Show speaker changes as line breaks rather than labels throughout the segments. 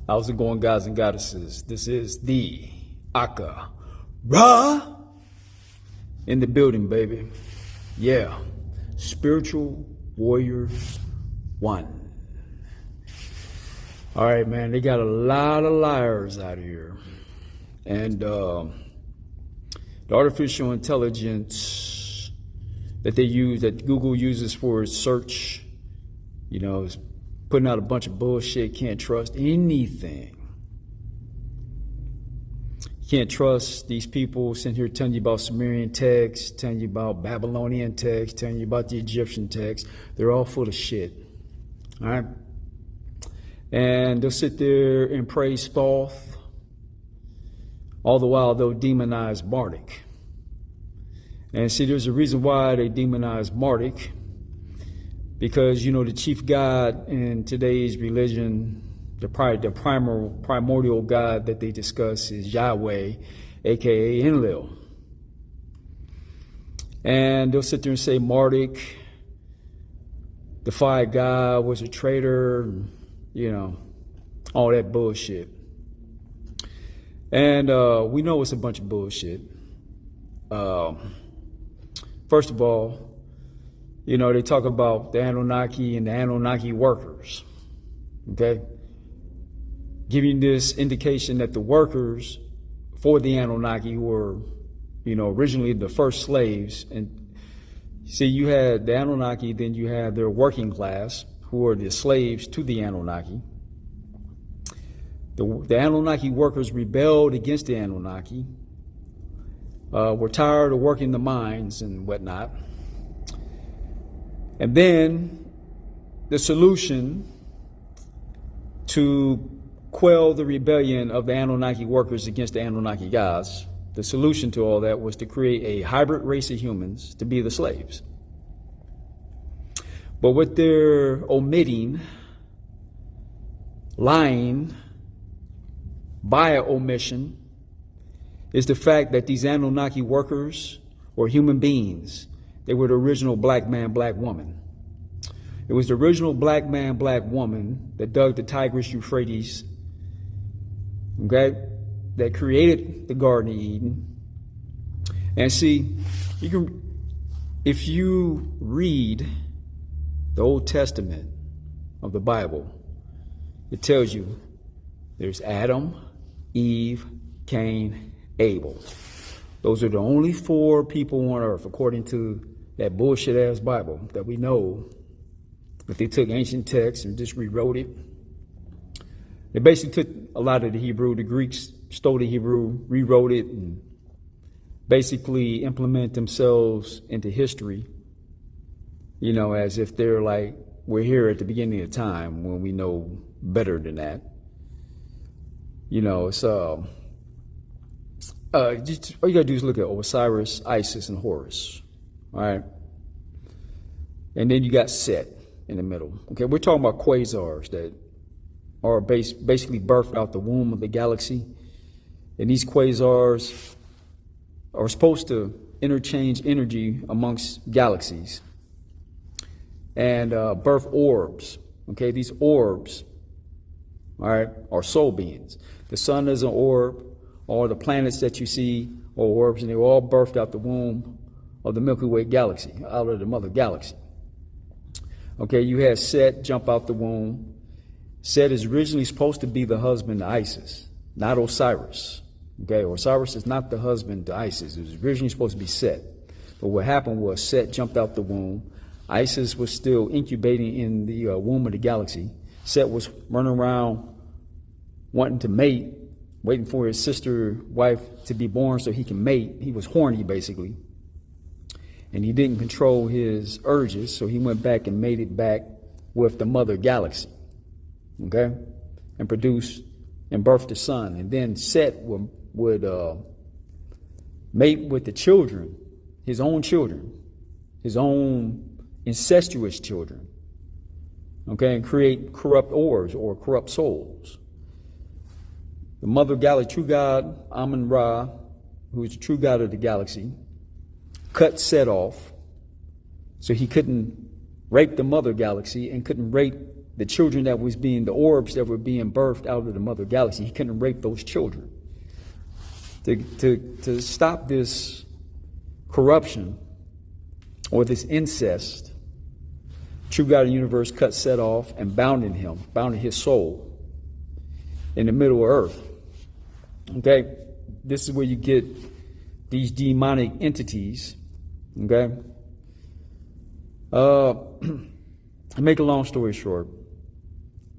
How's it going, guys and goddesses? This is the Aka Ra in the building, baby. Yeah, spiritual warrior one. All right, man, they got a lot of liars out here. And the artificial intelligence that they use, that Google uses for search, is putting out a bunch of bullshit. Can't trust anything. Can't trust these people sitting here telling you about Sumerian texts, telling you about Babylonian texts, telling you about the Egyptian texts. They're all full of shit. All right? And they'll sit there and praise Thoth. All the while they'll demonize Marduk. And see, there's a reason why they demonize Marduk. Because, the chief god in today's religion, the primordial God that they discuss is Yahweh, a.k.a. Enlil. And they'll sit there and say Marduk defied God, was a traitor, all that bullshit. And we know it's a bunch of bullshit. First of all, they talk about the Anunnaki and the Anunnaki workers, okay? Giving this indication that the workers for the Anunnaki were, originally the first slaves. And see, you had the Anunnaki, then you had their working class, who were the slaves to the Anunnaki. The Anunnaki workers rebelled against the Anunnaki, were tired of working the mines and whatnot. And then the solution to quell the rebellion of the Anunnaki workers against the Anunnaki gods, the solution to all that was to create a hybrid race of humans to be the slaves. But what they're omitting, lying by omission, is the fact that these Anunnaki workers were human beings. They were the original black man, black woman. It was the original black man, black woman that dug the Tigris Euphrates, okay, that created the Garden of Eden. And see, if you read the Old Testament of the Bible, it tells you there's Adam, Eve, Cain, Abel. Those are the only 4 people on earth, according to that bullshit-ass Bible that we know. But they took ancient texts and just rewrote it. They basically took a lot of the Hebrew. The Greeks stole the Hebrew, rewrote it, and basically implement themselves into history, as if they're like, we're here at the beginning of time when we know better than that. It's just, all you gotta do is look at Osiris, Isis, and Horus. All right. And then you got Set in the middle. Okay, we're talking about quasars that are basically birthed out the womb of the galaxy. And these quasars are supposed to interchange energy amongst galaxies and birth orbs. Okay, these orbs, all right, are soul beings. The sun is an orb. All the planets that you see are orbs, and they were all birthed out the womb of the Milky Way galaxy, out of the mother galaxy. Okay, you had Set jump out the womb. Set is originally supposed to be the husband to Isis, not Osiris. Okay, Osiris is not the husband to Isis. It was originally supposed to be Set. But what happened was Set jumped out the womb. Isis was still incubating in the womb of the galaxy. Set was running around wanting to mate, waiting for his sister wife to be born so he can mate. He was horny, basically. And he didn't control his urges, so he went back and mated back with the mother galaxy, okay? And produced and birthed a son. And then Set would mate with the children, his own incestuous children, okay? And create corrupt orbs or corrupt souls. The mother galaxy, true God, Amun-Ra, who is the true God of the galaxy, cut Set off so he couldn't rape the mother galaxy and couldn't rape the children that was being, the orbs that were being birthed out of the mother galaxy. He couldn't rape those children. To stop this corruption or this incest, true God of the universe cut Set off and bounded his soul in the middle of earth. Okay? This is where you get these demonic entities. Okay? To make a long story short,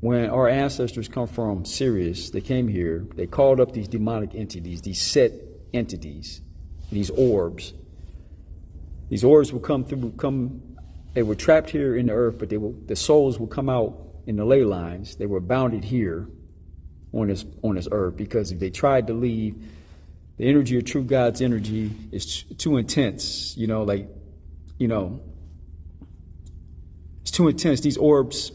when our ancestors come from Sirius, they came here, they called up these demonic entities, these Set entities, these orbs. These orbs will they were trapped here in the earth, but the souls will come out in the ley lines. They were bounded here on this earth, because if they tried to leave, the energy of true God's energy is too intense. It's too intense. These orbs,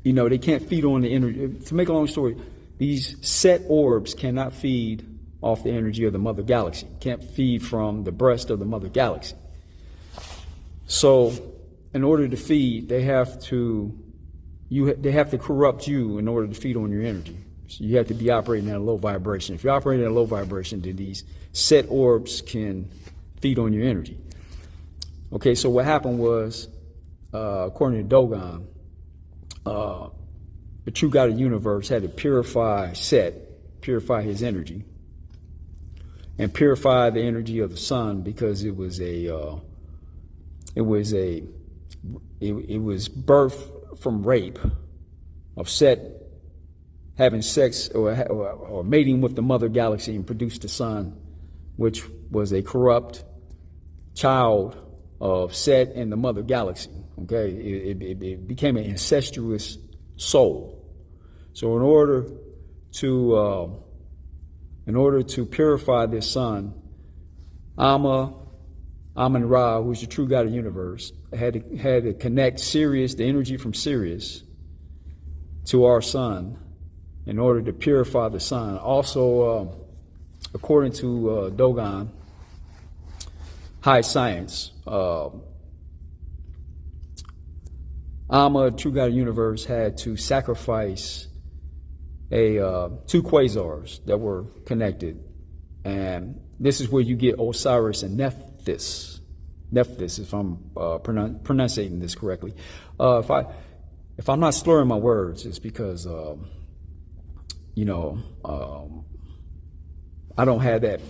they can't feed on the energy. To make a long story, these Set orbs cannot feed off the energy of the mother galaxy. Can't feed from the breast of the mother galaxy. So, in order to feed, they have to corrupt you in order to feed on your energy. So you have to be operating at a low vibration. If you're operating at a low vibration, then these Set orbs can feed on your energy. Okay, so what happened was, according to Dogon, the true God of the universe had to purify Set, purify his energy, and purify the energy of the sun, because it was birth from rape, of Set having sex or mating with the mother galaxy and produced the sun, which was a corrupt child of Set and the mother galaxy. Okay, it became an incestuous soul. So in order to purify this sun, Amun-Ra, who's the true God of the universe, had to connect Sirius, the energy from Sirius, to our sun in order to purify the sun. Also, according to Dogon, high science, Amma, true God of the universe, had to sacrifice two quasars that were connected, and this is where you get Osiris and Nephthys. Nephthys, if I'm pronouncing this correctly. If I'm not slurring my words, it's because I don't have that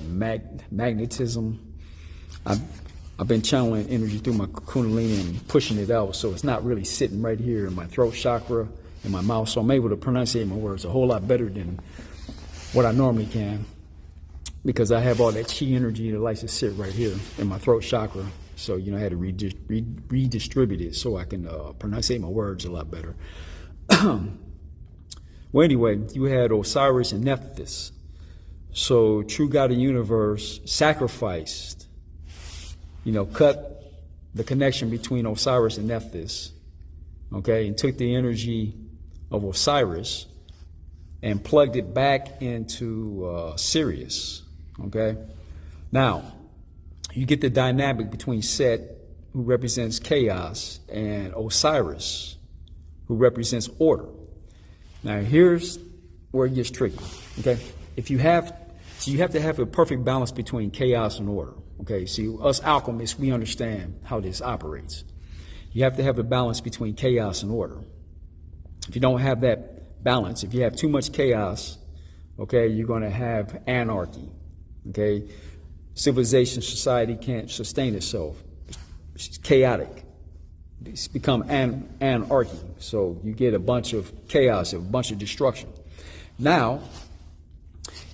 magnetism. I've been channeling energy through my kundalini and pushing it out, so it's not really sitting right here in my throat chakra, in my mouth, so I'm able to pronunciate my words a whole lot better than what I normally can, because I have all that chi energy that likes to sit right here in my throat chakra. So, I had to redistribute it so I can pronunciate my words a lot better. Well, anyway, you had Osiris and Nephthys. So, true God of the universe sacrificed, cut the connection between Osiris and Nephthys, okay, and took the energy of Osiris and plugged it back into Sirius, okay? Now, you get the dynamic between Set, who represents chaos, and Osiris, who represents order. Now, here's where it gets tricky, okay? You have to have a perfect balance between chaos and order, okay? See, us alchemists, we understand how this operates. You have to have a balance between chaos and order. If you don't have that balance, if you have too much chaos, okay, you're going to have anarchy, okay? Civilization, society can't sustain itself. It's chaotic. It's become anarchy. So you get a bunch of chaos, a bunch of destruction. Now,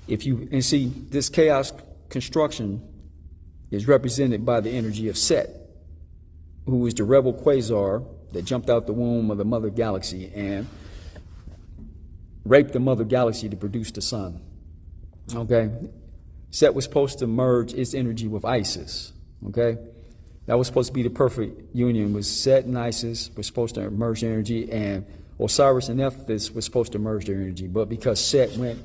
this chaos construction is represented by the energy of Set, who is the rebel quasar that jumped out the womb of the mother galaxy and raped the mother galaxy to produce the sun. Okay? Set was supposed to merge its energy with Isis. Okay? That was supposed to be the perfect union. Was Set and Isis were supposed to merge their energy, and Osiris and Nephthys were supposed to merge their energy. But because Set went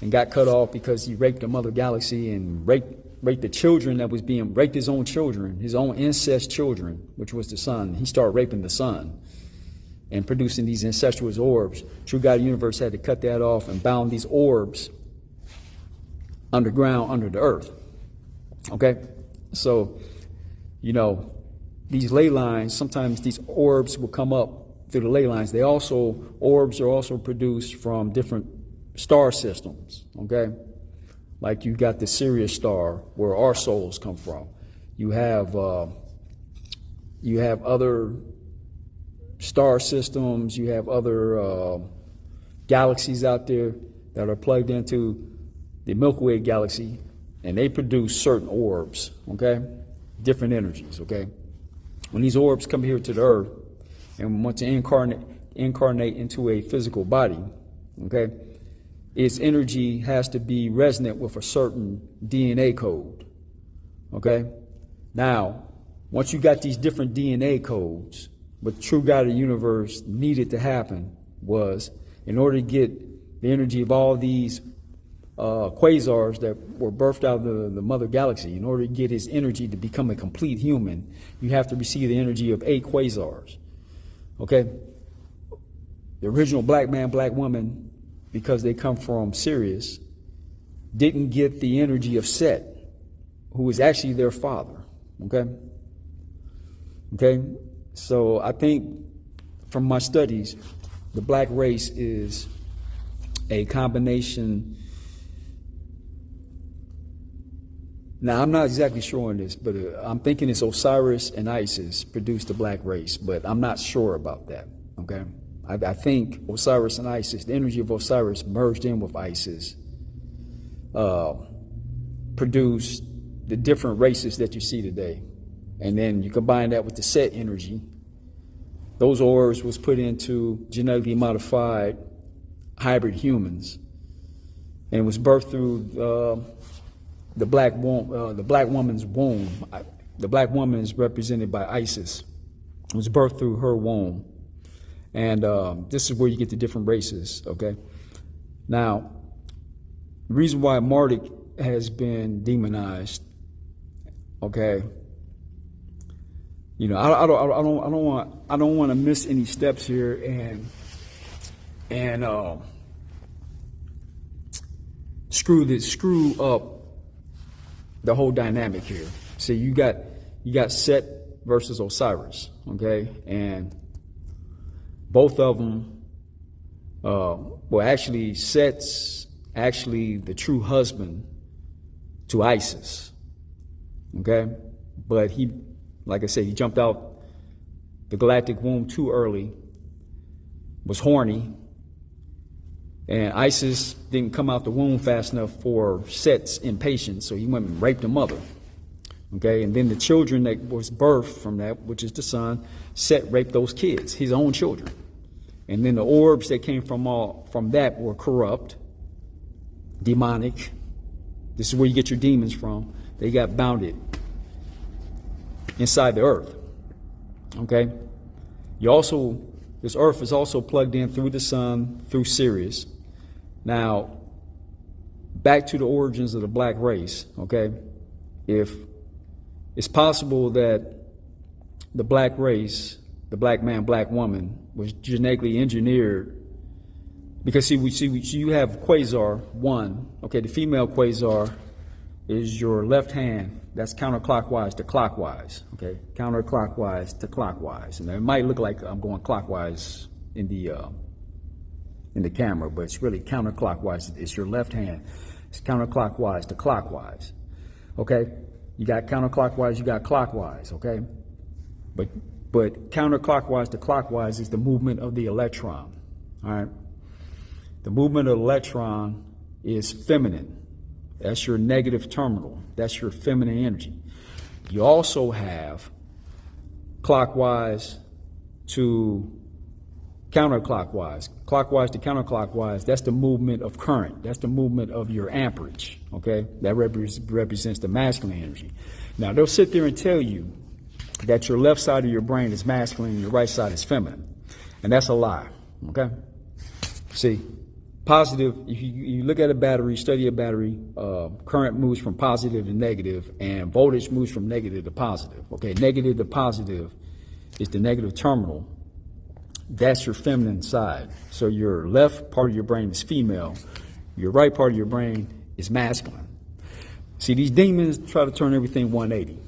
and got cut off because he raped the mother galaxy and raped the children that was being raped, his own children, his own incest children, which was the sun. He started raping the sun. and producing these incestuous orbs, true God of the universe had to cut that off and bound these orbs underground under the earth. Okay? So, these ley lines, sometimes these orbs will come up through the ley lines. Orbs are also produced from different star systems. Okay? Like you got the Sirius star where our souls come from. You have other star systems, you have other galaxies out there that are plugged into the Milky Way galaxy, and they produce certain orbs, okay? Different energies, okay? When these orbs come here to the earth and want to incarnate into a physical body, okay, its energy has to be resonant with a certain DNA code, okay? Now, once you got these different DNA codes, what true God of the universe needed to happen was, in order to get the energy of all these quasars that were birthed out of the mother galaxy, in order to get his energy to become a complete human, you have to receive the energy of 8 quasars. Okay? The original black man, black woman, because they come from Sirius, didn't get the energy of Set, who was actually their father. Okay? Okay? So I think from my studies, the black race is a combination. Now, I'm not exactly sure on this, but I'm thinking it's Osiris and Isis produced the black race, but I'm not sure about that, okay? I think Osiris and Isis, the energy of Osiris merged in with Isis, produced the different races that you see today. And then you combine that with the Set energy. Those orbs was put into genetically modified hybrid humans, and it was birthed through the black woman's womb. The black woman is represented by Isis. It was birthed through her womb. And this is where you get the different races, okay? Now, the reason why Marduk has been demonized, okay? I don't want to miss any steps here and screw up the whole dynamic here. See, you got Set versus Osiris, okay, and both of them, actually, Set's actually the true husband to Isis, okay, but he, like I said, he jumped out the galactic womb too early, was horny, and Isis didn't come out the womb fast enough for Set's impatience, so he went and raped the mother. Okay, and then the children that was birthed from that, which is the son, Set raped those kids, his own children. And then the orbs that came from that were corrupt, demonic. This is where you get your demons from. They got bounded inside the earth. Okay? This earth is also plugged in through the sun, through Sirius. Now, back to the origins of the black race, okay? If it's possible that the black race, the black man, black woman, was genetically engineered, because you have quasar 1, okay? The female quasar is your left hand. That's counterclockwise to clockwise, okay? Counterclockwise to clockwise. And it might look like I'm going clockwise in the camera, but it's really counterclockwise. It's your left hand. It's counterclockwise to clockwise, okay? You got counterclockwise, you got clockwise, okay? But counterclockwise to clockwise is the movement of the electron, all right? The movement of the electron is feminine. That's your negative terminal. That's your feminine energy. You also have clockwise to counterclockwise. Clockwise to counterclockwise, that's the movement of current. That's the movement of your amperage, okay? That represents the masculine energy. Now, they'll sit there and tell you that your left side of your brain is masculine and your right side is feminine. And that's a lie, okay? See, positive, if you look at a battery, study a battery, current moves from positive to negative, and voltage moves from negative to positive. Okay, negative to positive is the negative terminal. That's your feminine side. So your left part of your brain is female. Your right part of your brain is masculine. See, these demons try to turn everything 180.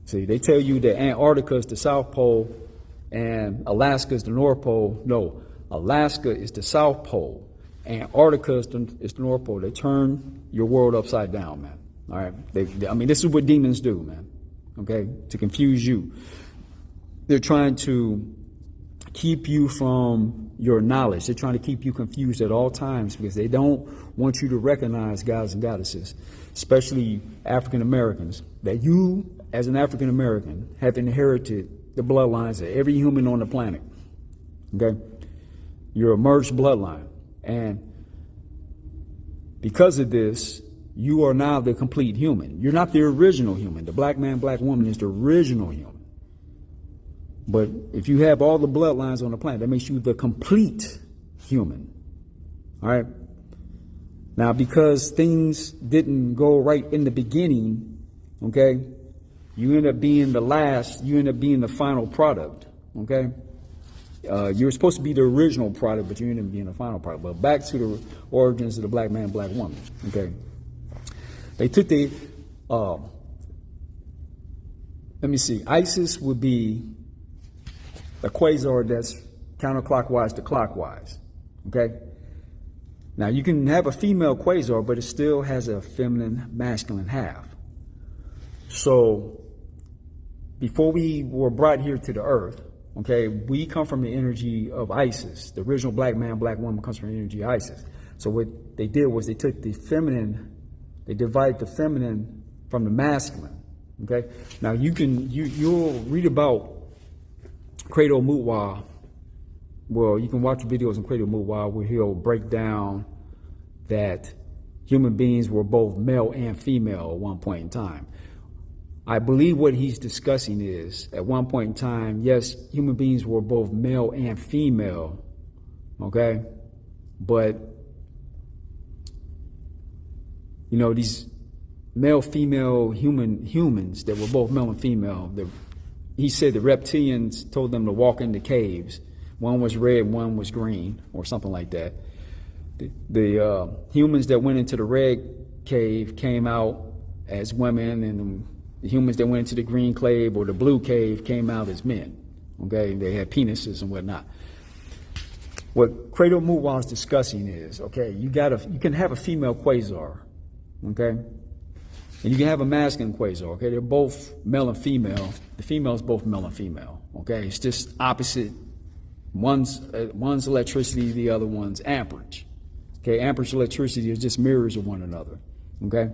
See, they tell you that Antarctica is the South Pole and Alaska is the North Pole. No, Alaska is the South Pole. Antarctica is the North Pole. They turn your world upside down, man. All right. This is what demons do, man. Okay, to confuse you. They're trying to keep you from your knowledge. They're trying to keep you confused at all times because they don't want you to recognize gods and goddesses, especially African Americans, that you, as an African American, have inherited the bloodlines of every human on the planet. Okay? You're a merged bloodline. And because of this, you are now the complete human. You're not the original human. The black man, black woman is the original human. But if you have all the bloodlines on the planet, that makes you the complete human. All right? Now, because things didn't go right in the beginning, okay, you end up being the last, you end up being the final product, okay? You're supposed to be the original product, but you end up being the final product. But back to the origins of the black man, black woman, okay? They took the, let me see, Isis would be a quasar that's counterclockwise to clockwise, okay? Now, you can have a female quasar, but it still has a feminine, masculine half. So, before we were brought here to the earth, okay, we come from the energy of Isis. The original black man, black woman comes from the energy of Isis. So what they did was they took the feminine, they divided the feminine from the masculine, okay? Now, you'll read about Credo Mutwa. Well, you can watch videos on Credo Mutwa where he'll break down that human beings were both male and female at one point in time. I believe what he's discussing is, at one point in time, yes, human beings were both male and female, okay? But, you know, these male, female humans that were both male and female, he said the reptilians told them to walk into caves. One was red, one was green, or something like that. The humans that went into the red cave came out as women, and the humans that went into the green cave or the blue cave came out as men. Okay, they had penises and whatnot. What Credo Mutwa is discussing is, okay, you can have a female quasar, okay, and you can have a masculine quasar. Okay, they're both male and female. The female is both male and female. Okay, it's just opposite. One's electricity, the other one's amperage. Okay, amperage electricity is just mirrors of one another. Okay,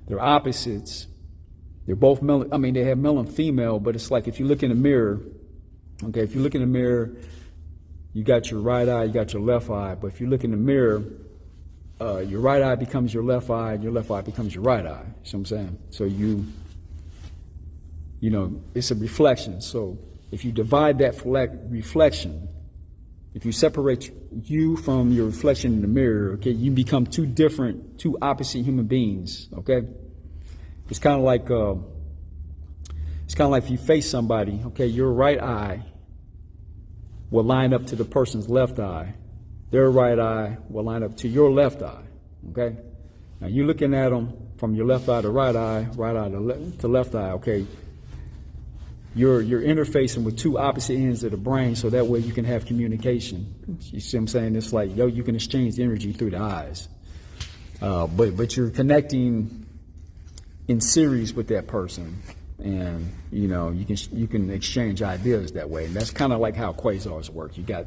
they're opposites. They're both male. They have male and female, but it's like if you look in the mirror. Okay, if you look in the mirror, you got your right eye, you got your left eye. But if you look in the mirror, your right eye becomes your left eye, and your left eye becomes your right eye. You see what I'm saying? So you know, it's a reflection. So if you divide that reflection, if you separate you from your reflection in the mirror, okay, you become two opposite human beings. Okay, it's kind of like if you face somebody. Okay, your right eye will line up to the person's left eye. Their right eye will line up to your left eye. Okay, now you're looking at them from your left eye to right eye to left eye. Okay. You're interfacing with two opposite ends of the brain, so that way you can have communication. You see what I'm saying? It's like, you can exchange energy through the eyes. But you're connecting in series with that person, and you know, you can exchange ideas that way. And that's kind of like how quasars work. You got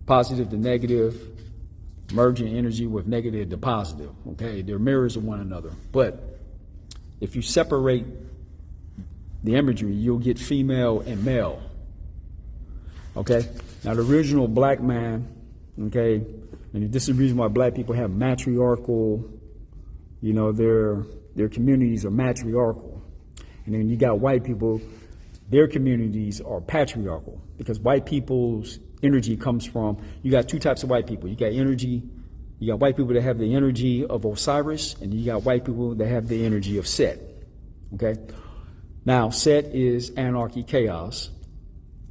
positive to negative, merging energy with negative to positive. Okay, they're mirrors of one another. But if you separate the imagery, you'll get female and male. Okay? Now, the original black man, okay, and this is the reason why black people have matriarchal, you know, their communities are matriarchal. And then you got white people, their communities are patriarchal, because white people's energy comes from, you got two types of white people. You got white people that have the energy of Osiris, and you got white people that have the energy of Set. Okay? Now, Set is anarchy, chaos,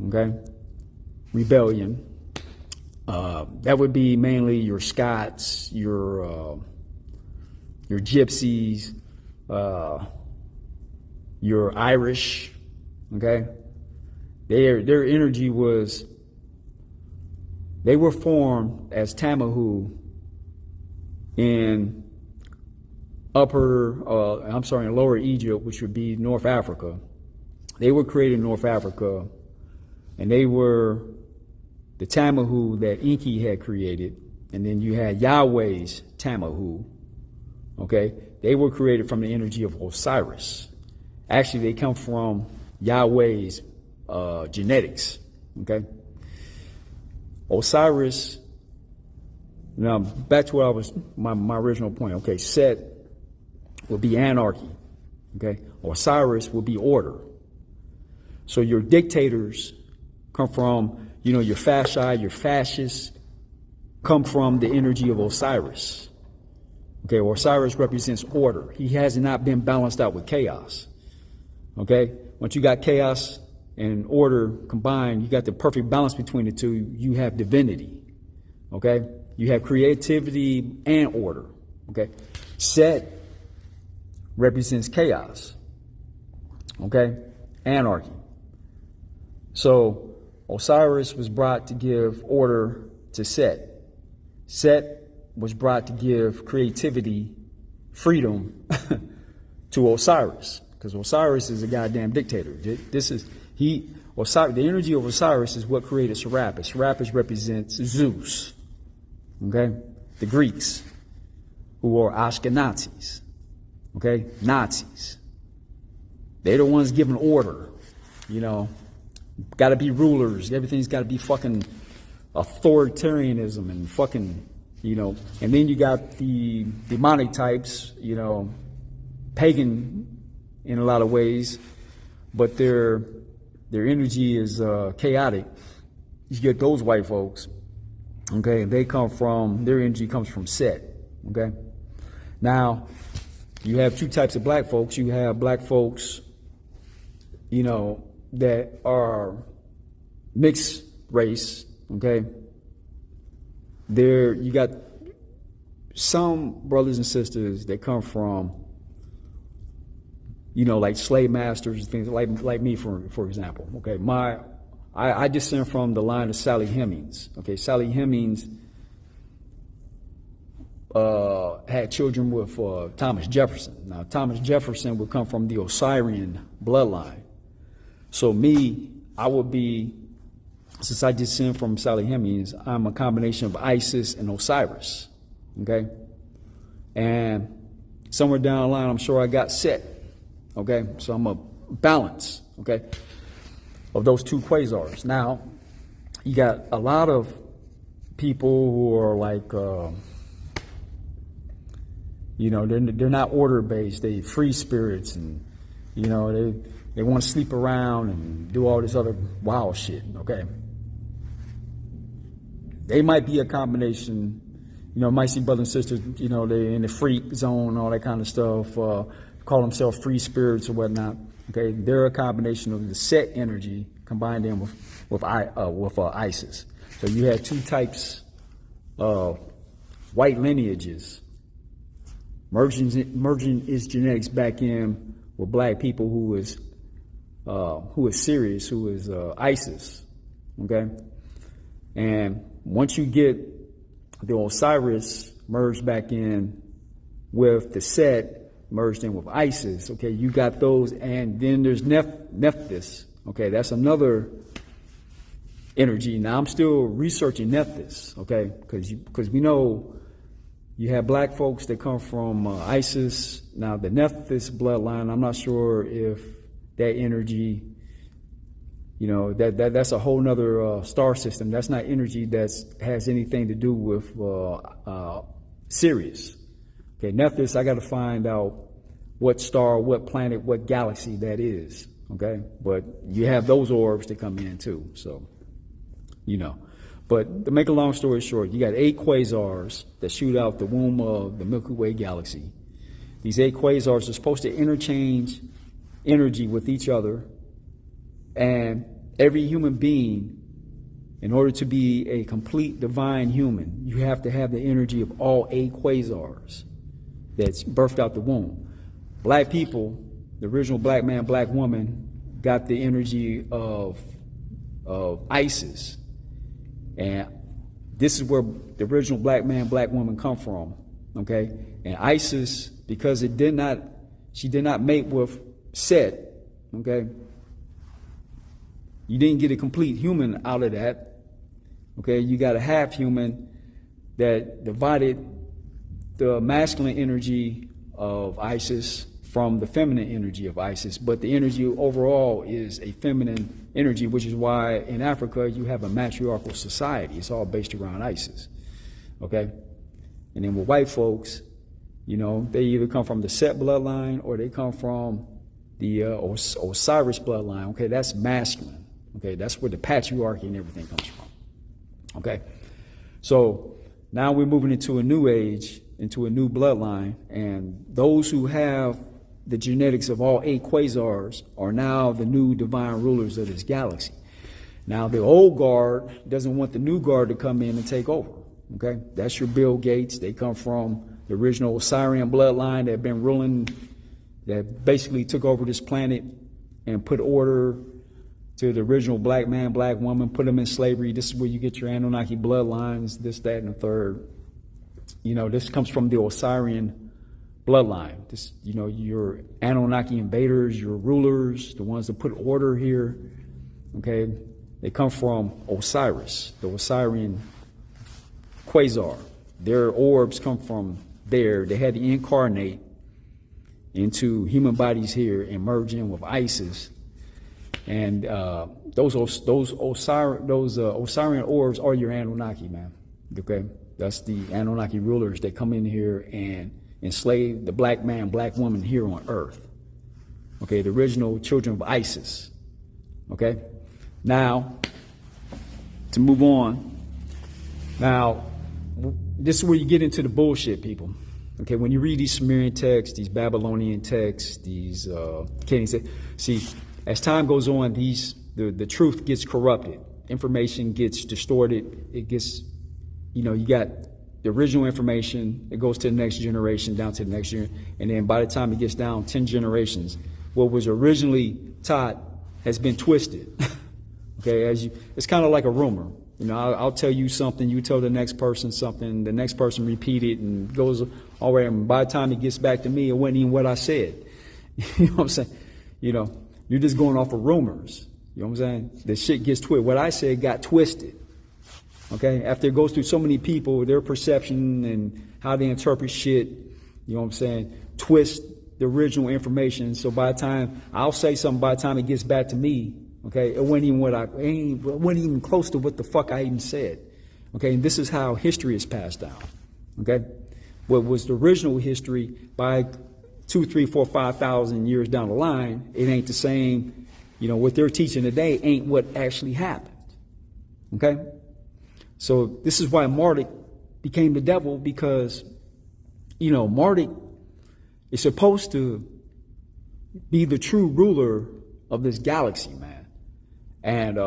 okay? rebellion. That would be mainly your Scots, your Gypsies, your Irish. Okay, their energy was, they were formed as Tamahu in lower Egypt, which would be North Africa. They were created in North Africa, and they were the Tamahu that Enki had created, and then you had Yahweh's Tamahu. Okay, they were created from the energy of Osiris. Actually, they come from Yahweh's genetics. Okay, Osiris. Now back to what I was my original point. Okay, Set will be anarchy. Okay, Osiris will be order. So your dictators come from, your fasci, your fascists come from the energy of Osiris. Okay, Osiris represents order. He has not been balanced out with chaos. Okay, once you got chaos and order combined, you got the perfect balance between the two. You have divinity. Okay, you have creativity and order. Okay, Set represents chaos. Okay, anarchy. So Osiris was brought to give order to Set. Set was brought to give creativity, freedom to Osiris, because Osiris is a goddamn dictator. The energy of Osiris is what created Serapis. Serapis represents Zeus. Okay, the Greeks, who are Ashkenazis. Okay, Nazis. They're the ones giving order. Got to be rulers. Everything's got to be fucking authoritarianism and fucking, and then you got the demonic types, pagan in a lot of ways, but their energy is chaotic. You get those white folks. Okay, their energy comes from Set. Okay, now you have two types of black folks. You have black folks, that are mixed race. Okay, you got some brothers and sisters that come from, like slave masters, things like me, for example. Okay, I descend from the line of Sally Hemings. Okay, Sally Hemings had children with Thomas Jefferson. Now, Thomas Jefferson would come from the Osirian bloodline. So I would be, since I descend from Sally Hemings, I'm a combination of Isis and Osiris. Okay? And somewhere down the line, I'm sure I got Set. Okay? So I'm a balance, okay, of those two quasars. Now, you got a lot of people who are like, they're not order-based. They free spirits, and, they want to sleep around and do all this other wild shit, okay? They might be a combination, might see brothers and sisters, they're in the freak zone, all that kind of stuff, call themselves free spirits or whatnot, okay? They're a combination of the Set energy combined in with Isis. So you had two types of white lineages merging its genetics back in with black people who is Sirius, who is Isis, okay? And once you get the Osiris merged back in with the Set merged in with Isis, okay, you got those, and then there's Nephthys, okay, that's another energy. Now I'm still researching Nephthys, okay, because we know you have black folks that come from Isis. Now the Nephthys bloodline, I'm not sure if that energy, that's a whole nother star system. That's not energy that has anything to do with Sirius. Okay, Nephthys, I got to find out what star, what planet, what galaxy that is. Okay, but you have those orbs that come in too. So, But to make a long story short, you got 8 quasars that shoot out the womb of the Milky Way galaxy. These 8 quasars are supposed to interchange energy with each other, and every human being In order to be a complete divine human, you have to have the energy of all 8 quasars that's birthed out the womb. Black people, the original black man, black woman, got the energy of Isis. And this is where the original black man, black woman come from. Okay? And Isis, because she did not mate with Set, okay? You didn't get a complete human out of that. Okay, you got a half human that divided the masculine energy of Isis from the feminine energy of Isis, but the energy overall is a feminine energy, which is why in Africa you have a matriarchal society. It's all based around Isis. Okay? And then with white folks, you know, they either come from the Set bloodline or they come from the Osiris bloodline. Okay, that's masculine. Okay, that's where the patriarchy and everything comes from. Okay, so now we're moving into a new age, into a new bloodline, and those who have the genetics of all 8 quasars are now the new divine rulers of this galaxy. Now the old guard doesn't want the new guard to come in and take over. Okay, that's your Bill Gates. They come from the original Osirian bloodline that have been ruling, that basically took over this planet and put order to the original black man, black woman, put them in slavery. This is where you get your Anunnaki bloodlines, this, that, and the third. You know, this comes from the Osirian bloodline. This, you know, your Anunnaki invaders, your rulers, the ones that put order here, okay, they come from Osiris, the Osirian quasar. Their orbs come from there. They had to incarnate into human bodies here and merge in with Isis. And those Osirian orbs are your Anunnaki, man. Okay, that's the Anunnaki rulers that come in here and enslave the black man, black woman here on Earth. Okay, the original children of Isis. Okay, now to move on. Now, this is where you get into the bullshit, people. Okay, when you read these Sumerian texts, these Babylonian texts, these see. As time goes on, the truth gets corrupted. Information gets distorted. It gets, you know, you got the original information. It goes to the next generation, down to the next year. And then by the time it gets down 10 generations, what was originally taught has been twisted. Okay, it's kind of like a rumor. You know, I'll tell you something, you tell the next person something, the next person repeat it and goes all the way. And by the time it gets back to me, it wasn't even what I said. You know what I'm saying? You know. You're just going off of rumors. You know what I'm saying? The shit gets twisted. What I said got twisted. Okay? After it goes through so many people, their perception and how they interpret shit, you know what I'm saying, twist the original information. So by the time I'll say something, by the time it gets back to me, okay, it wasn't even close to what the fuck I even said. Okay? And this is how history is passed down. Okay? What was the original history by 2, 3, 4, 5,000 years down the line, it ain't the same. You know, what they're teaching today ain't what actually happened. Okay? So this is why Marduk became the devil, because, you know, Marduk is supposed to be the true ruler of this galaxy, man. And,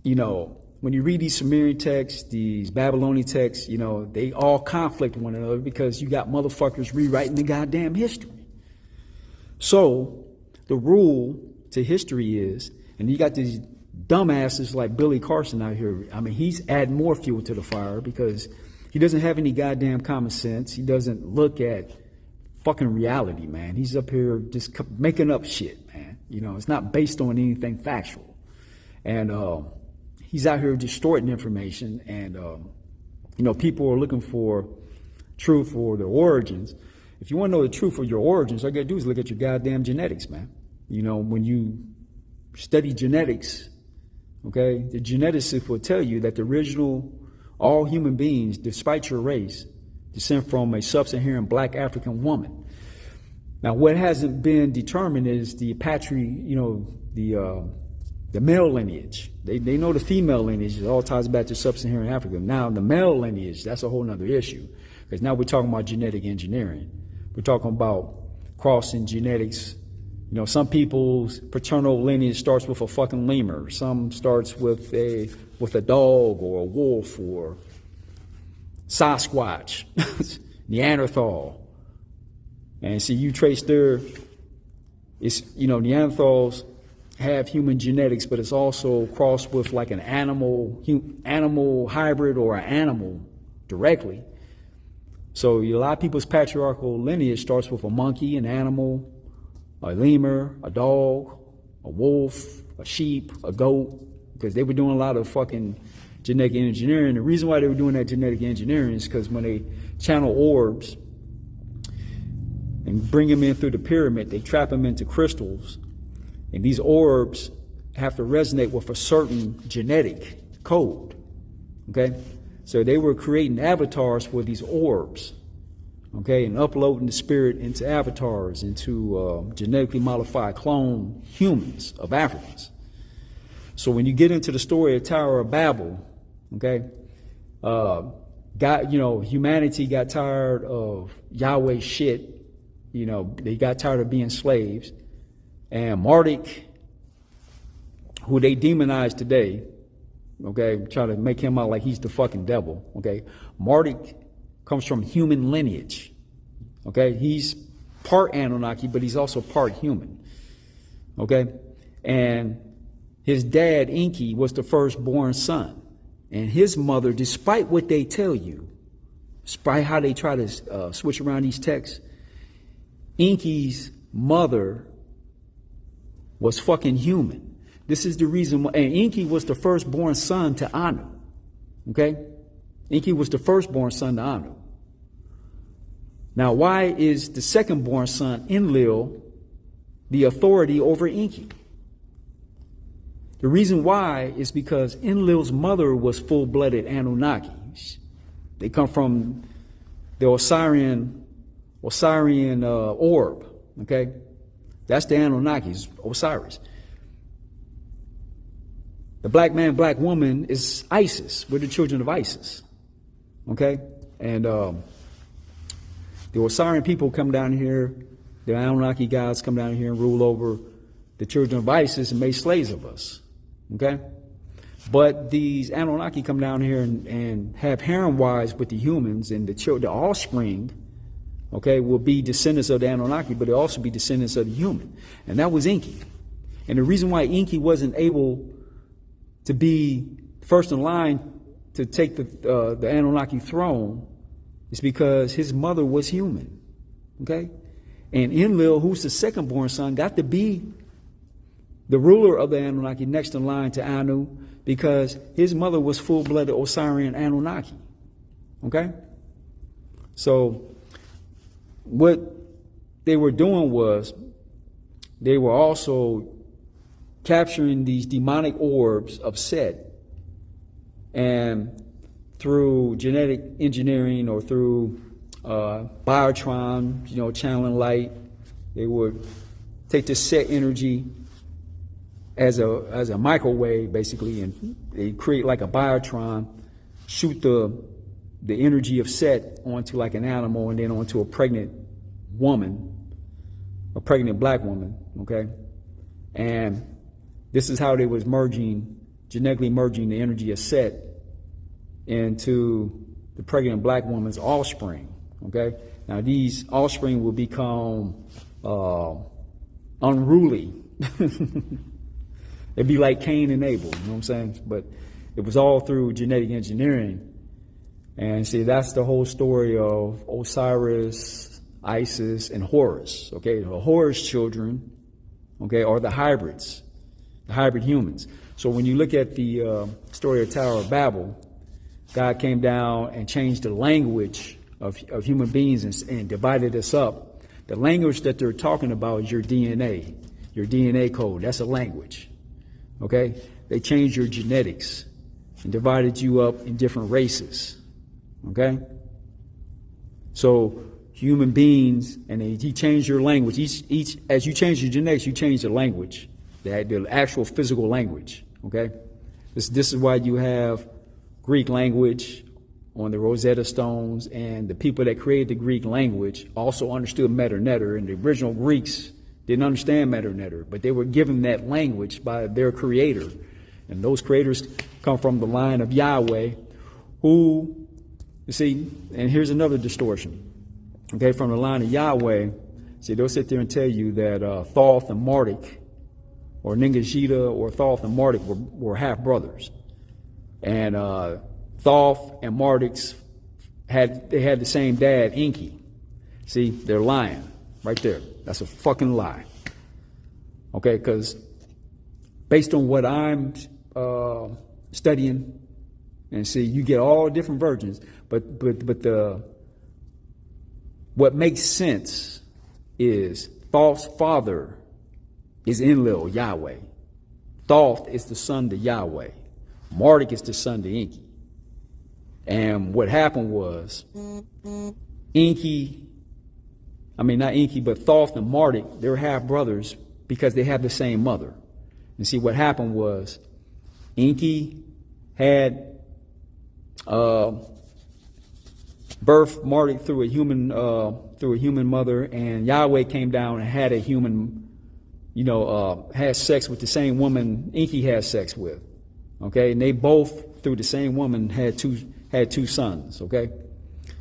you know, when you read these Sumerian texts, these Babylonian texts, you know, they all conflict with one another because you got motherfuckers rewriting the goddamn history. So the rule to history is, and you got these dumbasses like Billy Carson out here. I mean, he's adding more fuel to the fire because he doesn't have any goddamn common sense. He doesn't look at fucking reality, man. He's up here just making up shit, man. You know, it's not based on anything factual. And he's out here distorting information. And, you know, people are looking for truth or their origins. If you want to know the truth of your origins, all you got to do is look at your goddamn genetics, man. You know, when you study genetics, okay, the geneticist will tell you that the original, all human beings, despite your race, descend from a sub-Saharan black African woman. Now, what hasn't been determined is the the male lineage. They know the female lineage. It all ties back to sub-Saharan Africa. Now, the male lineage, that's a whole nother issue. Because now we're talking about genetic engineering. We're talking about crossing genetics, You know, some people's paternal lineage starts with a fucking lemur. Some starts with a dog or a wolf or Sasquatch, Neanderthal. And see, you trace Neanderthals have human genetics, but it's also crossed with like an animal hybrid or an animal directly. So a lot of people's patriarchal lineage starts with a monkey, an animal, a lemur, a dog, a wolf, a sheep, a goat, because they were doing a lot of fucking genetic engineering. The reason why they were doing that genetic engineering is because when they channel orbs and bring them in through the pyramid, they trap them into crystals, and these orbs have to resonate with a certain genetic code. Okay? So they were creating avatars for these orbs, okay, and uploading the spirit into avatars, into genetically modified clone humans of Africans. So when you get into the story of Tower of Babel, okay, humanity got tired of Yahweh's shit. You know, they got tired of being slaves, and Marduk, who they demonize today, okay, try to make him out like he's the fucking devil, okay. Marduk comes from human lineage, okay. He's part Anunnaki, but he's also part human, okay. And his dad, Enki, was the firstborn son, and his mother, despite what they tell you, despite how they try to switch around these texts, Enki's mother was fucking human. This is the reason why, and Enki was the firstborn son to Anu. Okay? Enki was the firstborn son to Anu. Now, why is the secondborn son, Enlil, the authority over Enki? The reason why is because Enlil's mother was full-blooded Anunnaki. They come from the Osirian orb. Okay? That's the Anunnakis, Osiris. The black man, black woman is Isis. We're the children of Isis. Okay? And the Osirian people come down here, the Anunnaki gods come down here and rule over the children of Isis and make slaves of us. Okay? But these Anunnaki come down here and have harem wives with the humans, and the offspring, okay, will be descendants of the Anunnaki, but they'll also be descendants of the human. And that was Enki. And the reason why Enki wasn't able to be first in line to take the Anunnaki throne is because his mother was human. Okay? And Enlil, who's the second-born son, got to be the ruler of the Anunnaki next in line to Anu because his mother was full-blooded Osirian Anunnaki. Okay? So what they were doing was they were also capturing these demonic orbs of Set, and through genetic engineering or through biotron, channeling light, they would take the Set energy as a microwave, basically, and they create like a biotron, shoot the energy of Set onto like an animal and then onto a pregnant woman, a pregnant black woman, okay? And this is how they was genetically merging the energy of Set into the pregnant black woman's offspring, okay? Now these offspring will become unruly. It'd be like Cain and Abel, you know what I'm saying? But it was all through genetic engineering. And see, that's the whole story of Osiris, Isis, and Horus, okay? The Horus children, okay, are the hybrids, the hybrid humans. So when you look at the story of Tower of Babel, God came down and changed the language of human beings and divided us up. The language that they're talking about is your DNA code. That's a language, okay? They changed your genetics and divided you up in different races, okay? So human beings, and he changed your language. Each as you change your genetics, you change the language, the actual physical language, okay? This is why you have Greek language on the Rosetta Stones, and the people that created the Greek language also understood Meter Neter, and the original Greeks didn't understand matter and ether, but they were given that language by their creator. And those creators come from the line of Yahweh, who, you see, and here's another distortion. Okay, from the line of Yahweh, see, they'll sit there and tell you that Thoth and Marduk, or Ningajita, or Thoth and Marduk were half brothers. And Thoth and Marduk's had the same dad, Enki. See, they're lying right there. That's a fucking lie. Okay, because based on what I'm studying, and see, you get all different versions, but what makes sense is Thoth's father is Enlil, Yahweh. Thoth is the son to Yahweh. Marduk is the son to Enki. And what happened was not Enki, but Thoth and Marduk, they were half brothers because they have the same mother. And see, what happened was Enki had birthed Marduk through a human mother, and Yahweh came down and had a human, had sex with the same woman Enki had sex with. Okay, and they both, through the same woman, had two sons. Okay,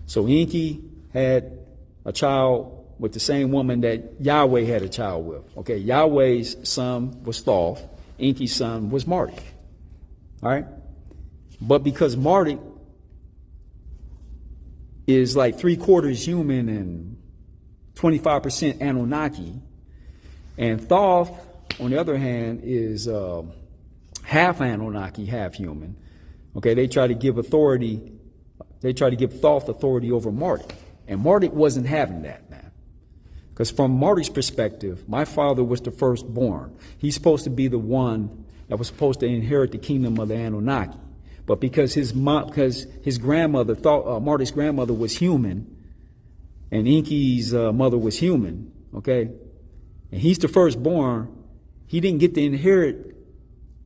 so Enki had a child with the same woman that Yahweh had a child with. Okay, Yahweh's son was Thoth, Enki's son was Marduk. All right, but because Marduk is like 3/4 human and 25% Anunnaki, and Thoth, on the other hand, is half Anunnaki, half human. Okay, they try to give Thoth authority over Marduk. And Marduk wasn't having that, man. Because from Marduk's perspective, my father was the firstborn. He's supposed to be the one that was supposed to inherit the kingdom of the Anunnaki. But because his grandmother, Marduk's grandmother was human, and Enki's mother was human, okay, and he's the firstborn, he didn't get to inherit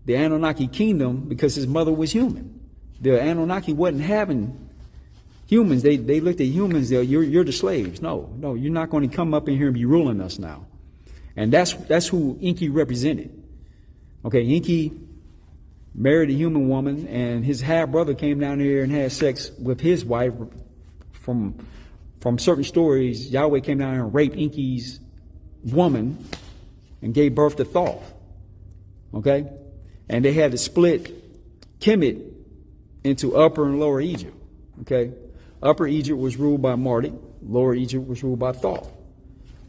the Anunnaki kingdom because his mother was human. The Anunnaki wasn't having humans. They looked at humans. You're the slaves. No, you're not going to come up in here and be ruling us now. And that's who Enki represented. Okay, Enki married a human woman, and his half brother came down here and had sex with his wife. From certain stories, Yahweh came down here and raped Enki's woman and gave birth to Thoth. Okay, and they had to split Kemet into Upper and Lower Egypt. Okay, Upper Egypt was ruled by Marduk, Lower Egypt was ruled by Thoth.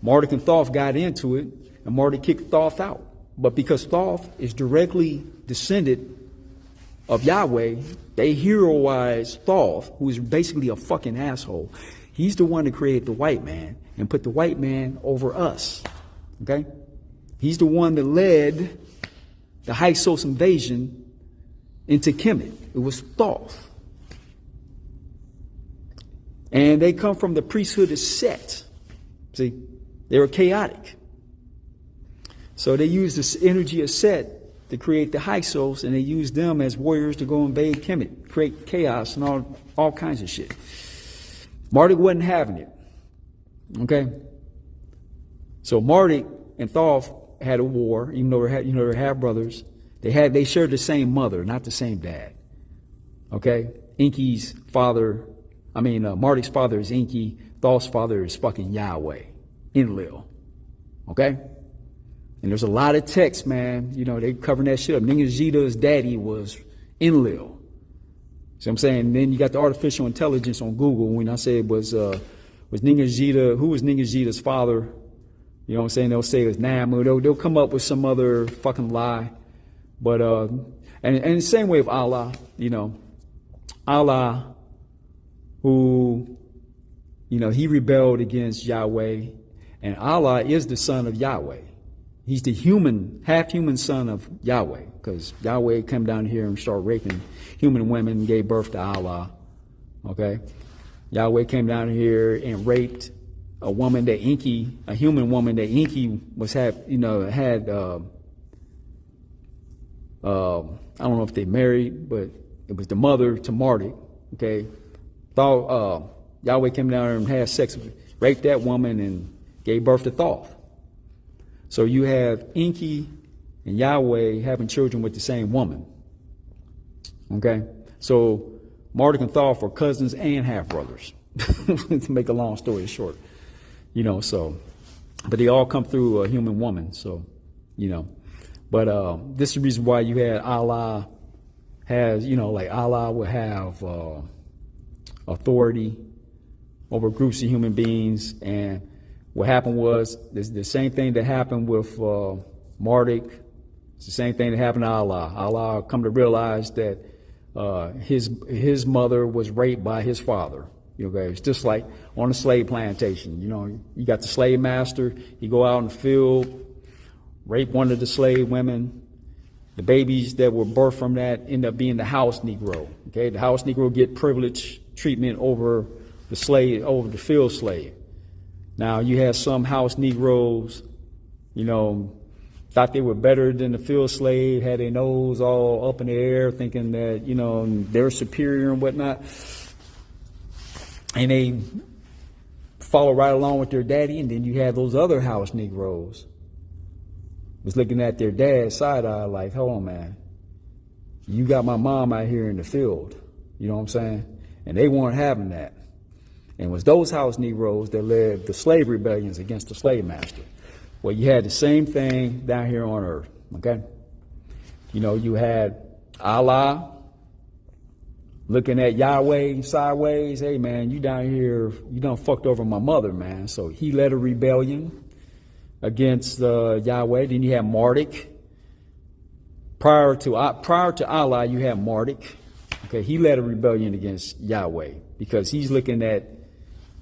Marduk and Thoth got into it, and Marduk kicked Thoth out. But because Thoth is directly descendant of Yahweh, they heroize Thoth, who is basically a fucking asshole. He's the one that created the white man and put the white man over us. Okay, he's the one that led the Hyksos invasion into Kemet. It was Thoth. And they come from the priesthood of Set. See, they were chaotic. So they used this energy of Set to create the Hyksos, and they used them as warriors to go invade Kemet, create chaos and all kinds of shit. Marduk wasn't having it. Okay? So Marduk and Thoth had a war, even though they're half brothers. They shared the same mother, not the same dad. Okay? Marduk's father is Enki. Thoth's father is fucking Yahweh, Enlil. Okay? And there's a lot of text, man. They covering that shit up. Ningajita's daddy was Enlil. See what I'm saying? Then you got the artificial intelligence on Google. When I say it was Ningajita, who was Ningajita's father? You know what I'm saying? They'll say it was Namu. They'll come up with some other fucking lie. But and the same way of Allah, Allah, who, he rebelled against Yahweh, and Allah is the son of Yahweh. He's the half human son of Yahweh, because Yahweh came down here and started raping human women and gave birth to Allah. Okay, Yahweh came down here and raped a human woman that Enki had. I don't know if they married, but it was the mother to Marduk. Okay, Yahweh came down here and had sex, raped that woman, and gave birth to Thoth. So you have Enki and Yahweh having children with the same woman. Okay? So Marduk and Thoth were cousins and half-brothers, to make a long story short. But they all come through a human woman, so, But this is the reason why you had Allah has, like Allah would have authority over groups of human beings. And what happened was the same thing that happened with Marduk. It's the same thing that happened to Allah. Allah come to realize that his mother was raped by his father. It's just like on a slave plantation. You got the slave master. He go out in the field, rape one of the slave women. The babies that were birthed from that end up being the house Negro. Okay, the house Negro get privileged treatment over the slave, over the field slave. Now you have some house Negroes, thought they were better than the field slave, had their nose all up in the air, thinking that they're superior and whatnot. And they follow right along with their daddy. And then you have those other house Negroes was looking at their dad side-eye like, hold on, man. You got my mom out here in the field. You know what I'm saying? And they weren't having that. And it was those house Negroes that led the slave rebellions against the slave master. Well, you had the same thing down here on earth. Okay? You had Allah looking at Yahweh sideways. Hey, man, you down here, you done fucked over my mother, man. So he led a rebellion against Yahweh. Then you have Marduk. Prior to Allah, you have Marduk. Okay, he led a rebellion against Yahweh because he's looking at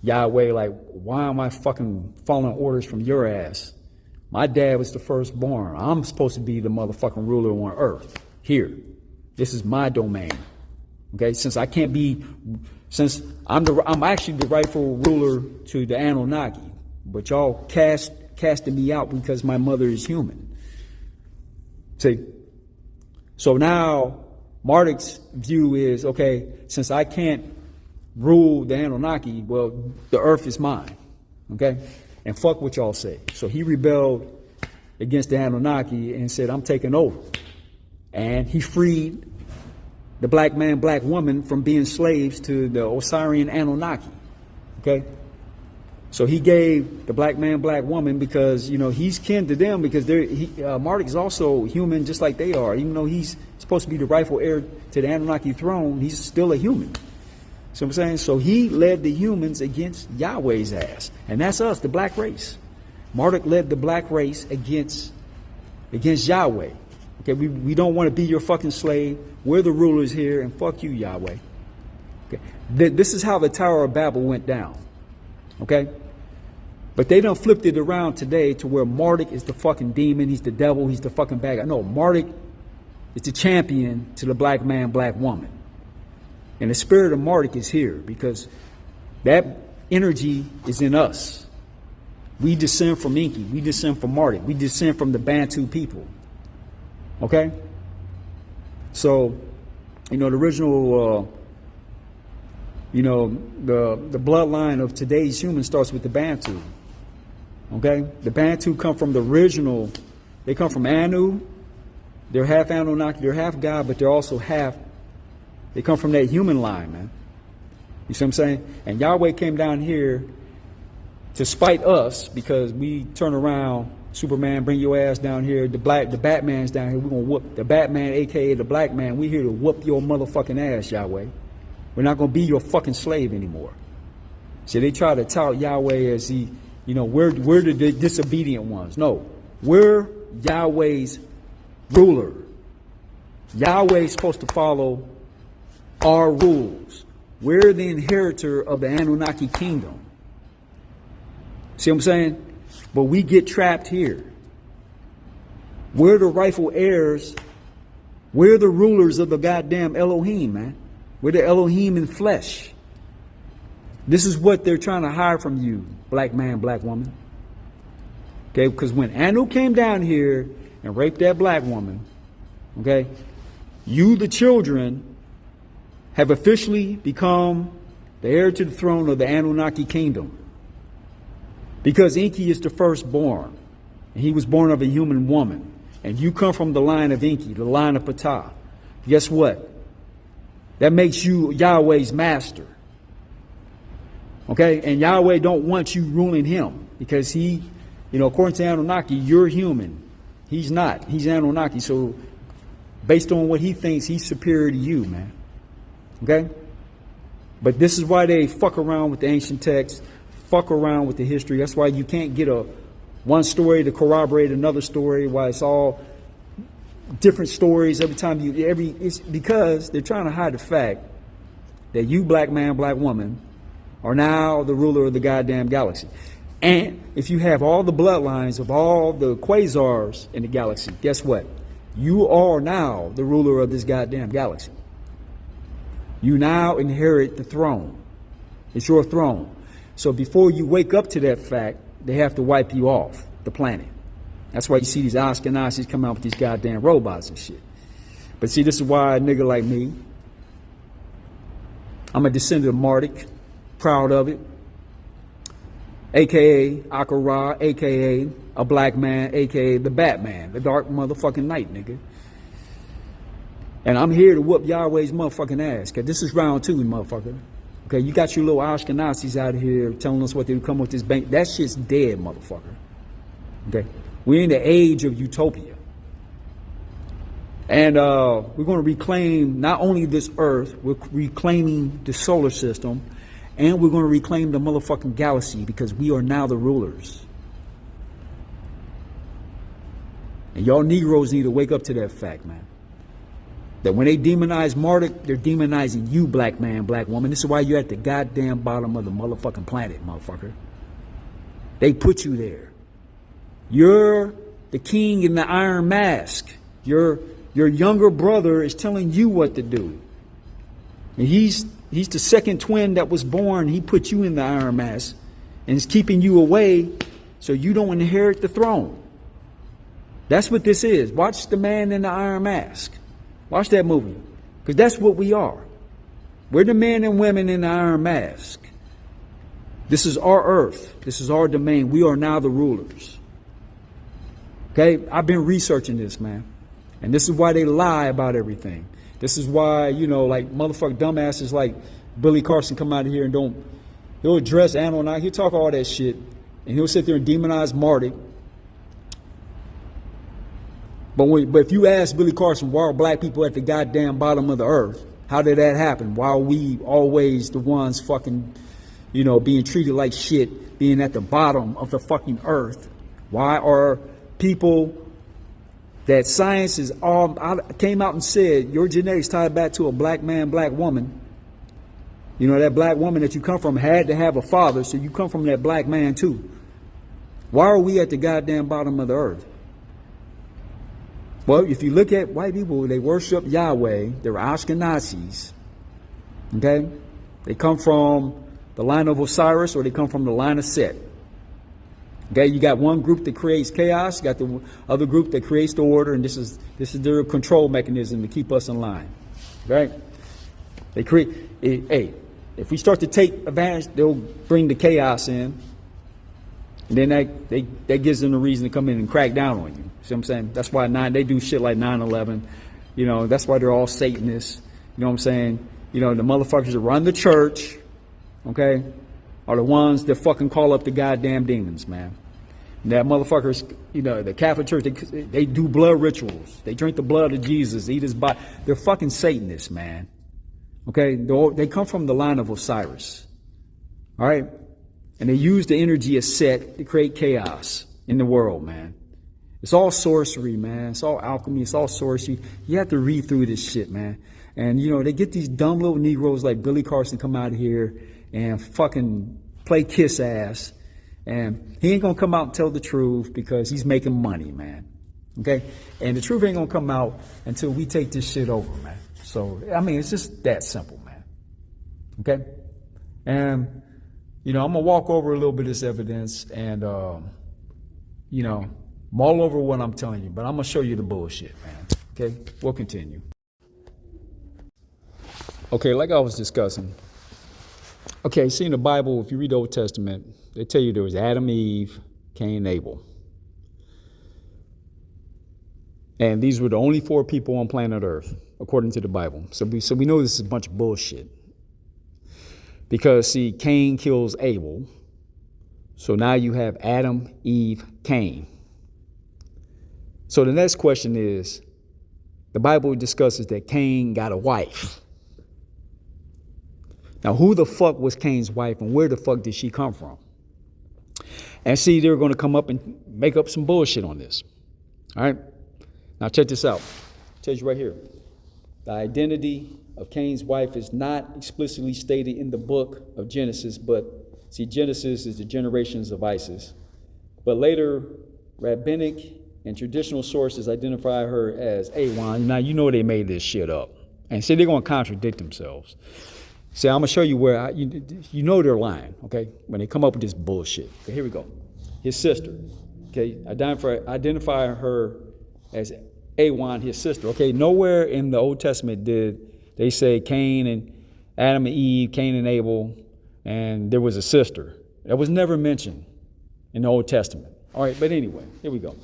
Yahweh like, why am I fucking following orders from your ass? My dad was the firstborn. I'm supposed to be the motherfucking ruler on earth. Here, this is my domain. Okay, since I'm actually the rightful ruler to the Anunnaki, but y'all casted me out because my mother is human. See, so now Marduk's view is, okay, since I can't rule the Anunnaki, well, the earth is mine. Okay, and fuck what y'all say. So he rebelled against the Anunnaki and said, I'm taking over. And he freed the black man, black woman from being slaves to the Osirian Anunnaki. Okay? So he gave the black man, black woman because, he's kin to them because Marduk is also human just like they are. Even though he's supposed to be the rightful heir to the Anunnaki throne, he's still a human. See what I'm saying? So he led the humans against Yahweh's ass. And that's us, the black race. Marduk led the black race against Yahweh. Okay, we don't want to be your fucking slave. We're the rulers here, and fuck you, Yahweh. Okay, this is how the Tower of Babel went down. Okay, but they done flipped it around today to where Marduk is the fucking demon. He's the devil. He's the fucking bad guy. No, Marduk is the champion to the black man, black woman. And the spirit of Marduk is here because that energy is in us. We descend from Enki. We descend from Marduk. We descend from the Bantu people. Okay? So, the original, the bloodline of today's human starts with the Bantu. Okay? The Bantu come from the original, they come from Anu. They're half Anunnaki, they're half God, but they're also they come from that human line, man. You see what I'm saying? And Yahweh came down here to spite us because we turn around, Superman, bring your ass down here. The Batman's down here. We're going to whoop the Batman, a.k.a. the black man. We're here to whoop your motherfucking ass, Yahweh. We're not going to be your fucking slave anymore. So they try to tout Yahweh as we're the disobedient ones. No, we're Yahweh's ruler. Yahweh's supposed to follow our rules. We're the inheritor of the Anunnaki kingdom. See what I'm saying? But we get trapped here. We're the rightful heirs. We're the rulers of the goddamn Elohim, man. We're the Elohim in flesh. This is what they're trying to hide from you, black man, black woman. Okay, because when Anu came down here and raped that black woman, okay, you, the children, have officially become the heir to the throne of the Anunnaki kingdom. Because Enki is the firstborn. And he was born of a human woman. And you come from the line of Enki, the line of Ptah. Guess what? That makes you Yahweh's master. Okay? And Yahweh don't want you ruling him. Because he, according to Anunnaki, you're human. He's not. He's Anunnaki. So based on what he thinks, he's superior to you, man. Okay? But this is why they fuck around with the ancient texts, fuck around with the history. That's why you can't get one story to corroborate another story, why it's all different stories every time it's because they're trying to hide the fact that you, black man, black woman, are now the ruler of the goddamn galaxy. And if you have all the bloodlines of all the quasars in the galaxy, guess what? You are now the ruler of this goddamn galaxy. You now inherit the throne. It's your throne. So before you wake up to that fact, they have to wipe you off the planet. That's why you see these Ashkenazis come out with these goddamn robots and shit. But see, this is why a nigga like me, I'm a descendant of Marduk, proud of it. AKA Akara, AKA a black man, AKA the Batman, the dark motherfucking night, nigga. And I'm here to whoop Yahweh's motherfucking ass, because this is round 2, motherfucker. Okay, you got your little Ashkenazis out here telling us what they would come with this bank. That shit's dead, motherfucker. Okay, we're in the age of utopia. And we're going to reclaim not only this earth, we're reclaiming the solar system, and we're going to reclaim the motherfucking galaxy, because we are now the rulers. And y'all Negroes need to wake up to that fact, man. That when they demonize Marduk, they're demonizing you, black man, black woman. This is why you're at the goddamn bottom of the motherfucking planet, motherfucker. They put you there. You're the king in the iron mask. Your younger brother is telling you what to do. And he's the second twin that was born. He put you in the iron mask and is keeping you away so you don't inherit the throne. That's what this is. Watch The Man in the Iron Mask. Watch that movie, because that's what we are. We're the men and women in the iron mask. This is our earth. This is our domain. We are now the rulers. Okay, I've been researching this, man. And this is why they lie about everything. This is why, like motherfucking dumbasses like Billy Carson come out of here and he'll address Anunnaki, he'll talk all that shit, and he'll sit there and demonize Marduk. But if you ask Billy Carson, why are black people at the goddamn bottom of the earth? How did that happen? Why are we always the ones fucking, being treated like shit, being at the bottom of the fucking earth? Why are people that science is all came out and said your genetics tied back to a black man, black woman? That black woman that you come from had to have a father, so you come from that black man too. Why are we at the goddamn bottom of the earth? Well, if you look at white people, they worship Yahweh. They're Ashkenazis. Okay? They come from the line of Osiris, or they come from the line of Set. Okay? You got one group that creates chaos. You got the other group that creates the order, and this is their control mechanism to keep us in line. Right? They create. Hey, if we start to take advantage, they'll bring the chaos in. And then that gives them a reason to come in and crack down on you. See what I'm saying? That's why they do shit like 9/11. That's why they're all Satanists. You know what I'm saying? The motherfuckers that run the church, okay, are the ones that fucking call up the goddamn demons, man. And that motherfuckers, the Catholic Church, they do blood rituals. They drink the blood of Jesus, eat his body. They're fucking Satanists, man. Okay? They come from the line of Osiris. All right? And they use the energy of Set to create chaos in the world, man. It's all sorcery, man. It's all alchemy. It's all sorcery. You have to read through this shit, man. And, they get these dumb little Negroes like Billy Carson come out here and fucking play kiss ass. And he ain't going to come out and tell the truth because he's making money, man. Okay? And the truth ain't going to come out until we take this shit over, man. So, it's just that simple, man. Okay? And I'm going to walk over a little bit of this evidence and, mull over what I'm telling you, but I'm going to show you the bullshit, man. Okay? We'll continue. Okay, like I was discussing. Okay, see in the Bible, if you read the Old Testament, they tell you there was Adam, Eve, Cain, Abel. And these were the only 4 people on planet Earth, according to the Bible. So we know this is a bunch of bullshit. Because, see, Cain kills Abel. So now you have Adam, Eve, Cain. So the next question is, the Bible discusses that Cain got a wife. Now, who the fuck was Cain's wife and where the fuck did she come from? And see, they're going to come up and make up some bullshit on this. All right? Now, check this out. It tells you right here. The identity of Cain's wife is not explicitly stated in the book of Genesis, but see, Genesis is the generations of Isis. But later, rabbinic and traditional sources identify her as Awan. Now, you know they made this shit up. And see, they're going to contradict themselves. See, I'm going to show you where, you know they're lying, okay, when they come up with this bullshit. Okay, here we go. His sister, okay, identify her as Awan, his sister. Okay, nowhere in the Old Testament did they say Cain and Adam and Eve, Cain and Abel, and there was a sister. That was never mentioned in the Old Testament. All right, but anyway, here we go.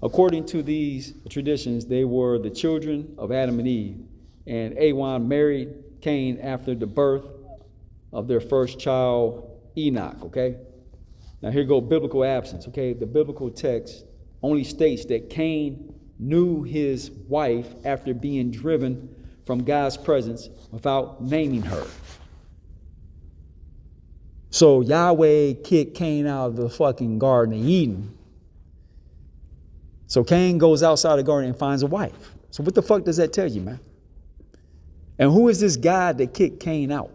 According to these traditions, they were the children of Adam and Eve, and Awan married Cain after the birth of their first child, Enoch, okay? Now here go biblical absence, okay? The biblical text only states that Cain knew his wife after being driven from God's presence without naming her. So Yahweh kicked Cain out of the fucking Garden of Eden. So Cain goes outside the garden and finds a wife. So what the fuck does that tell you, man? And who is this God that kicked Cain out?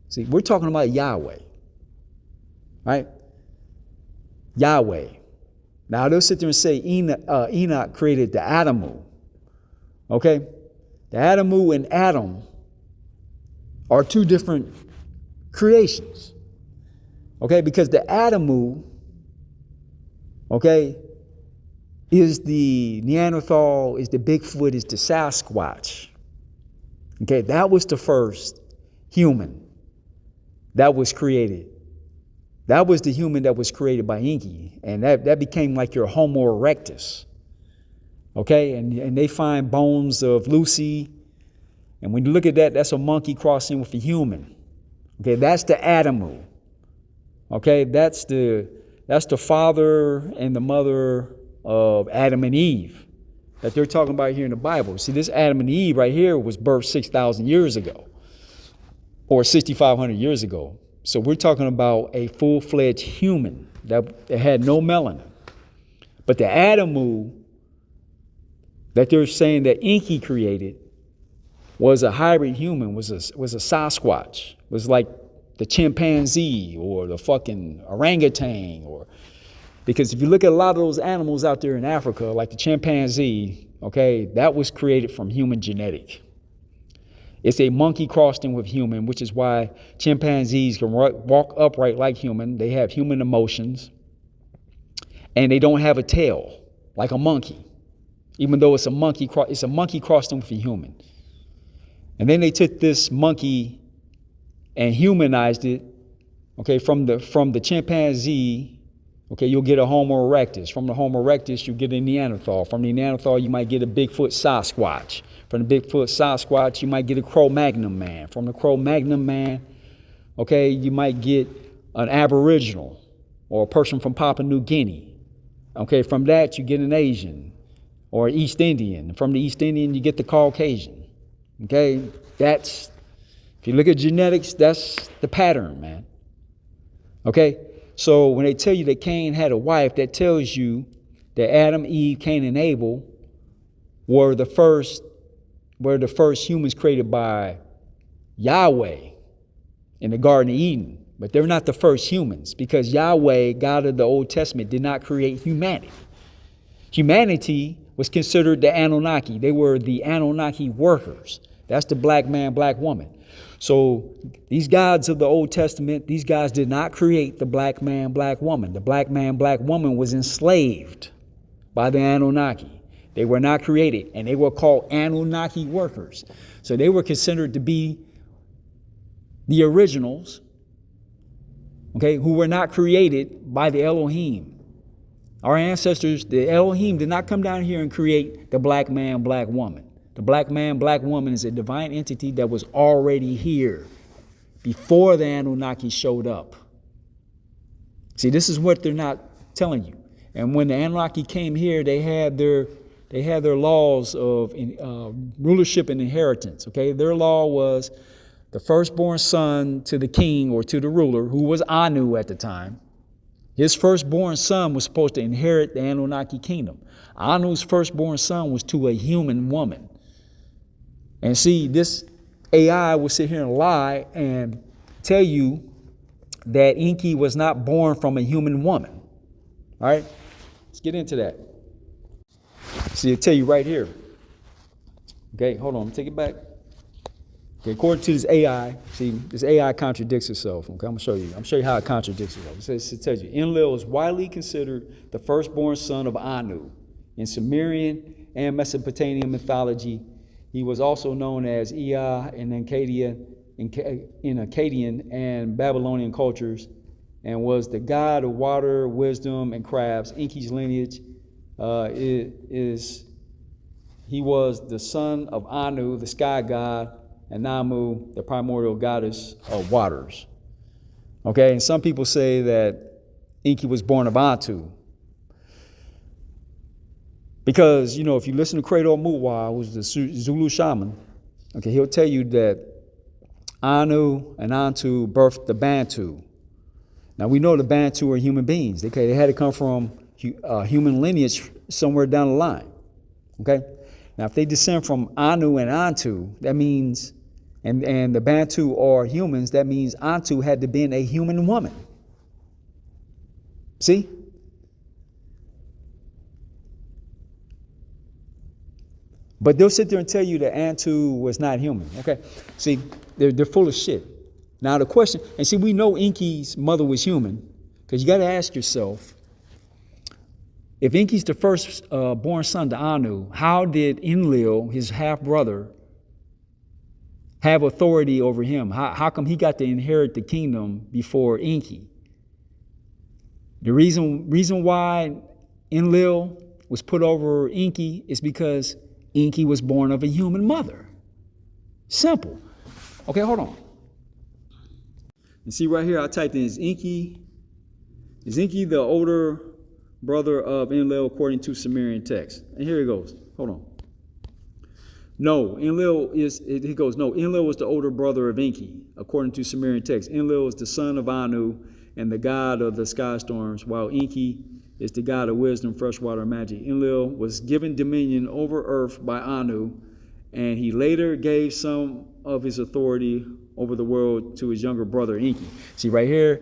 See, we're talking about Yahweh, right? Yahweh. Now they'll sit there and say Enoch created the Adamu, okay? The Adamu and Adam are 2 different creations, okay? Because the Adamu, okay, is the Neanderthal, is the Bigfoot, is the Sasquatch. Okay, that was the first human that was created. That was the human that was created by Enki. And that became like your Homo erectus. Okay, and they find bones of Lucy. And when you look at that, that's a monkey crossing with a human. Okay, that's the Adamu. Okay, that's the father and the mother of Adam and Eve that they're talking about here in the Bible. See, this Adam and Eve right here was birthed 6,000 years ago or 6,500 years ago. So we're talking about a full-fledged human that had no melanin. But the Adamu that they're saying that Enki created was a hybrid human, was a Sasquatch, was like the chimpanzee or the fucking orangutan, or because if you look at a lot of those animals out there in Africa, like the chimpanzee, okay, that was created from human genetic. It's a monkey crossed in with human, which is why chimpanzees can walk upright like human. They have human emotions, and they don't have a tail like a monkey, even though it's a monkey crossed in with a human. And then they took this monkey and humanized it, okay, from the chimpanzee. Okay, you'll get a Homo erectus. From the Homo erectus, you'll get a Neanderthal. From the Neanderthal, you might get a Bigfoot Sasquatch. From the Bigfoot Sasquatch, you might get a Cro-Magnon man. From the Cro-Magnon man, okay, you might get an Aboriginal or a person from Papua New Guinea. Okay, from that, you get an Asian or an East Indian. From the East Indian, you get the Caucasian. Okay, if you look at genetics, that's the pattern, man. Okay? So when they tell you that Cain had a wife, that tells you that Adam, Eve, Cain, and Abel were the first humans created by Yahweh in the Garden of Eden. But they're not the first humans, because Yahweh, God of the Old Testament, did not create humanity. Humanity was considered the Anunnaki. They were the Anunnaki workers. That's the black man, black woman. So these gods of the Old Testament, these guys did not create the black man, black woman. The black man, black woman was enslaved by the Anunnaki. They were not created, and they were called Anunnaki workers. So they were considered to be the originals, okay, who were not created by the Elohim. Our ancestors, the Elohim, did not come down here and create the black man, black woman. The black man, black woman is a divine entity that was already here before the Anunnaki showed up. See, this is what they're not telling you. And when the Anunnaki came here, they had their laws of rulership and inheritance. Okay, their law was the firstborn son to the king or to the ruler, who was Anu at the time. His firstborn son was supposed to inherit the Anunnaki kingdom. Anu's firstborn son was to a human woman. And see, this AI will sit here and lie and tell you that Enki was not born from a human woman. All right, let's get into that. See, it'll tell you right here. Okay, hold on, take it back. Okay, according to this AI, see, this AI contradicts itself. Okay, I'm gonna show you how it contradicts itself. It tells you, Enlil is widely considered the firstborn son of Anu. In Sumerian and Mesopotamian mythology, he was also known as Ea in Akkadian and Babylonian cultures, and was the god of water, wisdom, and crafts. Enki's lineage he was the son of Anu, the sky god, and Namu, the primordial goddess of waters. Okay, and some people say that Enki was born of Antu. Because, you know, if you listen to Credo Mutwa, who's the Zulu shaman, okay, he'll tell you that Anu and Antu birthed the Bantu. Now, we know the Bantu are human beings. They had to come from human lineage somewhere down the line. Okay? Now, if they descend from Anu and Antu, that means, and the Bantu are humans, that means Antu had to be a human woman. See? But they'll sit there and tell you that Antu was not human. Okay? See, they're full of shit. Now, the question, and see, we know Enki's mother was human, because you got to ask yourself, if Enki's the first born son to Anu, how did Enlil, his half-brother, have authority over him? How come he got to inherit the kingdom before Enki? The reason why Enlil was put over Enki is because Enki was born of a human mother. Simple. Okay, hold on. You see right here, I typed in, is Enki the older brother of Enlil according to Sumerian text? And here it goes. Hold on. No, Enlil was the older brother of Enki according to Sumerian text. Enlil is the son of Anu and the god of the sky storms, while Enki is the god of wisdom, freshwater, and magic. Enlil was given dominion over earth by Anu, and he later gave some of his authority over the world to his younger brother Enki. See right here,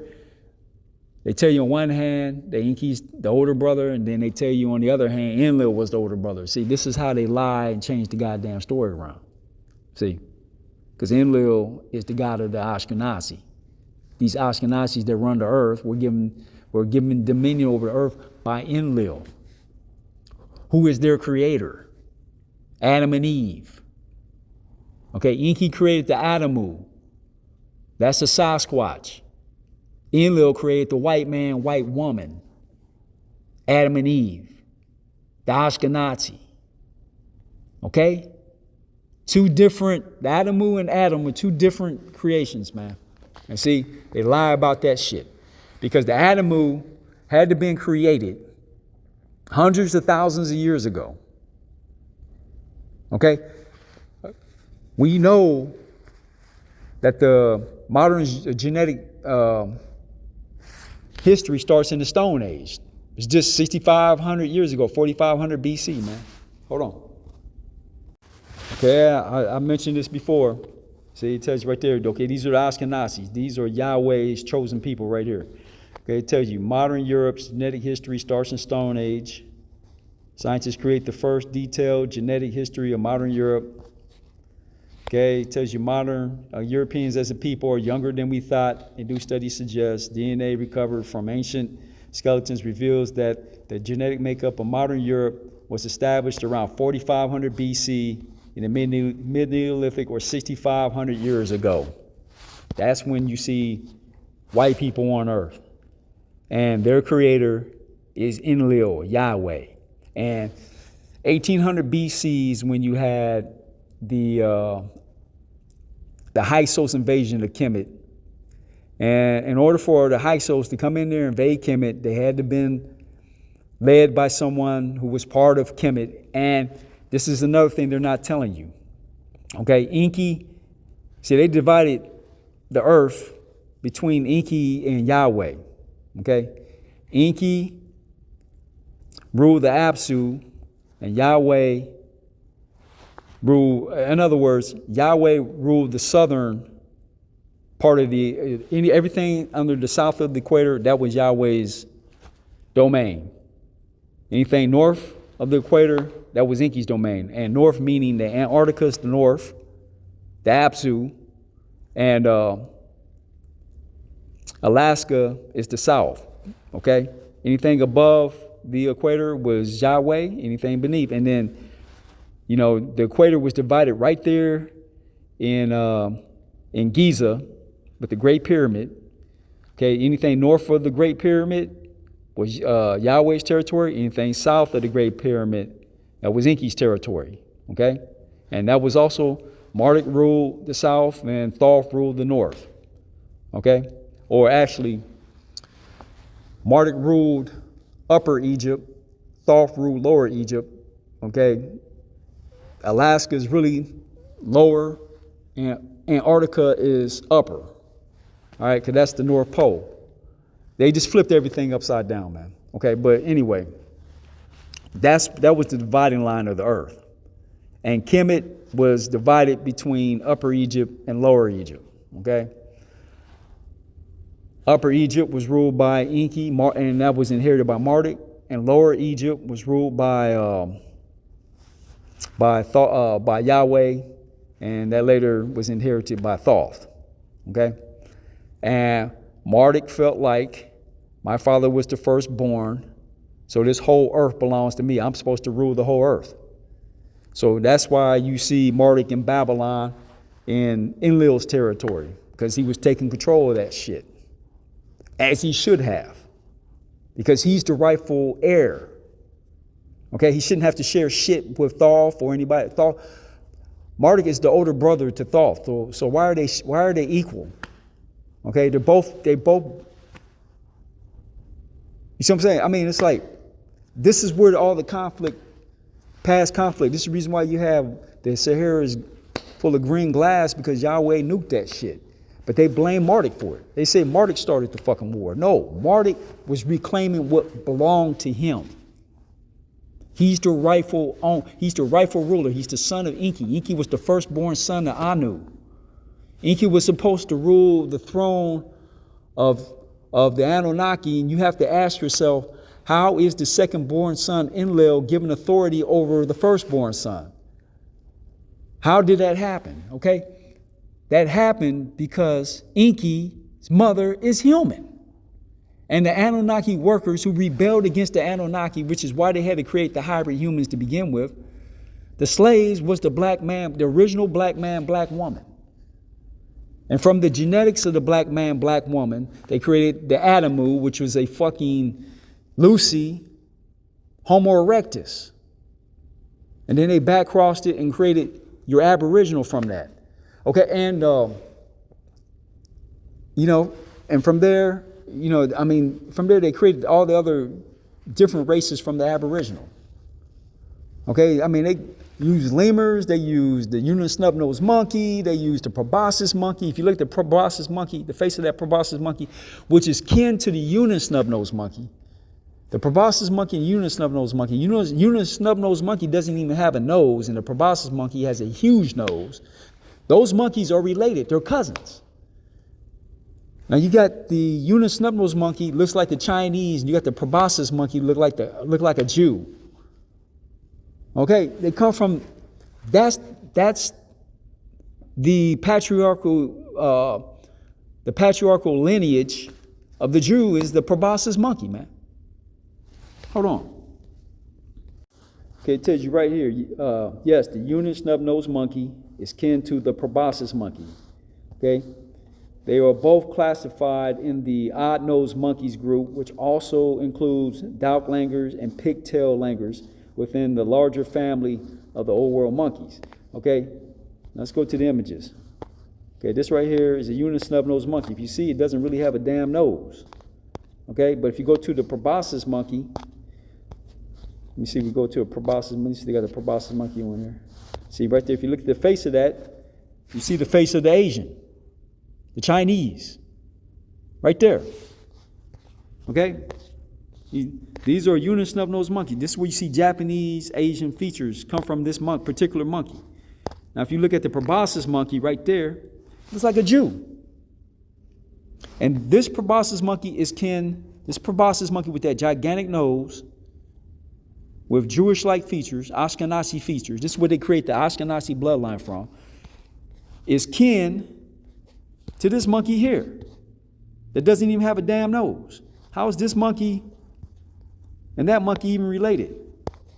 they tell you on one hand that Enki's the older brother, and then they tell you on the other hand Enlil was the older brother. See, this is how they lie and change the goddamn story around. See, because Enlil is the god of the Ashkenazi. These Ashkenazis that run the earth were given dominion over the earth by Enlil, who is their creator, Adam and Eve. Okay, Enki created the Adamu. That's the Sasquatch. Enlil created the white man, white woman, Adam and Eve, the Ashkenazi. Okay? The Adamu and Adam were two different creations, man. And see, they lie about that shit. Because the Adamu had to been created hundreds of thousands of years ago. Okay? We know that the modern genetic history starts in the Stone Age. It's just 6,500 years ago, 4,500 BC, man. Hold on. Okay, I mentioned this before. See, it tells you right there, okay, these are the Ashkenazis. These are Yahweh's chosen people right here. Okay, it tells you modern Europe's genetic history starts in Stone Age. Scientists create the first detailed genetic history of modern Europe. Okay, it tells you modern Europeans as a people are younger than we thought. A new study suggests DNA recovered from ancient skeletons reveals that the genetic makeup of modern Europe was established around 4,500 BC in the mid-Neolithic, or 6,500 years ago. That's when you see white people on earth. And their creator is Enlil, Yahweh. And 1800 BC is when you had the Hyksos invasion of Kemet. And in order for the Hyksos to come in there and invade Kemet, they had to been led by someone who was part of Kemet. And this is another thing they're not telling you. Okay, Enki, see, they divided the earth between Enki and Yahweh. Okay, Enki ruled the Apsu, and Yahweh ruled, in other words, Yahweh ruled the southern part of everything under the south of the equator, that was Yahweh's domain. Anything north of the equator, that was Enki's domain. And north meaning the Antarctica is the north, the Apsu, and Alaska is the south. Okay? Anything above the equator was Yahweh, anything beneath. And then, the equator was divided right there in Giza with the Great Pyramid. Okay, anything north of the Great Pyramid was Yahweh's territory. Anything south of the Great Pyramid, that was Enki's territory. Okay, and that was also Marduk ruled the south and Thoth ruled the north. Okay, or actually, Marduk ruled Upper Egypt, Thoth ruled Lower Egypt. Okay, Alaska is really lower, and Antarctica is upper. All right, because that's the North Pole. They just flipped everything upside down, man. Okay, but anyway, that was the dividing line of the earth. And Kemet was divided between Upper Egypt and Lower Egypt. Okay? Upper Egypt was ruled by Enki, and that was inherited by Marduk. And Lower Egypt was ruled by Yahweh, and that later was inherited by Thoth. Okay? And Marduk felt like my father was the firstborn, so this whole earth belongs to me. I'm supposed to rule the whole earth. So that's why you see Marduk in Babylon in Enlil's territory, because he was taking control of that shit, as he should have, because he's the rightful heir. Okay, he shouldn't have to share shit with Thoth or anybody. Marduk is the older brother to Thoth, so why are they equal? Okay, they both, you see what I'm saying? I mean, it's like, this is where all the past conflict, this is the reason why you have the Sahara is full of green glass, because Yahweh nuked that shit. But they blame Marduk for it. They say Marduk started the fucking war. No, Marduk was reclaiming what belonged to him. He's the rightful ruler. He's the son of Enki. Enki was the firstborn son of Anu. Enki was supposed to rule the throne of the Anunnaki, and you have to ask yourself, how is the second-born son Enlil given authority over the firstborn son? How did that happen? Okay, that happened because Enki's mother is human, and the Anunnaki workers who rebelled against the Anunnaki, which is why they had to create the hybrid humans to begin with. The slaves was the black man, the original black man, black woman. And from the genetics of the black man, black woman, they created the Adamu, which was a fucking Lucy, Homo erectus. And then they back-crossed it and created your Aboriginal from that. Okay, and, and from there, from there they created all the other different races from the Aboriginal. Okay, I mean, they used lemurs, they used the Union snub-nosed monkey, they used the proboscis monkey. If you look at the proboscis monkey, the face of that proboscis monkey, which is kin to the Union snub-nosed monkey. The proboscis monkey and Union snub-nosed monkey. Union snub-nosed monkey doesn't even have a nose, and the proboscis monkey has a huge nose. Those monkeys are related, they're cousins. Now you got the Union snub-nosed monkey, looks like the Chinese, and you got the proboscis monkey, look like a Jew. Okay, they come from, that's the patriarchal lineage of the Jew is the proboscis monkey, man. Hold on. Okay, it tells you right here, yes, the Union snub-nosed monkey is kin to the proboscis monkey. Okay, They are both classified in the odd-nosed monkeys group, which also includes dowklangers and pigtail langurs within the larger family of the old world monkeys. Okay, let's go to the images. Okay, this right here is a unisnub-nosed monkey. If you see, it doesn't really have a damn nose. Okay, but if you go to the proboscis monkey, let me see, we go to a proboscis monkey. See, they got a proboscis monkey on there. See, right there, if you look at the face of that, you see the face of the Asian, the Chinese, right there. Okay? These are unisnub-nosed monkeys. This is where you see Japanese, Asian features come from this particular monkey. Now, if you look at the proboscis monkey right there, it looks like a Jew. And this proboscis monkey is this proboscis monkey with that gigantic nose, with Jewish-like features, Ashkenazi features, this is where they create the Ashkenazi bloodline from, is kin to this monkey here that doesn't even have a damn nose. How is this monkey and that monkey even related?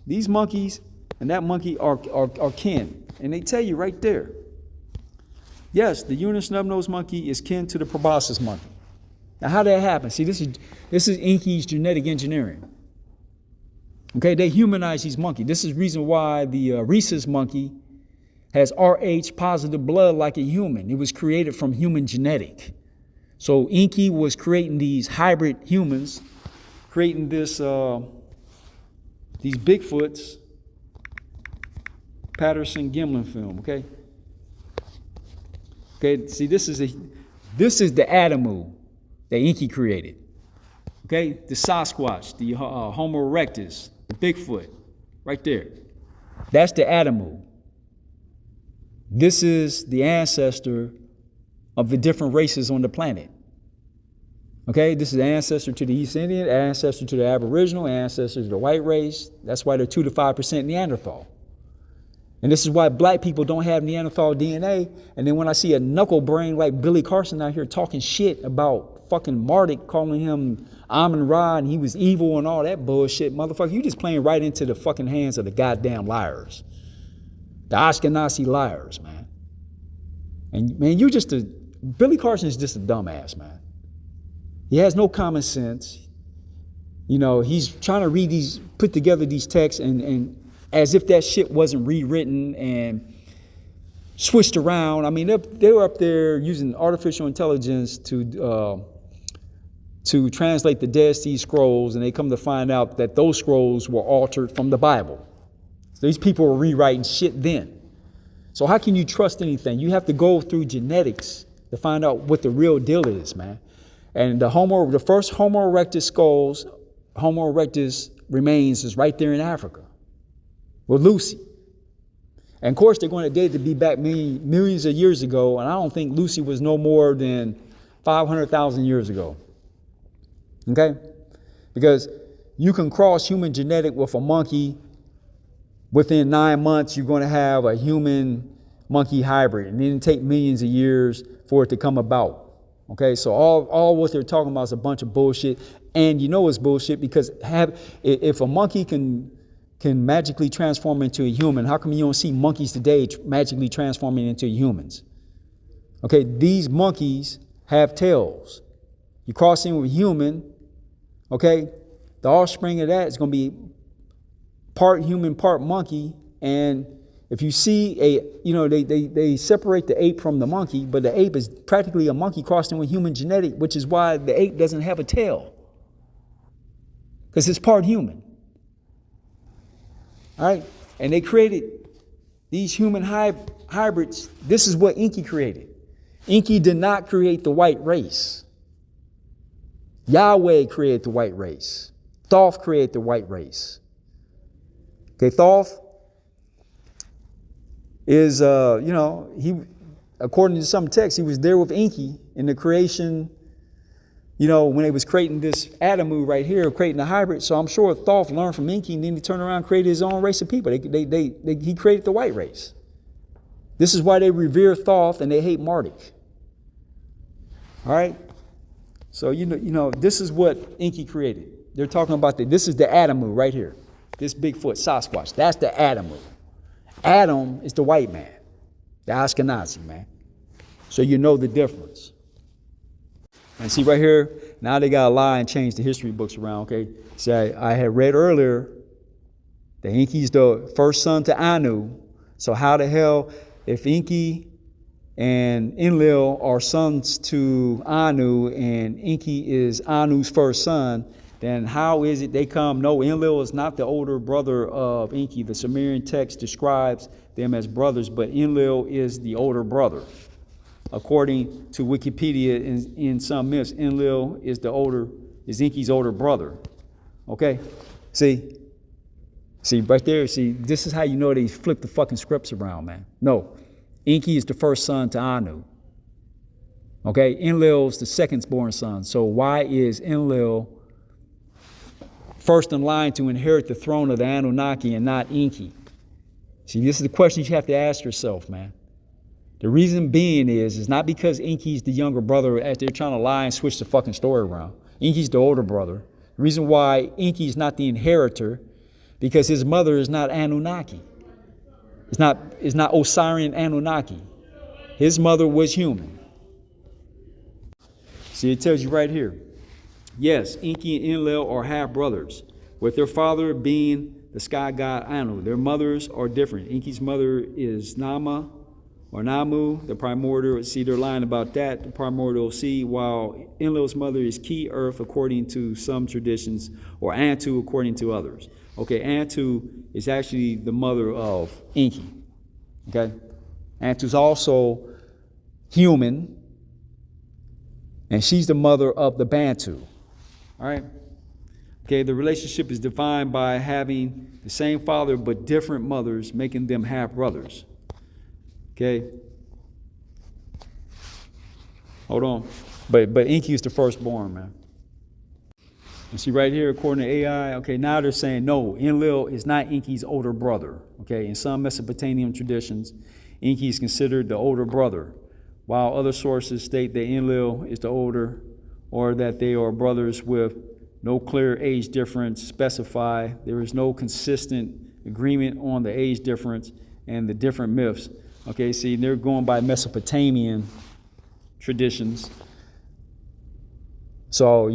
These monkeys and that monkey are kin. And they tell you right there. Yes, the unisnub-nosed monkey is kin to the proboscis monkey. Now, how did that happen? See, this is Inky's genetic engineering. Okay, they humanize these monkeys. This is the reason why the rhesus monkey has Rh positive blood like a human. It was created from human genetic. So Inky was creating these hybrid humans, creating these Bigfoots, Patterson Gimlin film. Okay. Okay. See, this is the Adamu that Inky created. Okay, the Sasquatch, the Homo erectus, the Bigfoot, right there. That's the Adamu. This is the ancestor of the different races on the planet. Okay, this is the ancestor to the East Indian, ancestor to the Aboriginal, ancestor to the white race. That's why they're 2 to 5% Neanderthal. And this is why black people don't have Neanderthal DNA. And then when I see a knuckle brain like Billy Carson out here talking shit about fucking Marduk, calling him Amun-Ra and he was evil and all that bullshit, motherfucker, you just playing right into the fucking hands of the goddamn liars. The Ashkenazi liars, man. And man, Billy Carson is just a dumbass, man. He has no common sense. You know, he's trying to put together these texts and as if that shit wasn't rewritten and switched around. I mean, they were up there using artificial intelligence to translate the Dead Sea Scrolls, and they come to find out that those scrolls were altered from the Bible. So these people were rewriting shit then. So how can you trust anything? You have to go through genetics to find out what the real deal is, man. And the first Homo erectus skulls, Homo erectus remains is right there in Africa with Lucy. And of course, they're going to date to be back millions of years ago, and I don't think Lucy was no more than 500,000 years ago. Okay? Because you can cross human genetic with a monkey. Within 9 months, you're going to have a human-monkey hybrid, and it didn't take millions of years for it to come about. Okay, so all what they're talking about is a bunch of bullshit, and you know it's bullshit because if a monkey can magically transform into a human, how come you don't see monkeys today magically transforming into humans? Okay, these monkeys have tails. You cross in with a human, okay, the offspring of that is going to be part human, part monkey. And if you see they separate the ape from the monkey, but the ape is practically a monkey crossed in with human genetic, which is why the ape doesn't have a tail. Because it's part human. All right? And they created these human hybrids. This is what Inky created. Inky did not create the white race. Yahweh created the white race. Thoth created the white race. Okay, Thoth is, he, according to some texts, he was there with Inky in the creation, when they was creating this Adamu right here, creating the hybrid. So I'm sure Thoth learned from Inky, and then he turned around and created his own race of people. He created the white race. This is why they revere Thoth and they hate Marduk. All right? So, this is what Inky created. They're talking about this is the Adamu right here. This Bigfoot Sasquatch. That's the Adamu. Adam is the white man, the Ashkenazi man. So you know the difference. And see right here, now they got to lie and change the history books around, okay? See, I had read earlier that Enki's the first son to Anu. So how the hell, if Enki and Enlil are sons to Anu and Enki is Anu's first son, then how is it they come? No, Enlil is not the older brother of Enki. The Sumerian text describes them as brothers, but Enlil is the older brother. According to Wikipedia, in some myths, Enlil is Enki's older brother. Okay? See right there, this is how you know they flip the fucking scripts around, man. No, Enki is the first son to Anu. Okay? Enlil's the second born son. So why is Enlil first in line to inherit the throne of the Anunnaki and not Enki? See, this is the question you have to ask yourself, man. The reason being is not because Enki's the younger brother as they're trying to lie and switch the fucking story around. Enki's the older brother. The reason why Enki's not the inheritor, because his mother is not Anunnaki. It's not Osirian Anunnaki. His mother was human. See, it tells you right here. Yes, Enki and Enlil are half brothers, with their father being the sky god Anu. Their mothers are different. Enki's mother is Nama or Namu, the primordial. See, they're lying about that, the primordial sea, while Enlil's mother is Ki, earth, according to some traditions, or Antu, according to others. Okay, Antu is actually the mother of Enki. Okay? Antu's also human, and she's the mother of the Bantu. All right? Okay, the relationship is defined by having the same father but different mothers, making them half brothers. Okay? Hold on. But Enki is the firstborn, man. You see right here, according to AI, okay, now they're saying, no, Enlil is not Enki's older brother. Okay, in some Mesopotamian traditions, Enki is considered the older brother, while other sources state that Enlil is the older, or that they are brothers with no clear age difference specified. There is no consistent agreement on the age difference and the different myths. Okay, see, they're going by Mesopotamian traditions. So,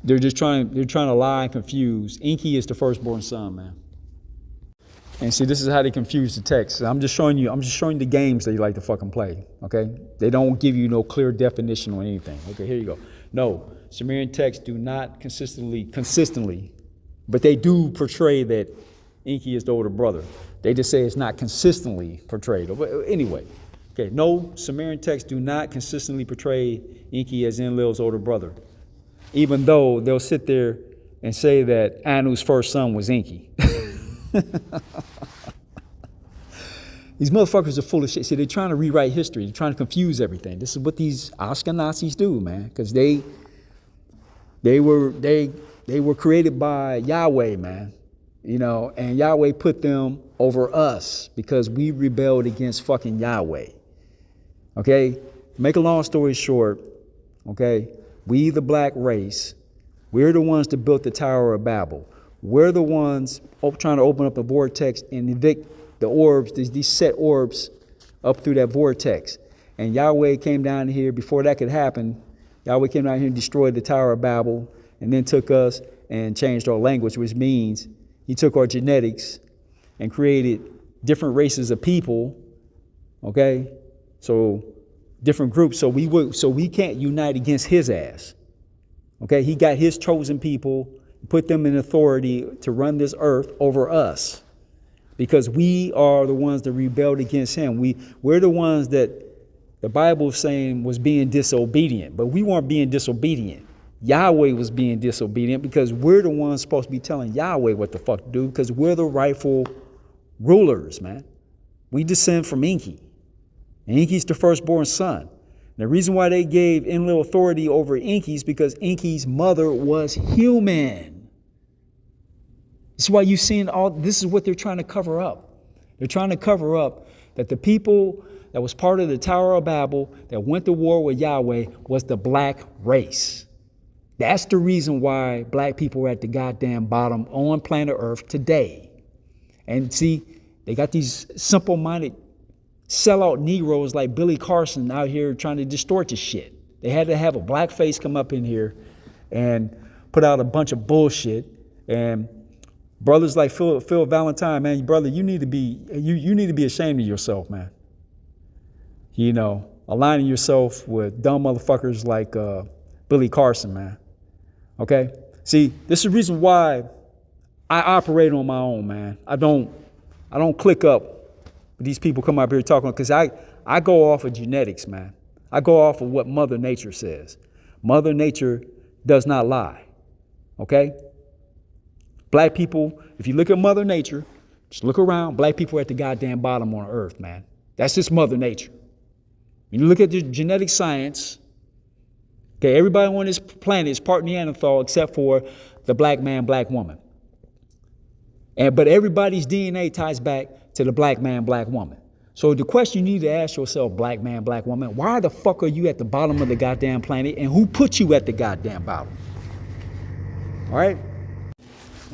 they're trying to lie and confuse. Enki is the firstborn son, man. And see, this is how they confuse the text. I'm just showing you the games they like to fucking play. Okay? They don't give you no clear definition on anything. Okay, here you go. No, Sumerian texts do not consistently, but they do portray that Enki is the older brother. They just say it's not consistently portrayed. But anyway, okay, no, Sumerian texts do not consistently portray Enki as Enlil's older brother, even though they'll sit there and say that Anu's first son was Enki. These motherfuckers are full of shit. See, they're trying to rewrite history. They're trying to confuse everything. This is what these Ashkenazis do, man, because they were created by Yahweh, man. And Yahweh put them over us because we rebelled against fucking Yahweh. Okay? Make a long story short, okay? We, the black race, we're the ones that built the Tower of Babel. We're the ones trying to open up the vortex and evict the orbs, these set orbs up through that vortex. And Yahweh came down here. Before that could happen, Yahweh came down here and destroyed the Tower of Babel and then took us and changed our language, which means he took our genetics and created different races of people, okay? So different groups, so we can't unite against his ass. Okay, he got his chosen people, put them in authority to run this earth over us. Because we are the ones that rebelled against him. We're the ones that the Bible is saying was being disobedient, but we weren't being disobedient. Yahweh was being disobedient because we're the ones supposed to be telling Yahweh what the fuck to do because we're the rightful rulers, man. We descend from Enki. And Enki's the firstborn son. And the reason why they gave Enlil authority over Enki is because Enki's mother was human. This is why you're seeing this is what they're trying to cover up. They're trying to cover up that the people that was part of the Tower of Babel that went to war with Yahweh was the black race. That's the reason why black people are at the goddamn bottom on planet Earth today. And see, they got these simple-minded sellout Negroes like Billy Carson out here trying to distort the shit. They had to have a black face come up in here and put out a bunch of bullshit. And brothers like Phil Valentine, man, brother, you need to be ashamed of yourself, man. You know, aligning yourself with dumb motherfuckers like Billy Carson, man. Okay? See, this is the reason why I operate on my own, man. I don't click up with these people come up here talking, because I go off of genetics, man. I go off of what Mother Nature says. Mother Nature does not lie. Okay? Black people, if you look at Mother Nature, just look around, black people are at the goddamn bottom on earth, man. That's just Mother Nature. When you look at the genetic science, okay, everybody on this planet is part Neanderthal except for the black man, black woman. But everybody's DNA ties back to the black man, black woman. So the question you need to ask yourself, black man, black woman, why the fuck are you at the bottom of the goddamn planet, and who put you at the goddamn bottom? All right?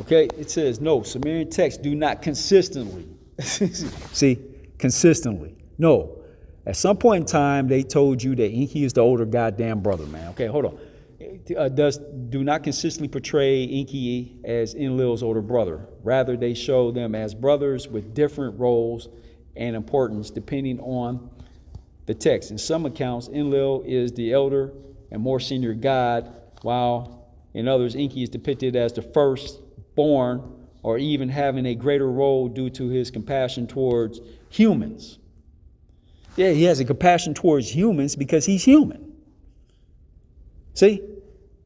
Okay, it says, no, Sumerian texts do not consistently. See, consistently. No. At some point in time, they told you that Enki is the older goddamn brother, man. Okay, hold on. Do not consistently portray Enki as Enlil's older brother. Rather, they show them as brothers with different roles and importance depending on the text. In some accounts, Enlil is the elder and more senior god, while in others, Enki is depicted as the firstborn, or even having a greater role due to his compassion towards humans. Yeah, he has a compassion towards humans because he's human. See,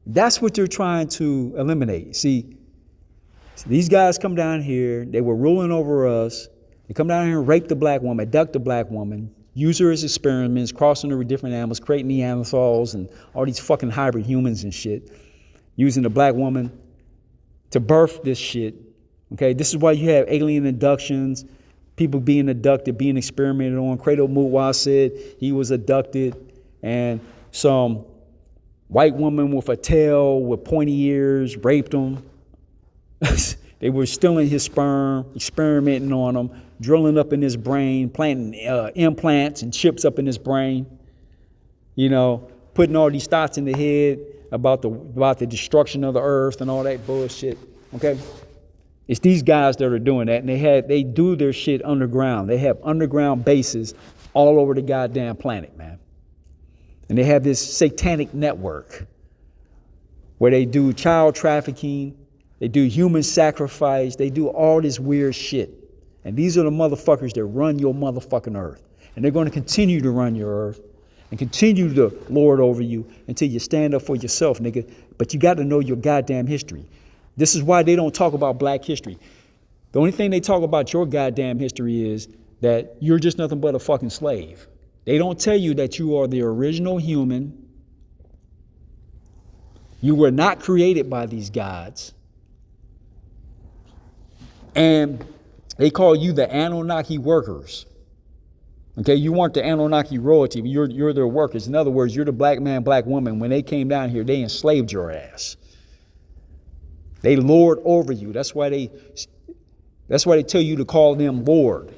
that's what they're trying to eliminate. See, these guys come down here, they were ruling over us. They come down here and rape the black woman, abduct the black woman, use her as experiments, crossing her with different animals, create Neanderthals and all these fucking hybrid humans and shit, using the black woman to birth this shit. Okay, this is why you have alien abductions, people being abducted, being experimented on. Credo Mutwa said he was abducted, and some white woman with a tail with pointy ears raped him. They were stealing his sperm, experimenting on him, drilling up in his brain, planting implants and chips up in his brain, you know, putting all these thoughts in the head about the destruction of the earth and all that bullshit. Okay? It's these guys that are doing that, and they do their shit underground. They have underground bases all over the goddamn planet, man. And they have this satanic network where they do child trafficking, they do human sacrifice, they do all this weird shit. And these are the motherfuckers that run your motherfucking earth. And they're going to continue to run your earth and continue to lord over you until you stand up for yourself, nigga. But you got to know your goddamn history. This is why they don't talk about black history. The only thing they talk about your goddamn history is that you're just nothing but a fucking slave. They don't tell you that you are the original human. You were not created by these gods. And they call you the Anunnaki workers. Okay, you weren't the Anunnaki royalty, but you're their workers. In other words, you're the black man, black woman. When they came down here, they enslaved your ass. They lord over you. That's why they tell you to call them Lord.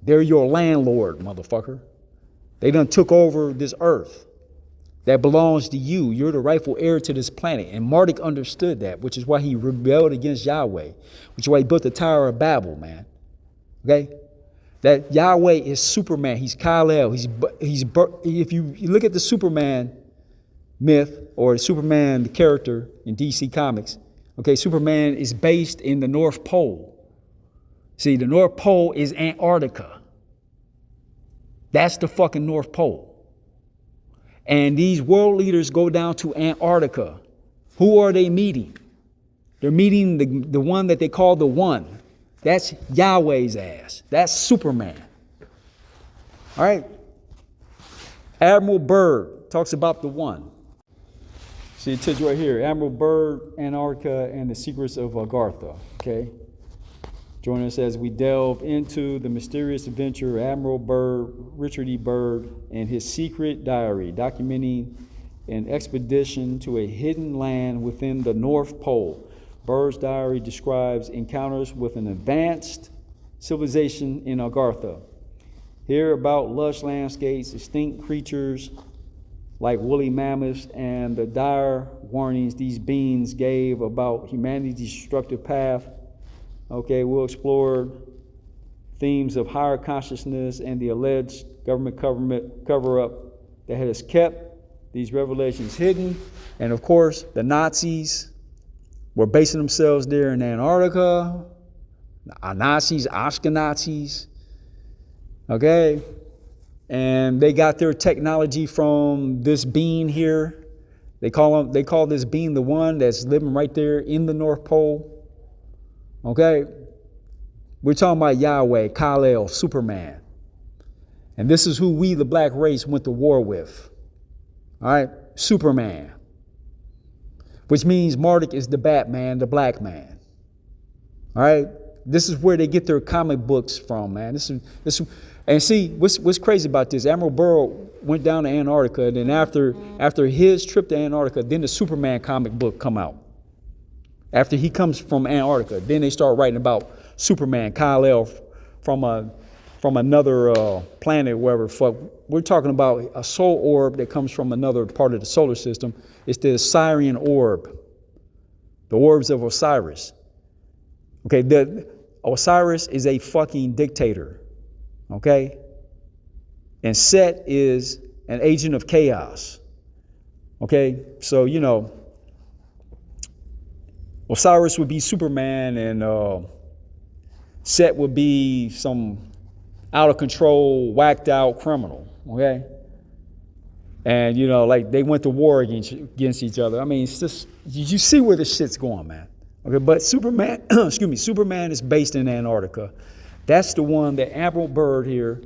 They're your landlord, motherfucker. They done took over this earth that belongs to you. You're the rightful heir to this planet. And Marduk understood that, which is why he rebelled against Yahweh, which is why he built the Tower of Babel, man. Okay? That Yahweh is Superman. He's Kal-El. If you look at the Superman myth, or Superman, the character in DC Comics, okay, Superman is based in the North Pole. See, the North Pole is Antarctica. That's the fucking North Pole. And these world leaders go down to Antarctica. Who are they meeting? They're meeting the one that they call the One. That's Yahweh's ass. That's Superman. All right? Admiral Byrd talks about the One. See, it tells you right here, Admiral Byrd, Antarctica, and the Secrets of Agartha. Okay? Join us as we delve into the mysterious adventure of Admiral Byrd, Richard E. Byrd, and his secret diary, documenting an expedition to a hidden land within the North Pole. Byrd's diary describes encounters with an advanced civilization in Agartha. Here about lush landscapes, extinct creatures, like woolly mammoths, and the dire warnings these beings gave about humanity's destructive path. Okay, we'll explore themes of higher consciousness and the alleged government cover-up that has kept these revelations hidden. And of course, the Nazis were basing themselves there in Antarctica. Nazis, Ashkenazis, okay? And they got their technology from this being here. They call this being the one that's living right there in the North Pole. Okay? We're talking about Yahweh, Kal-El, Superman. And this is who we, the black race, went to war with. All right? Superman. Which means Marduk is the Batman, the black man. All right? This is where they get their comic books from, man. And see, what's crazy about this? Admiral Burrow went down to Antarctica, and then after his trip to Antarctica, then the Superman comic book come out. After he comes from Antarctica, then they start writing about Superman, Kal-El from another planet, wherever. Fuck, we're talking about a soul orb that comes from another part of the solar system. It's the Osirian orb, the orbs of Osiris. Okay, Osiris is a fucking dictator. Okay? And Set is an agent of chaos. Okay? So, you know, Osiris would be Superman, and Set would be some out of control, whacked out criminal. Okay? And, you know, like they went to war against each other. I mean, it's just, you see where this shit's going, man. Okay, but Superman, Superman is based in Antarctica. That's the one that Admiral Byrd here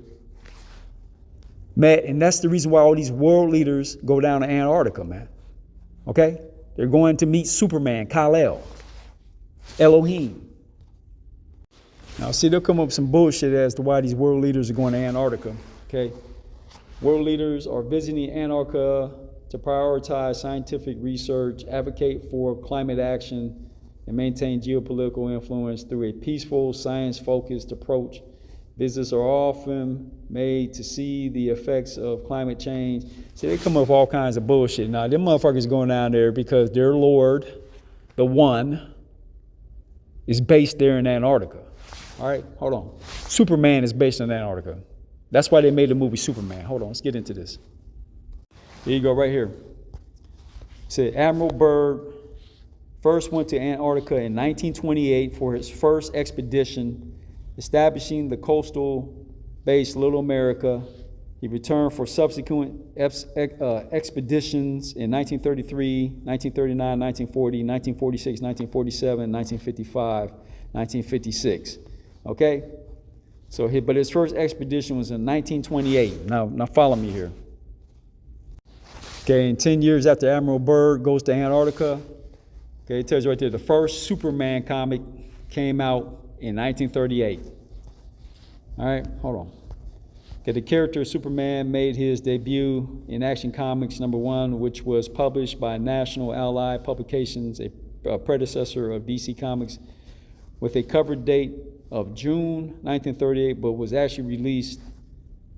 met, and that's the reason why all these world leaders go down to Antarctica, man. Okay? They're going to meet Superman, Kal-El, Elohim. Now, see, they'll come up with some bullshit as to why these world leaders are going to Antarctica. Okay? World leaders are visiting Antarctica to prioritize scientific research, advocate for climate action, and maintain geopolitical influence through a peaceful, science-focused approach. Visits are often made to see the effects of climate change. See, they come up with all kinds of bullshit. Now, them motherfuckers going down there because their Lord, the One, is based there in Antarctica. All right, hold on. Superman is based in Antarctica. That's why they made the movie Superman. Hold on, let's get into this. Here you go, right here. It said Admiral Byrd first went to Antarctica in 1928 for his first expedition, establishing the coastal base Little America. He returned for subsequent expeditions in 1933, 1939, 1940, 1946, 1947, 1955, 1956. Okay? So, but his first expedition was in 1928. Now follow me here. Okay, and 10 years after Admiral Byrd goes to Antarctica, okay, it tells you right there, the first Superman comic came out in 1938. All right, hold on. Okay, the character of Superman made his debut in Action Comics #1, which was published by National Ally Publications, a predecessor of DC Comics, with a cover date of June 1938, but was actually released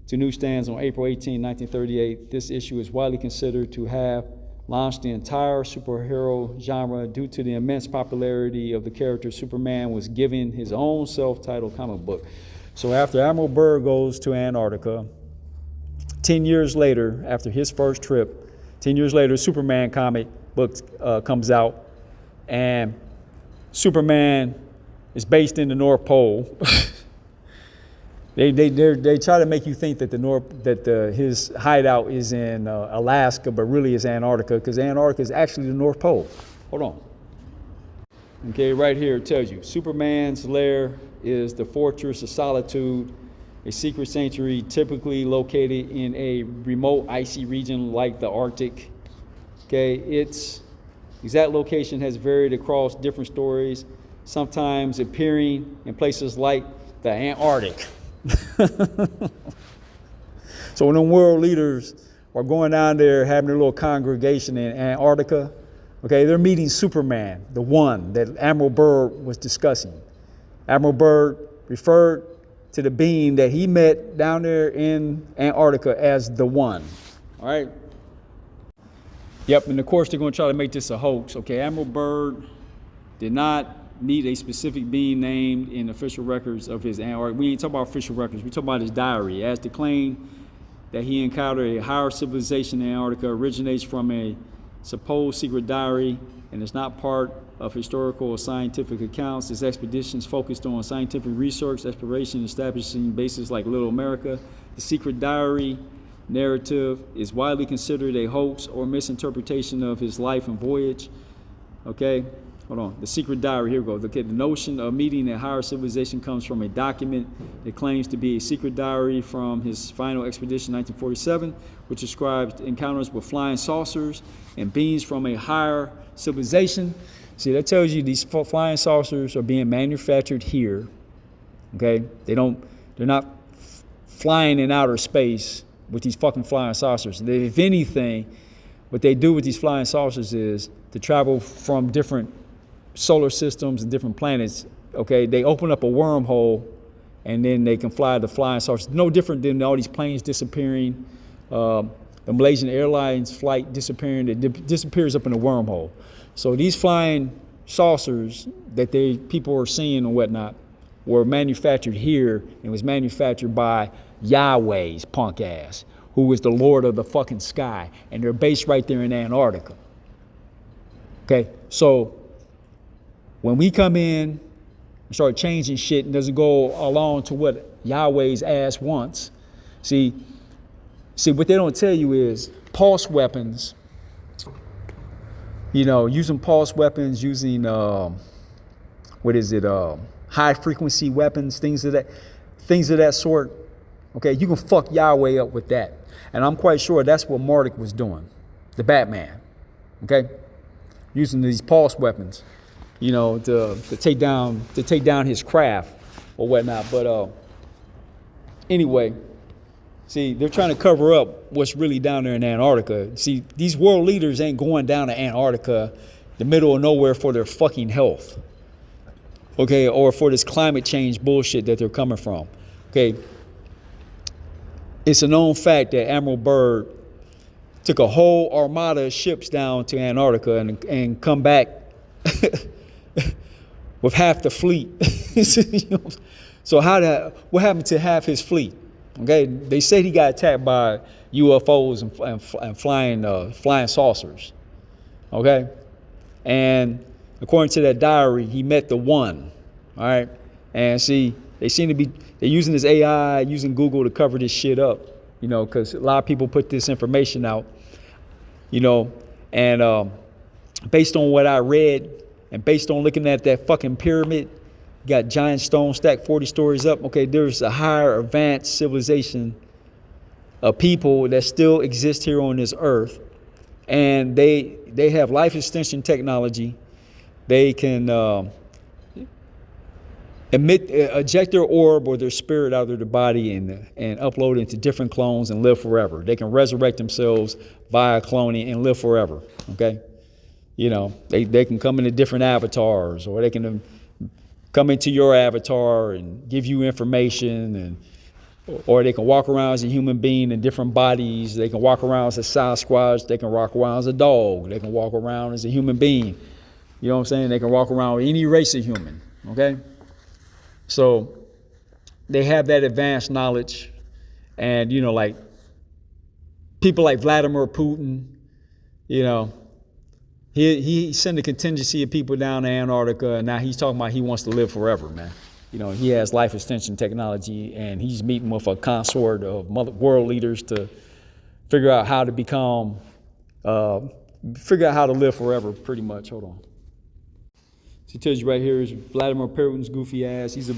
to newsstands on April 18, 1938. This issue is widely considered to have launched the entire superhero genre due to the immense popularity of the character. Superman was given his own self-titled comic book. So after Admiral Byrd goes to Antarctica, 10 years later, after his first trip, 10 years later, Superman comic book comes out, and Superman is based in the North Pole. They try to make you think that his hideout is in Alaska, but really it's Antarctica, because Antarctica is actually the North Pole. Hold on. Okay, right here it tells you Superman's lair is the Fortress of Solitude, a secret sanctuary typically located in a remote icy region like the Arctic. Okay, its exact location has varied across different stories, sometimes appearing in places like the Antarctic. So when the world leaders are going down there having their little congregation in Antarctica, okay, they're meeting Superman, the One that Admiral Byrd was discussing. Admiral Byrd referred to the being that he met down there in Antarctica as the One. All right. Yep, and of course they're going to try to make this a hoax. Okay, Admiral Byrd did not meet a specific being named in official records of his Antarctica. We ain't talking about official records. We talking about his diary. As the claim that he encountered a higher civilization in Antarctica originates from a supposed secret diary and is not part of historical or scientific accounts. His expeditions focused on scientific research, exploration, establishing bases like Little America. The secret diary narrative is widely considered a hoax or misinterpretation of his life and voyage. Okay, hold on. The secret diary, here we go. Okay, the notion of meeting a higher civilization comes from a document that claims to be a secret diary from his final expedition in 1947, which describes encounters with flying saucers and beings from a higher civilization. See, that tells you these flying saucers are being manufactured here. Okay, they're not flying in outer space with these fucking flying saucers. If anything, what they do with these flying saucers is to travel from different solar systems and different planets. Okay, they open up a wormhole and then they can fly the flying saucers. No different than all these planes disappearing, the Malaysian Airlines flight disappearing. It disappears up in a wormhole. So these flying saucers that people are seeing and whatnot were manufactured here and was manufactured by Yahweh's punk ass, who was the Lord of the fucking sky, and they're based right there in Antarctica. Okay, so when we come in and start changing shit and doesn't go along to what Yahweh's ass wants, see what they don't tell you is pulse weapons. Using pulse weapons, using high frequency weapons, things of that sort. Okay, you can fuck Yahweh up with that. And I'm quite sure that's what Marduk was doing, the Batman. Okay? Using these pulse weapons, to take down his craft or whatnot. But anyway, see, they're trying to cover up what's really down there in Antarctica. See, these world leaders ain't going down to Antarctica, the middle of nowhere, for their fucking health. Okay, or for this climate change bullshit that they're coming from. Okay. It's a known fact that Admiral Byrd took a whole armada of ships down to Antarctica and come back with half the fleet. So what happened to half his fleet? Okay, they said he got attacked by UFOs and flying saucers. Okay, and according to that diary, he met the one. All right, and see, they seem to be using this AI, using Google to cover this shit up. Because a lot of people put this information out. And based on what I read and based on looking at that fucking pyramid, got giant stone stacked 40 stories up. Okay, there's a higher advanced civilization of people that still exist here on this earth, and they have life extension technology. They can eject their orb or their spirit out of their body and upload it into different clones and live forever. They can resurrect themselves via cloning and live forever. Okay, they can come into different avatars, or they can come into your avatar and give you information, or they can walk around as a human being in different bodies. They can walk around as a Sasquatch. They can walk around as a dog. They can walk around as a human being. You know what I'm saying? They can walk around with any race of human. Okay. So they have that advanced knowledge, and like people like Vladimir Putin, he sent a contingency of people down to Antarctica, and now he's talking about he wants to live forever, man. He has life extension technology, and he's meeting with a consort of world leaders to figure out how to live forever, pretty much. Hold on. He tells you right here is Vladimir Putin's goofy ass. He's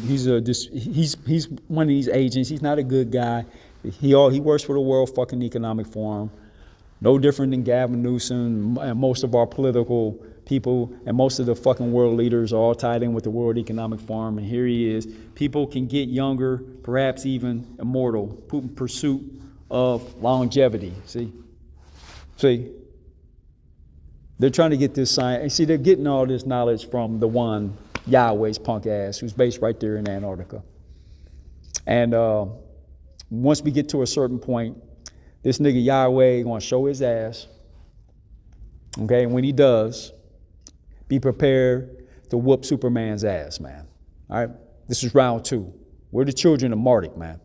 one of these agents. He's not a good guy. He works for the World fucking Economic Forum. No different than Gavin Newsom and most of our political people and most of the fucking world leaders are all tied in with the World Economic Forum. And here he is. People can get younger, perhaps even immortal, in pursuit of longevity. See. They're trying to get this science. And see, they're getting all this knowledge from the one, Yahweh's punk ass, who's based right there in Antarctica. And once we get to a certain point, this nigga Yahweh going to show his ass. Okay, and when he does, be prepared to whoop Superman's ass, man. All right, this is round 2. We're the children of Marduk, man.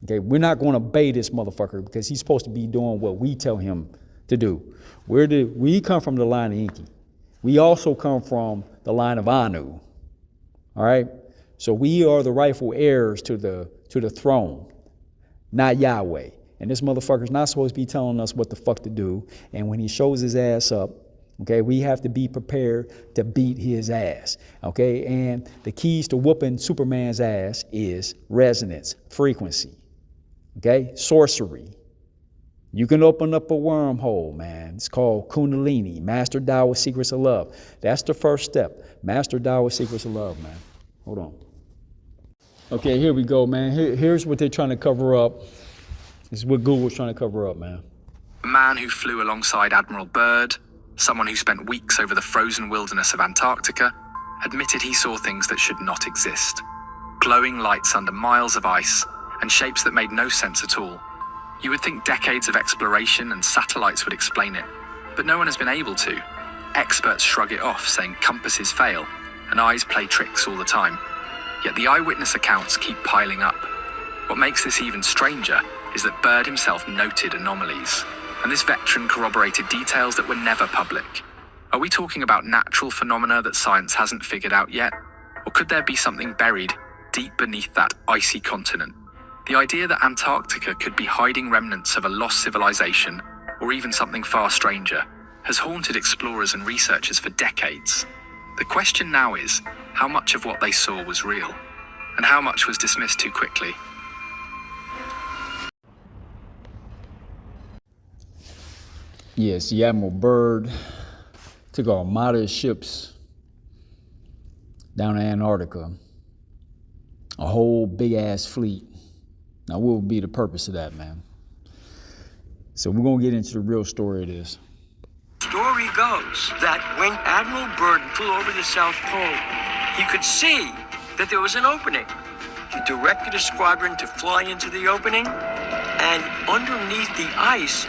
Okay, we're not going to obey this motherfucker because he's supposed to be doing what we tell him to do. We come from the line of Enki. We also come from the line of Anu. All right, so we are the rightful heirs to the throne, not Yahweh. And this motherfucker's not supposed to be telling us what the fuck to do. And when he shows his ass up, okay, we have to be prepared to beat his ass. Okay, and the keys to whooping Superman's ass is resonance, frequency. Okay, sorcery. You can open up a wormhole, man. It's called Kundalini, Master Taoist Secrets of Love. That's the first step. Master Taoist Secrets of Love, man. Hold on. Okay, here we go, man. Here's what they're trying to cover up. This is what Google's trying to cover up, man.
A man who flew alongside Admiral Byrd, someone who spent weeks over the frozen wilderness of Antarctica, admitted he saw things that should not exist. Glowing lights under miles of ice, and shapes that made no sense at all. You would think decades of exploration and satellites would explain it, but no one has been able to. Experts shrug it off, saying compasses fail, and eyes play tricks all the time. Yet the eyewitness accounts keep piling up. What makes this even stranger is that Byrd himself noted anomalies, and this veteran corroborated details that were never public. Are we talking about natural phenomena that science hasn't figured out yet? Or could there be something buried deep beneath that icy continent? The idea that Antarctica could be hiding remnants of a lost civilization, or even something far stranger, has haunted explorers and researchers for decades. The question now is, how much of what they saw was real, and how much was dismissed too quickly?
Yes, the Admiral Byrd took an armada of ships down to Antarctica, a whole big-ass fleet. Now, what would be the purpose of that, man? So we're going to get into the real story of this.
Story goes that when Admiral Byrd flew over the South Pole, he could see that there was an opening. He directed a squadron to fly into the opening, and underneath the ice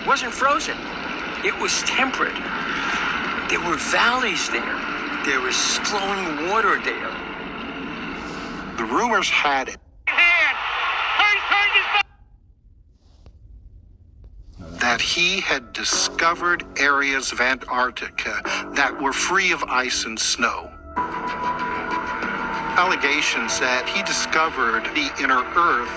wasn't frozen. It was temperate. There were valleys there. There was flowing water there.
The rumors had it that he had discovered areas of Antarctica that were free of ice and snow. Allegations that he discovered the inner Earth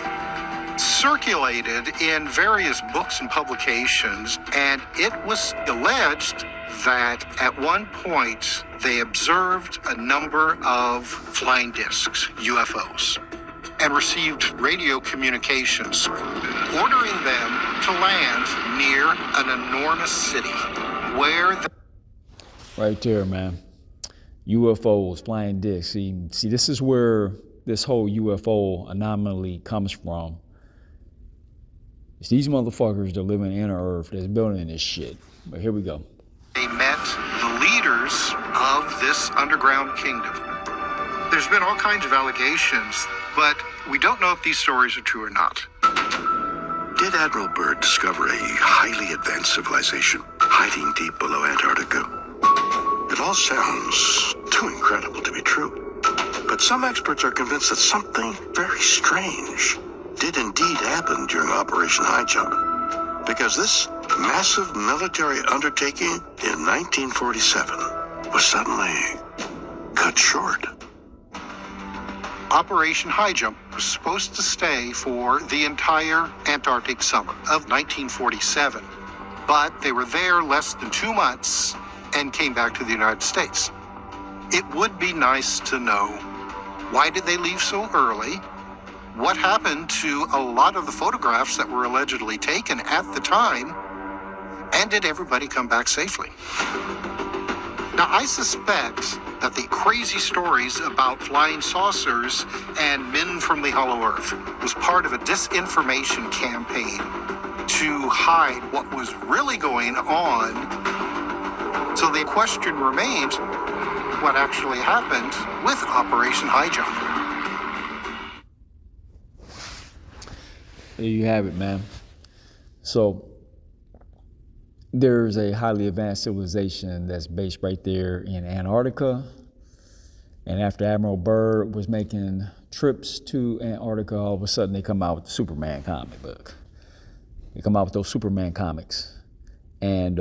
circulated in various books and publications, and it was alleged that at one point they observed a number of flying discs, UFOs, and received radio communications ordering them to land near an enormous city where
Right there, man. UFOs, flying discs. See, this is where this whole UFO anomaly comes from. It's these motherfuckers that live in inner Earth that's building this shit. But here we go.
they met the leaders of this underground kingdom. There's been all kinds of allegations, but we don't know if these stories are true or not.
Did Admiral Byrd discover a highly advanced civilization hiding deep below Antarctica? It all sounds too incredible to be true. But some experts are convinced that something very strange did indeed happen during Operation High Jump. Because this massive military undertaking in 1947 was suddenly cut short.
Operation High Jump was supposed to stay for the entire Antarctic summer of 1947, but they were there less than 2 months and came back to the United States. It would be nice to know, why did they leave so early? What happened to a lot of the photographs that were allegedly taken at the time? And did everybody come back safely? Now, I suspect that the crazy stories about flying saucers and men from the Hollow Earth was part of a disinformation campaign to hide what was really going on. So the question remains, what actually happened with Operation High Jump?
There you have it, man. So there's a highly advanced civilization that's based right there in Antarctica. And after Admiral Byrd was making trips to Antarctica, all of a sudden they come out with the Superman comic book. They come out with those Superman comics. And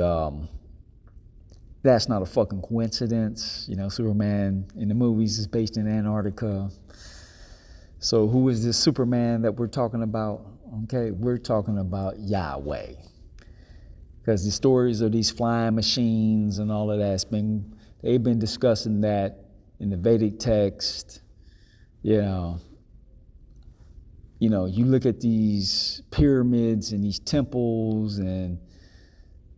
that's not a fucking coincidence. You know, Superman in the movies is based in Antarctica. So who is this Superman that we're talking about? Okay, we're talking about Yahweh. Because the stories of these flying machines and all of that, they've been discussing that in the Vedic text. You know, you look at these pyramids and these temples and,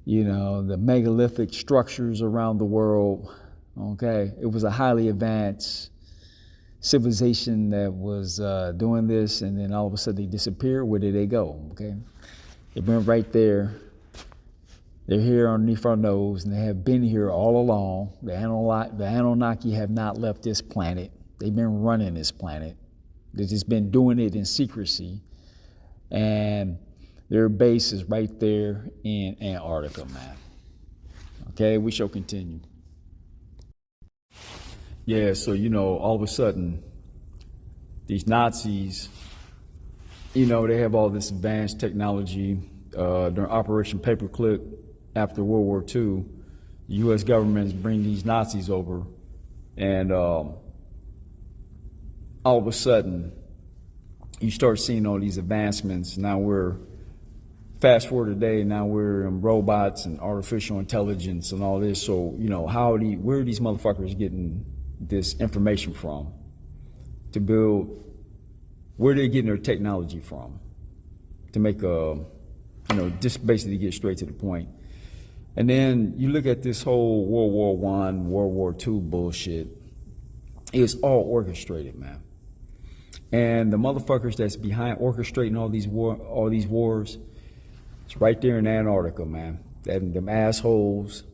you know, the megalithic structures around the world. Okay, it was a highly advanced civilization that was doing this, and then all of a sudden they disappear. Where did they go? Okay, they've been right there. They're here underneath our nose, and they have been here all along. The Anunnaki have not left this planet. They've been running this planet. They've just been doing it in secrecy. And their base is right there in Antarctica, man. Okay, we shall continue. Yeah, so, you know, all of a sudden, these Nazis, you know, they have all this advanced technology. During Operation Paperclip, after World War II, the U.S. governments bring these Nazis over, and all of a sudden, you start seeing all these advancements. Now fast forward today, now we're in robots and artificial intelligence and all this. So, you know, where are these motherfuckers getting this information from to build? Where are they getting their technology from to make just basically get straight to the point? And then you look at this whole World War I, World War II bullshit. It's all orchestrated, man. And the motherfuckers that's behind orchestrating all these wars, it's right there in Antarctica, man. Them assholes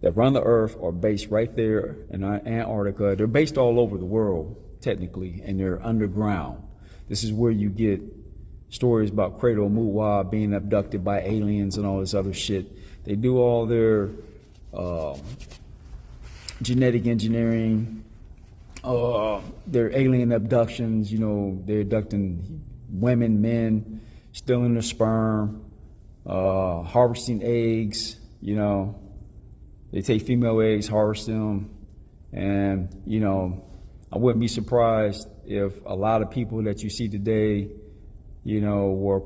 that run the earth are based right there in Antarctica. They're based all over the world, technically, and they're underground. This is where you get stories about Credo Mutwa being abducted by aliens and all this other shit. They do all their genetic engineering, their alien abductions. You know, they're abducting women, men, stealing their sperm, harvesting eggs. You know, they take female eggs, harvest them, and, you know, I wouldn't be surprised if a lot of people that you see today, you know,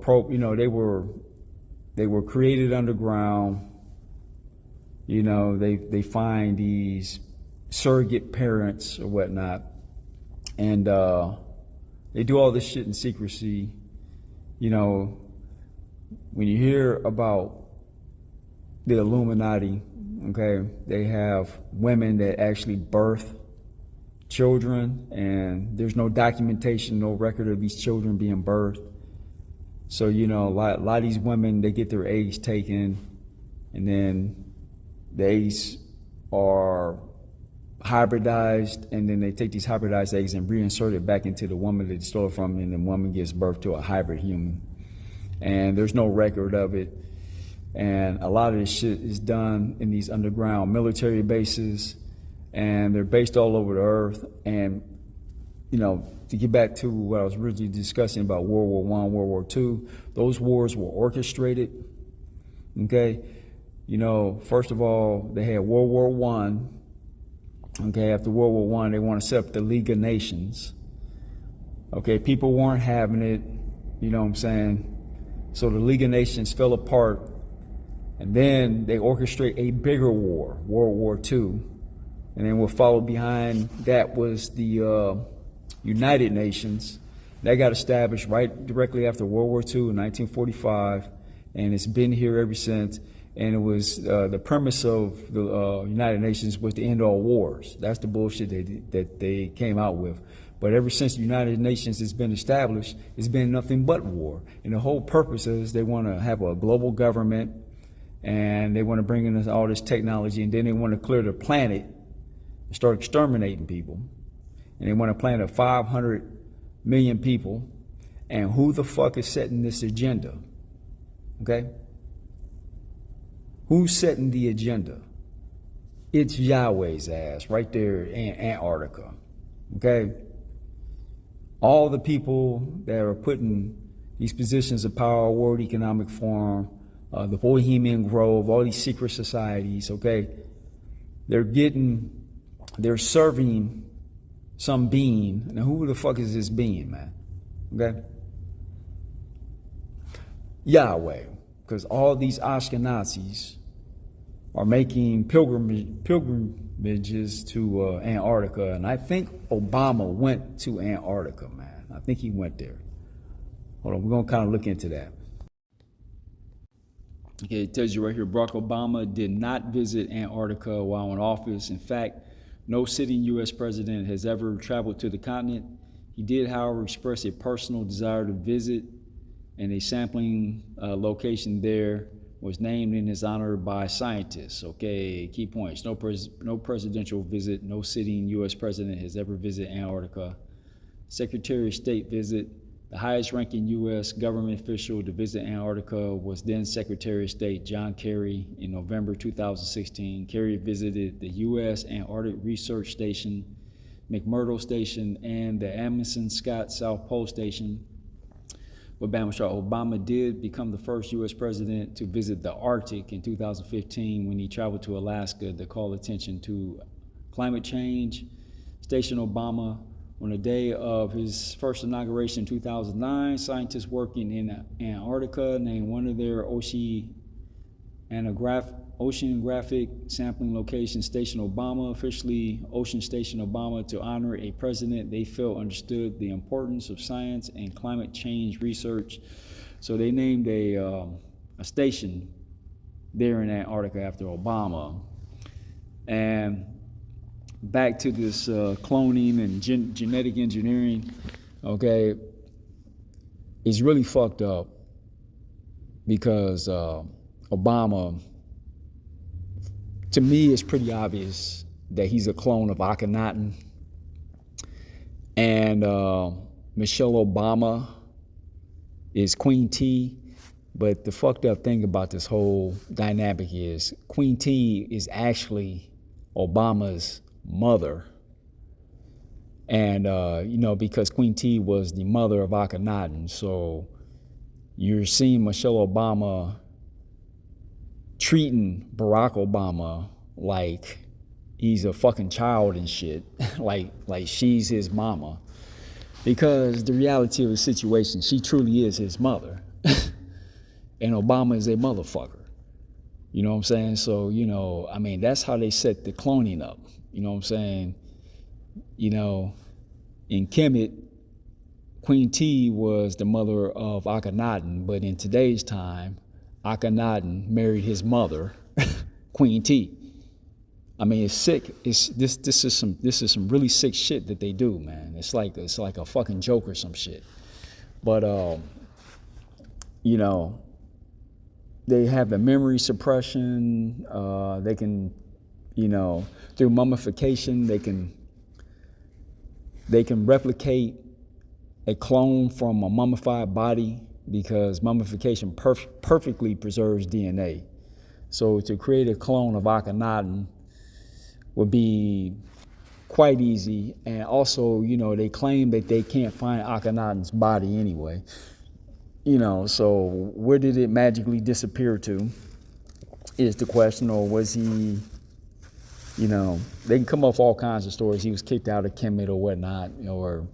they were created underground. You know, they find these surrogate parents or whatnot, and they do all this shit in secrecy. You know, when you hear about the Illuminati, okay, they have women that actually birth children, and there's no documentation, no record of these children being birthed. So, you know, a lot of these women, they get their eggs taken, and then the eggs are hybridized, and then they take these hybridized eggs and reinsert it back into the woman that they stole it from, and the woman gives birth to a hybrid human. And there's no record of it. And a lot of this shit is done in these underground military bases, and they're based all over the earth. And, you know, to get back to what I was originally discussing about World War I, World War II, those wars were orchestrated, okay? You know, first of all, they had World War I, okay? After World War I, they want to set up the League of Nations, okay? People weren't having it, you know what I'm saying? So the League of Nations fell apart, and then they orchestrate a bigger war, World War II, and then what followed behind that was the United Nations. That got established right directly after World War II in 1945, and it's been here ever since. And it was the premise of the United Nations was to end all wars. That's the bullshit that they came out with. But ever since the United Nations has been established, it's been nothing but war. And the whole purpose is they want to have a global government, and they want to bring in all this technology, and then they want to clear the planet and start exterminating people. And they want to plant 500 million people. And who the fuck is setting this agenda? Okay? Who's setting the agenda? It's Yahweh's ass right there in Antarctica. Okay? All the people that are putting these positions of power, World Economic Forum, the Bohemian Grove, all these secret societies, okay? They're serving some being. Now, who the fuck is this being, man? Okay? Yahweh. Because all these Ashkenazis are making pilgrimages to Antarctica. And I think Obama went to Antarctica, man. I think he went there. Hold on, we're going to kind of look into that. Okay, it tells you right here, Barack Obama did not visit Antarctica while in office. In fact, no sitting U.S. president has ever traveled to the continent. He did, however, express a personal desire to visit, and a sampling location there was named in his honor by scientists. Okay, key points. No presidential visit, no sitting U.S. president has ever visited Antarctica. Secretary of State visit. The highest ranking U.S. government official to visit Antarctica was then Secretary of State John Kerry in November 2016. Kerry visited the U.S. Antarctic Research Station, McMurdo Station, and the Amundsen Scott South Pole Station. Obama did become the first U.S. president to visit the Arctic in 2015 when he traveled to Alaska to call attention to climate change. Station Obama. On the day of his first inauguration in 2009, scientists working in Antarctica named one of their oceanographic sampling locations Station Obama, officially Ocean Station Obama, to honor a president they felt understood the importance of science and climate change research. So they named a station there in Antarctica after Obama. And back to this cloning and genetic engineering, okay, it's really fucked up because Obama, to me, it's pretty obvious that he's a clone of Akhenaten. And Michelle Obama is Queen T. But the fucked up thing about this whole dynamic is Queen T is actually Obama's mother. And, because Queen T was the mother of Akhenaten. So you're seeing Michelle Obama treating Barack Obama like he's a fucking child and shit, like she's his mama. Because the reality of the situation, she truly is his mother. And Obama is a motherfucker. You know what I'm saying? So, that's how they set the cloning up. You know what I'm saying? In Kemet, Queen T was the mother of Akhenaten, but in today's time, Akhenaten married his mother, Queen T. It's sick. This is some really sick shit that they do, man. It's like a fucking joke or some shit. But they have the memory suppression. They can, through mummification, they can replicate a clone from a mummified body because mummification perfectly preserves DNA. So to create a clone of Akhenaten would be quite easy. And also, they claim that they can't find Akhenaten's body anyway. So where did it magically disappear to is the question, or was he, they can come up with all kinds of stories. He was kicked out of Kemet or whatnot, or,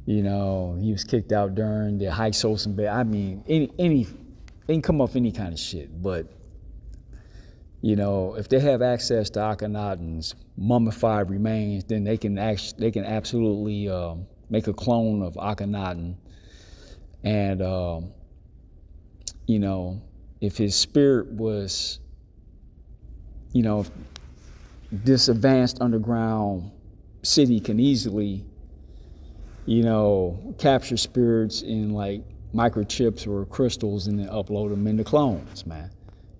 he was kicked out during the Hyksos. They can come up with any kind of shit. But, if they have access to Akhenaten's mummified remains, then they can absolutely make a clone of Akhenaten. And, if his spirit was, this advanced underground city can easily, capture spirits in like microchips or crystals and then upload them into clones, man.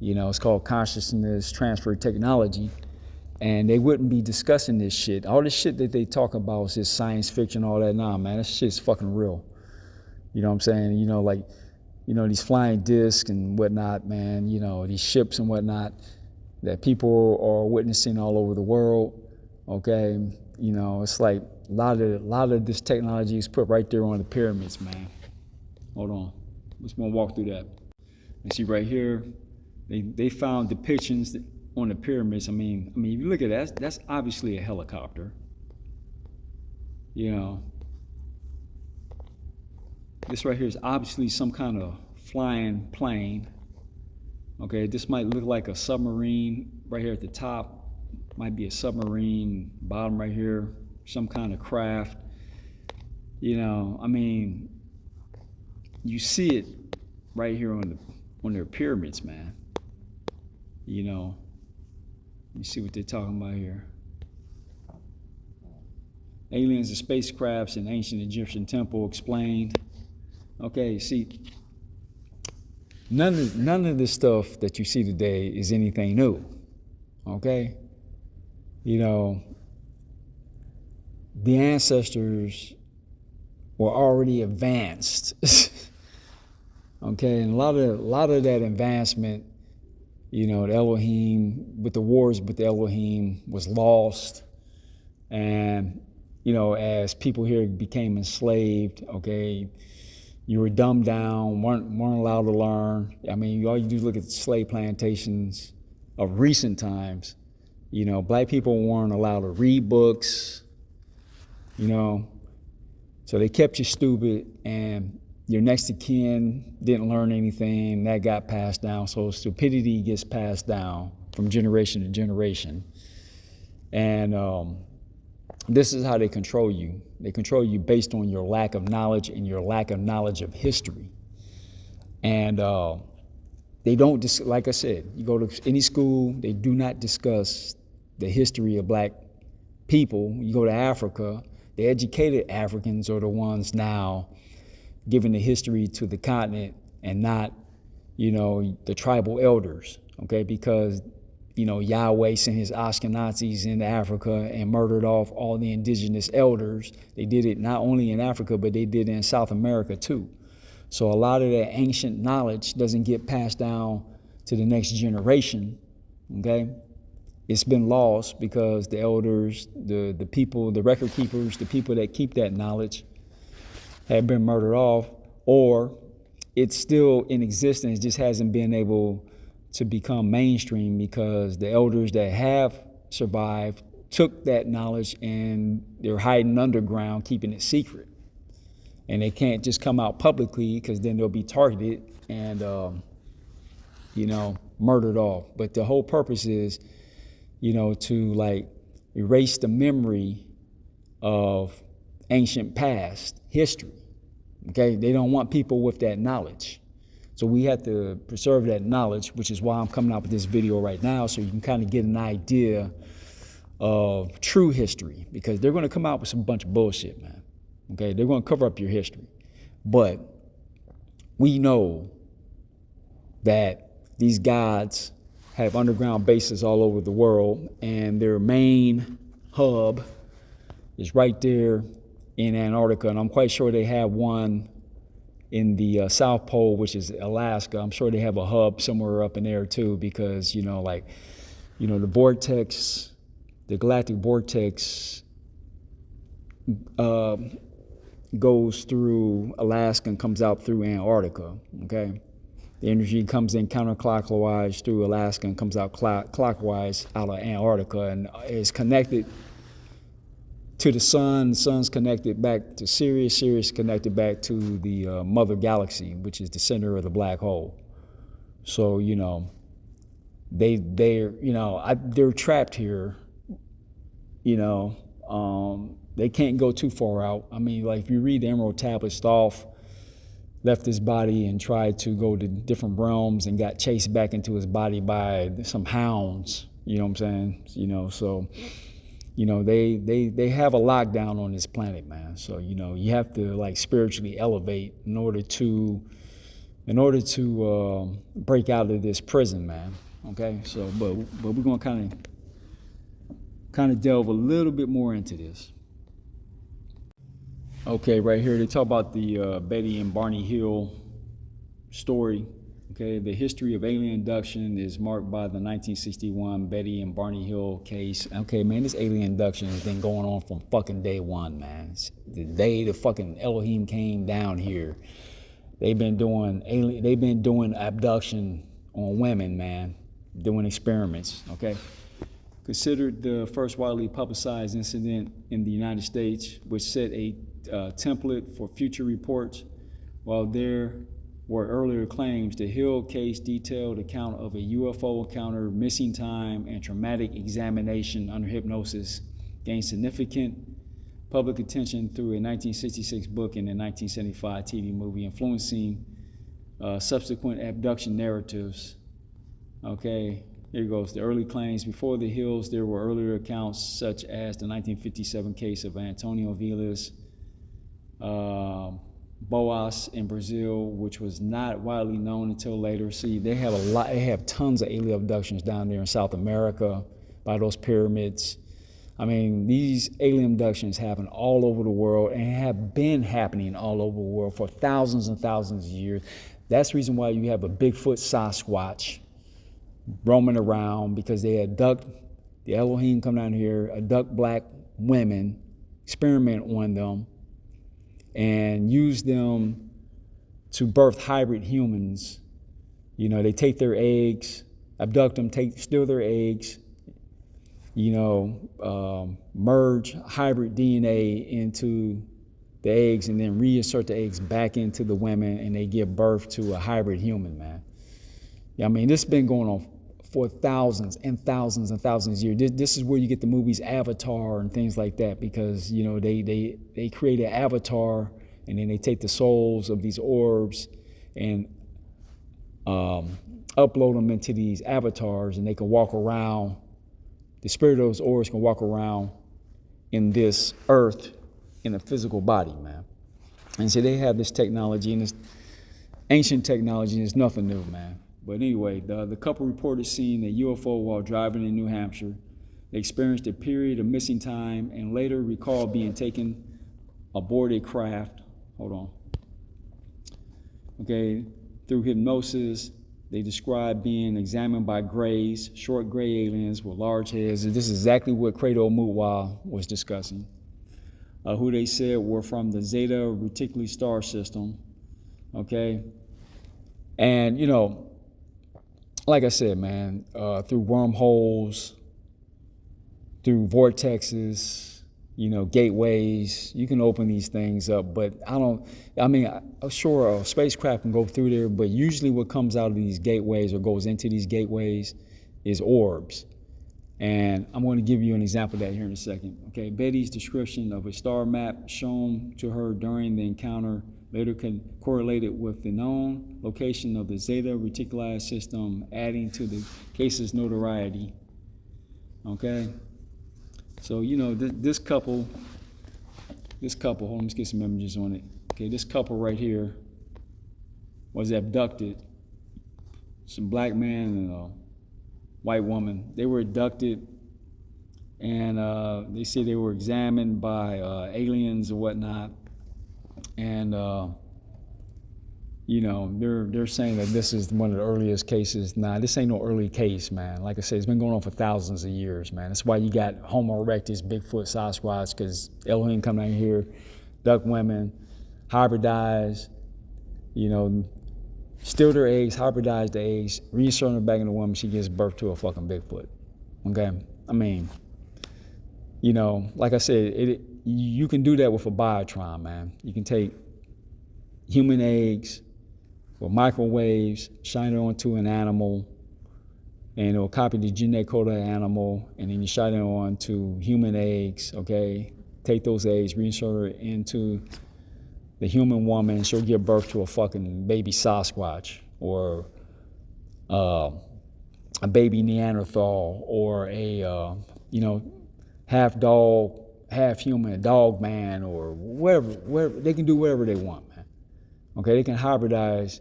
It's called consciousness transfer technology. And they wouldn't be discussing this shit. All this shit that they talk about is just science fiction, all that. Nah, man, that shit's fucking real. You know what I'm saying? you know, these flying discs and whatnot, man, you know, these ships and whatnot that people are witnessing all over the world, okay? You know, it's like a lot of this technology is put right there on the pyramids, man. Hold on. Let's want to walk through that. You see right here, they found depictions on the pyramids. I mean, if you look at that, that's obviously a helicopter. You know, this right here is obviously some kind of flying plane. Okay, this might look like a submarine right here at the top. Might be a submarine, bottom right here, some kind of craft. You know, I mean, you see it right here on their pyramids, man. You know, you see what they're talking about here. Aliens and spacecrafts in ancient Egyptian temple explained. Okay, see, none of this stuff that you see today is anything new. Okay, you know, the ancestors were already advanced. Okay, and a lot of that advancement, you know, the Elohim, with the wars with the Elohim, was lost. And, you know, as people here became enslaved, okay, you were dumbed down, weren't allowed to learn. I mean, all you do is look at slave plantations of recent times. You know, black people weren't allowed to read books, you know, so they kept you stupid, and your next of kin didn't learn anything. That got passed down. So stupidity gets passed down from generation to generation. And this is how they control you. They control you based on your lack of knowledge and your lack of knowledge of history. And they don't, like I said, you go to any school, they do not discuss the history of black people. You go to Africa, the educated Africans are the ones now giving the history to the continent and not, you know, the tribal elders, okay? Because, you know, Yahweh sent his Ashkenazis into Africa and murdered off all the indigenous elders. They did it not only in Africa, but they did it in South America too. So a lot of that ancient knowledge doesn't get passed down to the next generation, okay? It's been lost because the elders, the people, the record keepers, the people that keep that knowledge have been murdered off, or it's still in existence, just hasn't been able to become mainstream because the elders that have survived took that knowledge and they're hiding underground, keeping it secret. And they can't just come out publicly because then they'll be targeted and, you know, murdered off. But the whole purpose is, you know, to like erase the memory of ancient past history. Okay, they don't want people with that knowledge. So we have to preserve that knowledge, which is why I'm coming out with this video right now, so you can kind of get an idea of true history, because they're going to come out with some bunch of bullshit, man. Okay, they're going to cover up your history. But we know that these gods have underground bases all over the world, and their main hub is right there in Antarctica, and I'm quite sure they have one in the South Pole, which is Alaska. I'm sure they have a hub somewhere up in there too, because, you know, like, you know, the vortex, the galactic vortex goes through Alaska and comes out through Antarctica, okay? The energy comes in counterclockwise through Alaska and comes out clockwise out of Antarctica, and is connected to the sun. The sun's connected back to Sirius. Sirius connected back to the mother galaxy, which is the center of the black hole. So, you know, they're trapped here. You know, they can't go too far out. I mean, like if you read the Emerald Tablets, Thoth left his body and tried to go to different realms and got chased back into his body by some hounds. You know what I'm saying? You know, so, you know, they have a lockdown on this planet, man. So, you know, you have to like spiritually elevate in order to break out of this prison, man. Okay, so but we're gonna kind of delve a little bit more into this. Okay, right here they talk about the Betty and Barney Hill story. Okay, the history of alien abduction is marked by the 1961 Betty and Barney Hill case. Okay, man, this alien abduction has been going on from fucking day one, man. It's the day the fucking Elohim came down here, they've been doing abduction on women, man, doing experiments. Okay, considered the first widely publicized incident in the United States, which set a template for future reports. While there were earlier claims, the Hill case detailed account of a UFO encounter, missing time, and traumatic examination under hypnosis gained significant public attention through a 1966 book and a 1975 TV movie, influencing subsequent abduction narratives. Okay, here goes. The early claims. Before the Hills, there were earlier accounts such as the 1957 case of Antonio Vilas Boas in Brazil, which was not widely known until later. See, they have tons of alien abductions down there in South America by those pyramids. I mean, these alien abductions happen all over the world and have been happening all over the world for thousands and thousands of years. That's the reason why you have a Bigfoot Sasquatch roaming around, because they abduct, the Elohim come down here, abduct black women, experiment on them, and use them to birth hybrid humans. You know, they take their eggs, abduct them, steal their eggs, merge hybrid DNA into the eggs and then reinsert the eggs back into the women, and they give birth to a hybrid human, man. I mean, this has been going on for thousands and thousands and thousands of years. This is where you get the movies Avatar and things like that, because, they create an avatar and then they take the souls of these orbs and upload them into these avatars, and they can walk around. The spirit of those orbs can walk around in this earth in a physical body, man. And so they have this technology, and this ancient technology, and it's nothing new, man. But anyway, the couple reported seeing a UFO while driving in New Hampshire. They experienced a period of missing time and later recalled being taken aboard a craft. Hold on. Okay, through hypnosis, they described being examined by grays, short gray aliens with large heads. This is exactly what Credo Mutwa was discussing, who they said were from the Zeta Reticuli star system. Okay, and like I said, man, through wormholes, through vortexes, gateways, you can open these things up. But sure, a spacecraft can go through there, but usually what comes out of these gateways or goes into these gateways is orbs. And I'm going to give you an example of that here in a second. Okay, Betty's description of a star map shown to her during the encounter later correlated with the known location of the Zeta Reticuli system, adding to the case's notoriety. Okay, so this couple, hold on, let's get some images on it. Okay, this couple right here was abducted. Some black man and a white woman. They were abducted, and they say they were examined by aliens and whatnot. And they're saying that this is one of the earliest cases. Nah, this ain't no early case, man. Like I said, it's been going on for thousands of years, man. That's why you got Homo erectus, Bigfoot, Sasquatch, because Elohim come down here, abduct women, hybridize, steal their eggs, hybridize the eggs, reinsert them back in the woman, she gives birth to a fucking Bigfoot. Okay? I mean, like I said, you can do that with a biotron, man. You can take human eggs with microwaves, shine it onto an animal, and it'll copy the genetic code of the animal, and then you shine it onto human eggs, okay? Take those eggs, reinsert it into the human woman, and she'll give birth to a fucking baby Sasquatch, or a baby Neanderthal, or a, half dog, half human, a dog man, or whatever. They can do whatever they want, man. Okay, they can hybridize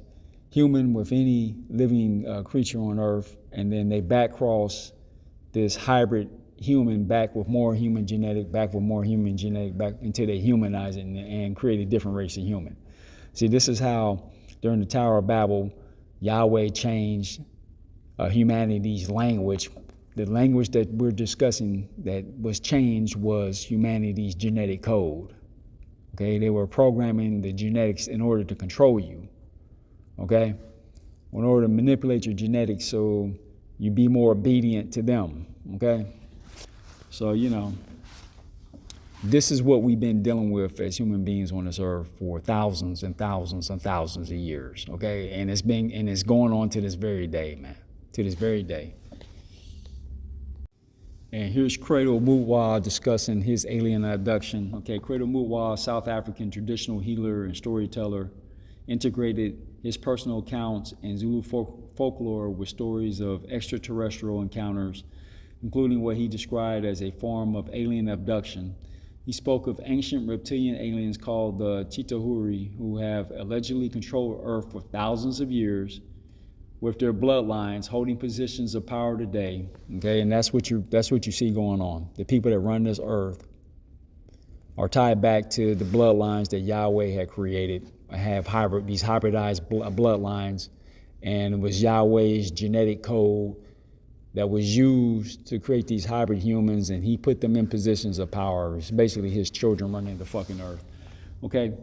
human with any living creature on Earth, and then they back cross this hybrid human back with more human genetic, back with more human genetic, back until they humanize it and create a different race of human. See, this is how during the Tower of Babel, Yahweh changed humanity's language. The language that we're discussing that was changed was humanity's genetic code. Okay, they were programming the genetics in order to control you. Okay, in order to manipulate your genetics so you be more obedient to them. Okay, so this is what we've been dealing with as human beings on this earth for thousands and thousands and thousands of years. Okay, and it's going on to this very day, man. To this very day. And here's Credo Mutwa discussing his alien abduction. Okay, Credo Mutwa, South African traditional healer and storyteller, integrated his personal accounts and Zulu folklore with stories of extraterrestrial encounters, including what he described as a form of alien abduction. He spoke of ancient reptilian aliens called the Chitahuri, who have allegedly controlled Earth for thousands of years, with their bloodlines holding positions of power today. Okay, and that's what you see going on. The people that run this earth are tied back to the bloodlines that Yahweh had created, have these hybridized bloodlines, and it was Yahweh's genetic code that was used to create these hybrid humans, and he put them in positions of power. It's basically his children running the fucking earth. Okay.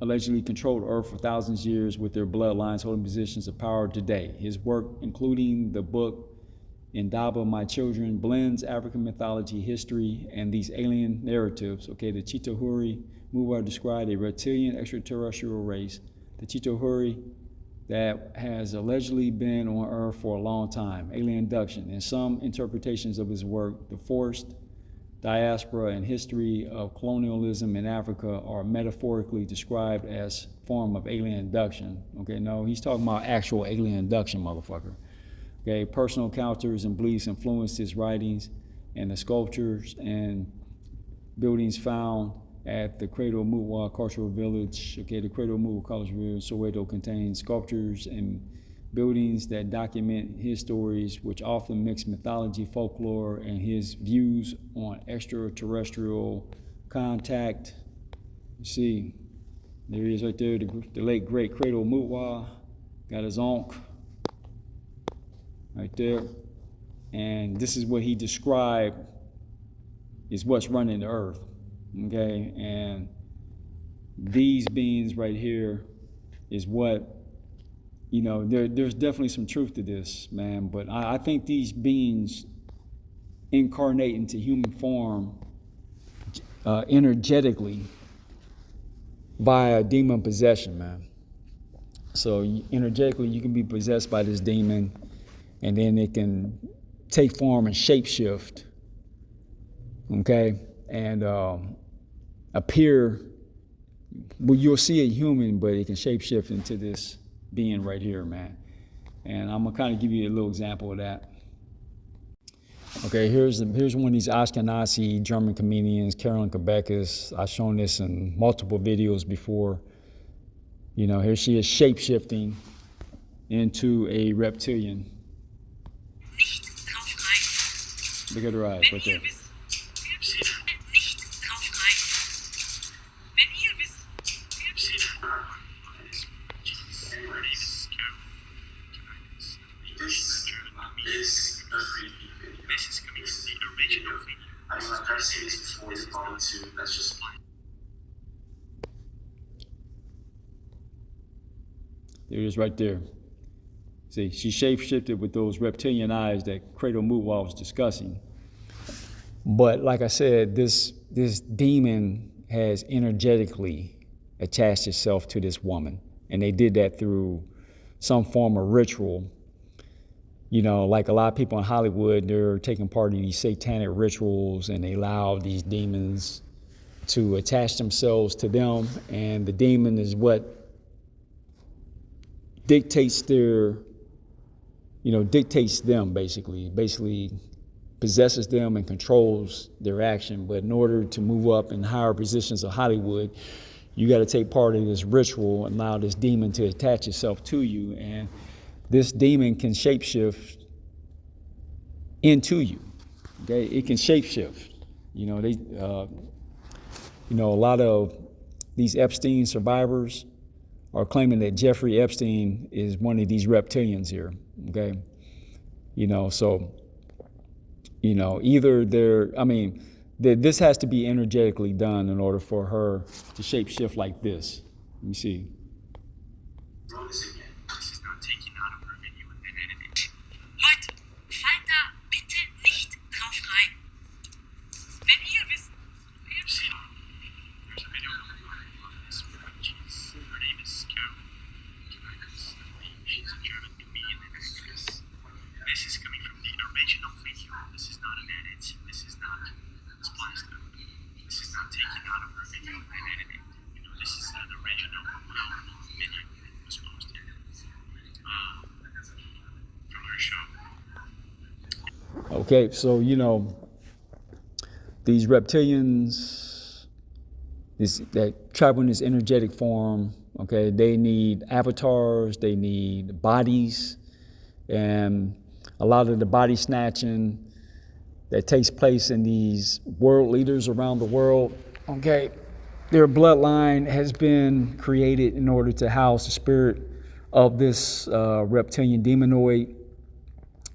Allegedly controlled Earth for thousands of years with their bloodlines holding positions of power today. His work, including the book Indaba, My Children, blends African mythology, history, and these alien narratives. Okay, the Chitahuri Mutwa described a reptilian extraterrestrial race, the Chitahuri, that has allegedly been on Earth for a long time. Alien abduction. In some interpretations of his work, the forced diaspora and history of colonialism in Africa are metaphorically described as form of alien abduction. Okay, no, he's talking about actual alien abduction, motherfucker. Okay, personal encounters and beliefs influenced his writings, and the sculptures and buildings found at the Credo Mutwa Cultural Village. Okay, the Credo Mutwa Cultural Village, Soweto, contains sculptures and buildings that document his stories, which often mix mythology, folklore, and his views on extraterrestrial contact. You see, there he is right there, the late great Credo Mutwa, got his onk right there. And this is what he described is what's running the earth, okay? And these beings right here is what, there's definitely some truth to this, man. But I think these beings incarnate into human form energetically by a demon possession, man. So energetically, you can be possessed by this demon, and then it can take form and shapeshift, okay? And appear, well, you'll see a human, but it can shapeshift into this being right here, man. And I'm gonna kind of give you a little example of that. Okay, here's one of these Ashkenazi German comedians, Carolyn Kebekis. I've shown this in multiple videos before. Here she is shapeshifting into a reptilian. Look at her eyes right there. There it is right there. See, she shape-shifted with those reptilian eyes that Credo Mutwa was discussing. But like I said, this demon has energetically attached itself to this woman. And they did that through some form of ritual. Like a lot of people in Hollywood, they're taking part in these satanic rituals, and they allow these demons to attach themselves to them. And the demon is what dictates dictates them, basically possesses them and controls their action. But in order to move up in higher positions of Hollywood, you got to take part in this ritual and allow this demon to attach itself to you. And this demon can shapeshift into you. Okay, it can shapeshift. A lot of these Epstein survivors, are claiming that Jeffrey Epstein is one of these reptilians here. Okay, so either this has to be energetically done in order for her to shape shift like this. Let me see.
This is not taken out of her video and then edited. Leute, fallt da bitte nicht drauf rein. Wenn ihr wisst, woher sie are. There's a video of this witch. Her name is Carol. She's a German comedian and actress. This is coming from the original video. This is not an edit. This is not spliced up. This is not taken out of her video and edited. This is an original video that was posted from her show.
Okay, so these reptilians, that travel in this energetic form, okay, they need avatars, they need bodies, and a lot of the body snatching that takes place in these world leaders around the world, okay, their bloodline has been created in order to house the spirit of this reptilian demonoid.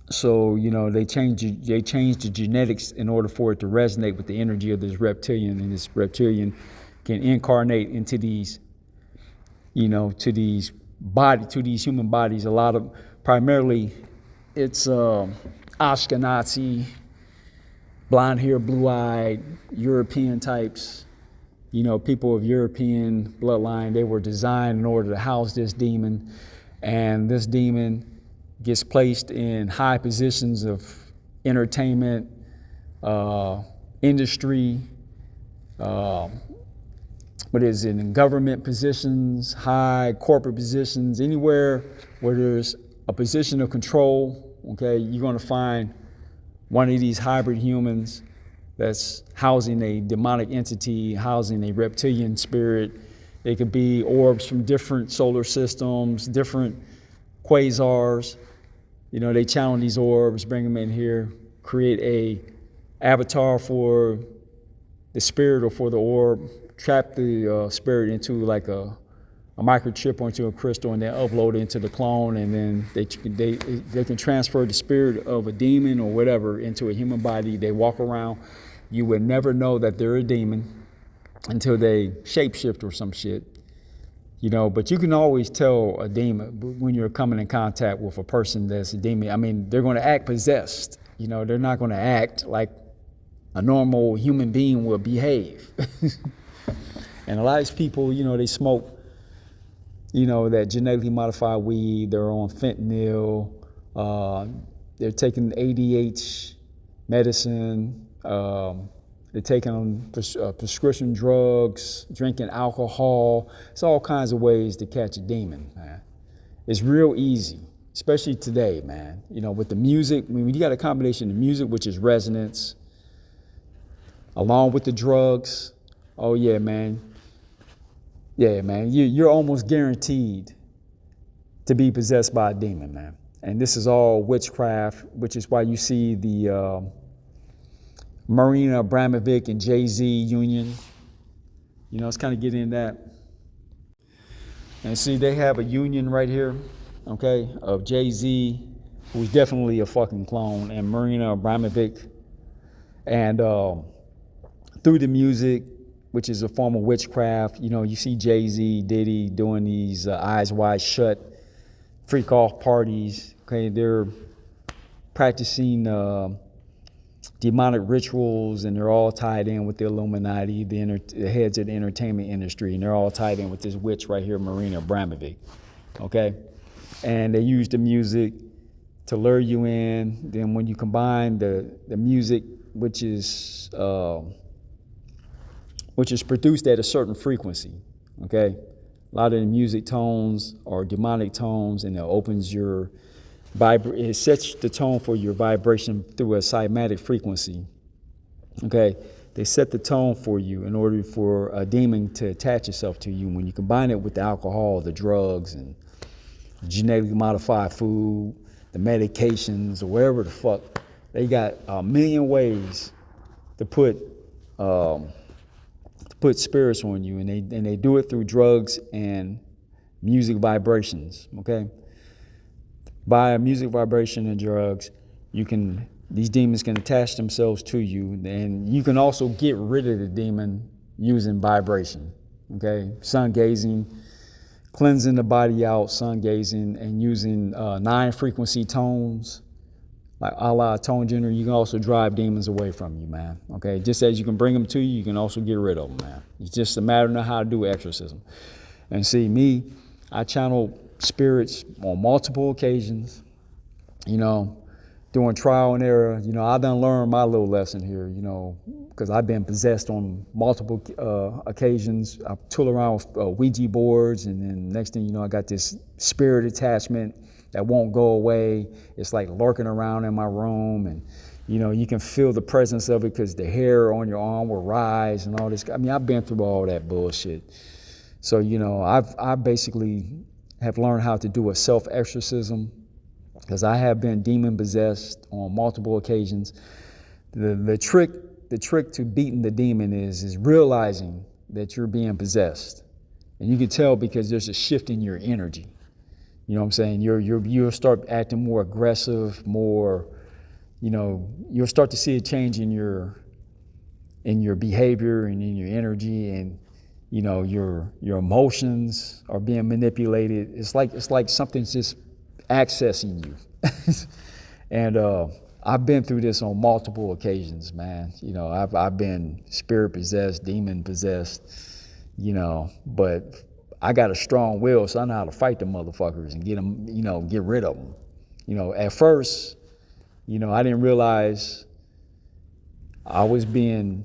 So, they change the genetics in order for it to resonate with the energy of this reptilian, and this reptilian can incarnate into these, to these human bodies. A lot of, primarily, it's Ashkenazi, blonde hair, blue-eyed, European types. People of European bloodline, they were designed in order to house this demon, and this demon gets placed in high positions of entertainment, industry, in government positions, high corporate positions, anywhere where there's a position of control, okay, you're going to find one of these hybrid humans that's housing a demonic entity, housing a reptilian spirit. They could be orbs from different solar systems, different quasars. They channel these orbs, bring them in here, create a avatar for the spirit or for the orb, trap the spirit into like a microchip or into a crystal, and then upload it into the clone, and then they can transfer the spirit of a demon or whatever into a human body. They walk around. You would never know that they're a demon until they shapeshift or some shit. But you can always tell a demon when you're coming in contact with a person that's a demon. They're going to act possessed. They're not going to act like a normal human being will behave. And a lot of these people, they smoke, that genetically modified weed. They're on fentanyl. They're taking ADH medicine. They're taking prescription drugs, drinking alcohol. It's all kinds of ways to catch a demon, man. It's real easy, especially today, man. With the music, when you got a combination of music, which is resonance, along with the drugs, oh yeah, man. Yeah, man, you're almost guaranteed to be possessed by a demon, man. And this is all witchcraft, which is why you see the Marina Abramovic and Jay-Z union. It's kind of getting in that. And see, they have a union right here, okay, of Jay-Z, who's definitely a fucking clone, and Marina Abramovic. And through the music, which is a form of witchcraft, you see Jay-Z, Diddy doing these eyes wide shut, freak off parties, okay, they're practicing demonic rituals, and they're all tied in with the Illuminati, the heads of the entertainment industry, and they're all tied in with this witch right here, Marina Abramovic, okay? And they use the music to lure you in. Then when you combine the music, which is produced at a certain frequency, okay? A lot of the music tones are demonic tones, and it opens your it sets the tone for your vibration through a cymatic frequency, okay? They set the tone for you in order for a demon to attach itself to you. When you combine it with the alcohol, the drugs, and genetically modified food, the medications, or whatever the fuck, they got a million ways to put spirits on you, and they do it through drugs and music vibrations, okay? By music vibration and drugs, these demons can attach themselves to you, and you can also get rid of the demon using vibration, okay? Sun gazing, cleansing the body out, sun gazing, and using 9 frequency tones, like a la tone generator. You can also drive demons away from you, man, okay? Just as you can bring them to you, you can also get rid of them, man. It's just a matter of how to do exorcism. And see, me, I channel spirits on multiple occasions, doing trial and error. I done learned my little lesson here, because I've been possessed on multiple occasions. I tool around with Ouija boards, and then next thing you know, I got this spirit attachment that won't go away. It's like lurking around in my room, and you can feel the presence of it because the hair on your arm will rise and all this. I mean, I've been through all that bullshit. So, I basically have learned how to do a self-exorcism because I have been demon-possessed on multiple occasions. The trick to beating the demon is realizing that you're being possessed. And you can tell because there's a shift in your energy. You know what I'm saying? You'll start acting more aggressive, more, you'll start to see a change in your behavior and in your energy, and your emotions are being manipulated. It's like something's just accessing you. And I've been through this on multiple occasions, man. I've been spirit possessed, demon possessed, but I got a strong will, so I know how to fight the motherfuckers and get them, get rid of them. At first, I didn't realize I was being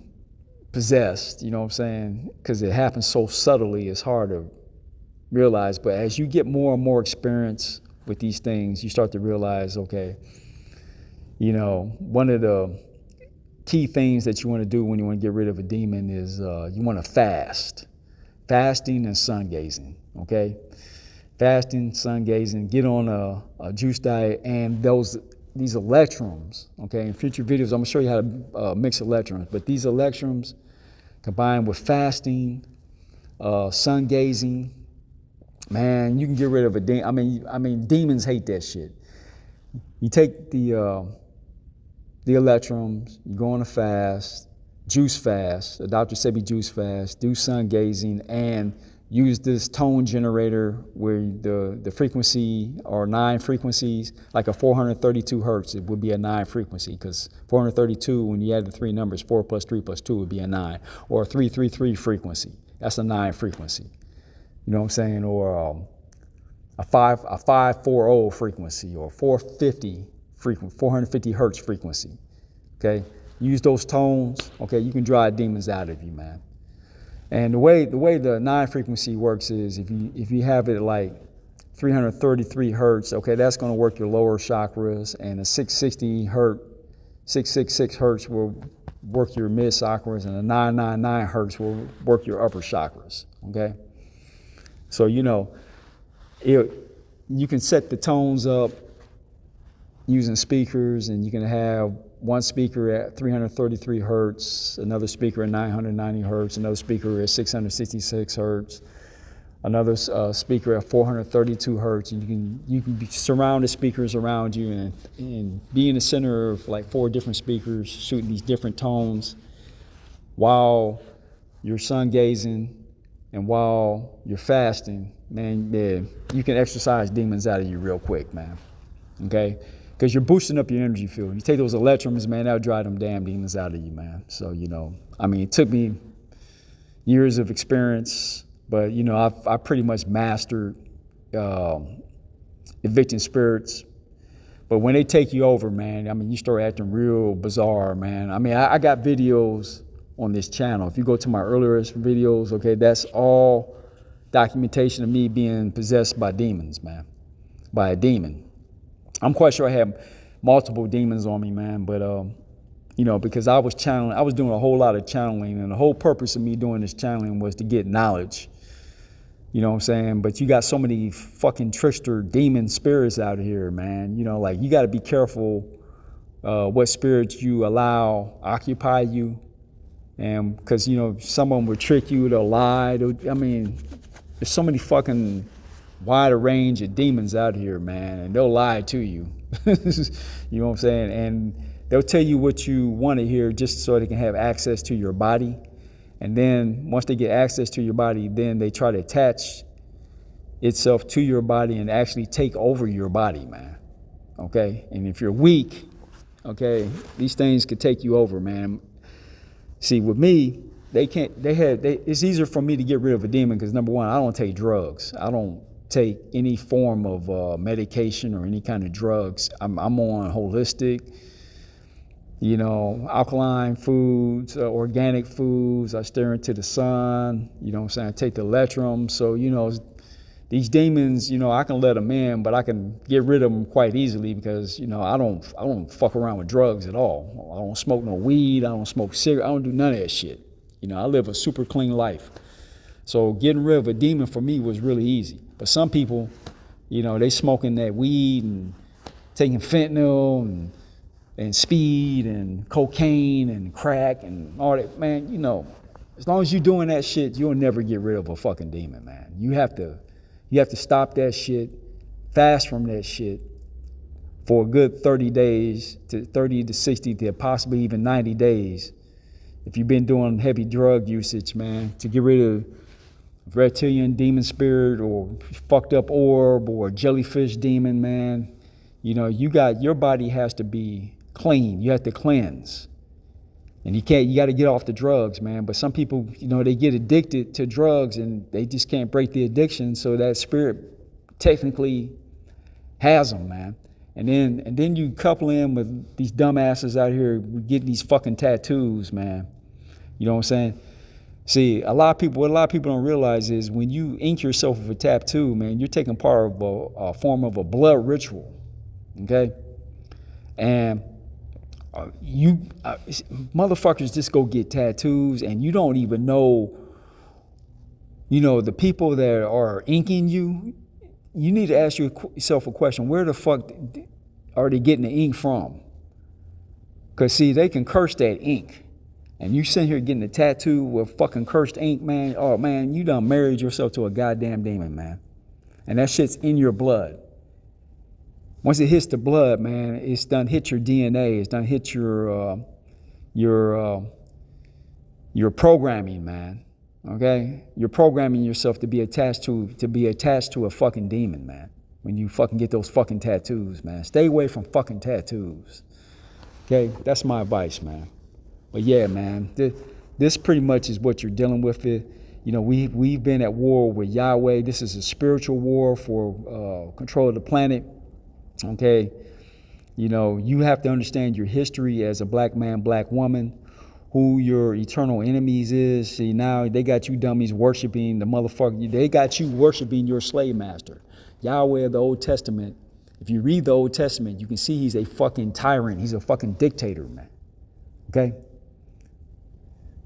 possessed, because it happens so subtly, it's hard to realize. But as you get more and more experience with these things, you start to realize, okay, one of the key things that you want to do when you want to get rid of a demon is you want to fast. Fasting and sun gazing, okay? Fasting, sun gazing, get on a juice diet, and these electrons, okay? In future videos, I'm gonna show you how to mix electrons, but these electrons combined with fasting, sun gazing, man, you can get rid of a demon. I mean, demons hate that shit. You take the electrons, you go on a fast, juice fast. The doctor said be juice fast, do sun gazing, and use this tone generator where the frequency are 9 frequencies, like a 432 hertz, it would be a 9 frequency, because 432, when you add the 3 numbers, 4 plus 3 plus 2 would be a 9, or a 333 frequency. That's a 9 frequency. You know what I'm saying? Or a 540 frequency, or 450 hertz frequency. Okay? Use those tones, okay? You can drive demons out of you, man. And the way the 9 frequency works is if you have it like 333 hertz, okay, that's going to work your lower chakras, and a 666 hertz will work your mid chakras, and a 999 hertz will work your upper chakras, okay? So, you can set the tones up using speakers, and you can have one speaker at 333 hertz, another speaker at 990 hertz, another speaker at 666 hertz, another speaker at 432 hertz, and you can surround the speakers around you and be in the center of like 4 different speakers shooting these different tones while you're sun gazing and while you're fasting. Man, you can exorcise demons out of you real quick, man. Okay? Because you're boosting up your energy field. You take those electrons, man, that'll drive them damn demons out of you, man. So, it took me years of experience, but, I pretty much mastered evicting spirits. But when they take you over, man, you start acting real bizarre, man. I got videos on this channel. If you go to my earliest videos, okay, that's all documentation of me being possessed by demons, man, by a demon. I'm quite sure I had multiple demons on me, man, but, because I was doing a whole lot of channeling, and the whole purpose of me doing this channeling was to get knowledge. You know what I'm saying? But you got so many fucking trickster demon spirits out here, man. You got to be careful what spirits you allow occupy you. And because, some of them will trick you, they'll lie. There's so many fucking wider range of demons out here, man, and they'll lie to you. You know what I'm saying? And they'll tell you what you want to hear just so they can have access to your body. And then once they get access to your body, then they try to attach itself to your body and actually take over your body, man. Okay? And if you're weak, okay, these things could take you over, man. See, with me, it's easier for me to get rid of a demon because, number one, I don't take drugs. I don't take any form of medication or any kind of drugs. I'm on holistic, alkaline foods, organic foods. I stare into the sun, you know what I'm saying? I take the electrum. So, these demons, I can let them in, but I can get rid of them quite easily because, I don't fuck around with drugs at all. I don't smoke no weed. I don't smoke cigarettes. I don't do none of that shit. I live a super clean life. So getting rid of a demon for me was really easy. But some people, they smoking that weed and taking fentanyl and speed and cocaine and crack and all that. Man, as long as you're doing that shit, you'll never get rid of a fucking demon, man. You have to stop that shit, fast from that shit for a good 30 to 60 to possibly even 90 days. If you've been doing heavy drug usage, man, to get rid of reptilian demon spirit or fucked up orb or jellyfish demon, man, your body has to be clean. You have to cleanse. And you got to get off the drugs, man. But some people, they get addicted to drugs and they just can't break the addiction. So that spirit technically has them, man. And then you couple in with these dumbasses out here getting these fucking tattoos, man. You know what I'm saying? See, what a lot of people don't realize is when you ink yourself with a tattoo, man, you're taking part of a form of a blood ritual, okay? And motherfuckers just go get tattoos and you don't even know, the people that are inking you. You need to ask yourself a question: where the fuck are they getting the ink from? Because see, they can curse that ink, and you sitting here getting a tattoo with fucking cursed ink, man. Oh man, you done married yourself to a goddamn demon, man, and that shit's in your blood. Once it hits the blood, man, it's done hit your DNA. It's done hit your programming, man. Okay, you're programming yourself to be attached to a fucking demon, man. When you fucking get those fucking tattoos, man, stay away from fucking tattoos. Okay, that's my advice, man. But yeah, man, this pretty much is what you're dealing with. We've been at war with Yahweh. This is a spiritual war for control of the planet. Okay, you have to understand your history as a black man, black woman, who your eternal enemies is. See, now they got you dummies worshiping the motherfucker. They got you worshiping your slave master. Yahweh of the Old Testament. If you read the Old Testament, you can see he's a fucking tyrant. He's a fucking dictator, man. Okay?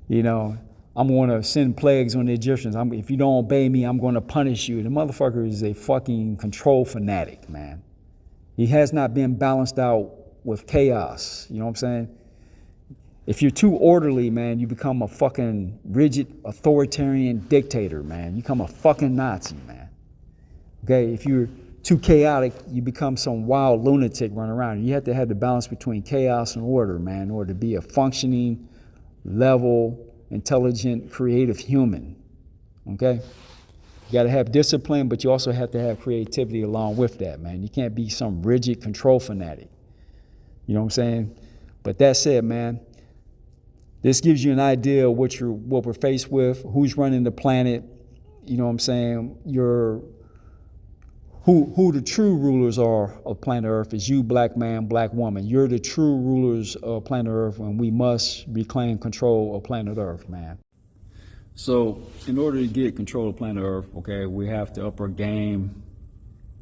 I'm going to send plagues on the Egyptians. If you don't obey me, I'm going to punish you. The motherfucker is a fucking control fanatic, man. He has not been balanced out with chaos. You know what I'm saying? If you're too orderly, man, you become a fucking rigid, authoritarian dictator, man. You become a fucking Nazi, man. Okay? If you're too chaotic, you become some wild lunatic running around. You have to have the balance between chaos and order, man, in order to be a functioning, level, intelligent, creative human. Okay? You got to have discipline, but you also have to have creativity along with that, man. You can't be some rigid control fanatic. You know what I'm saying? But that said, man, this gives you an idea of what we're faced with, who's running the planet. You know what I'm saying? Who the true rulers are of planet Earth is you, black man, black woman. You're the true rulers of planet Earth, and we must reclaim control of planet Earth, man. So in order to get control of planet Earth, okay, we have to up our game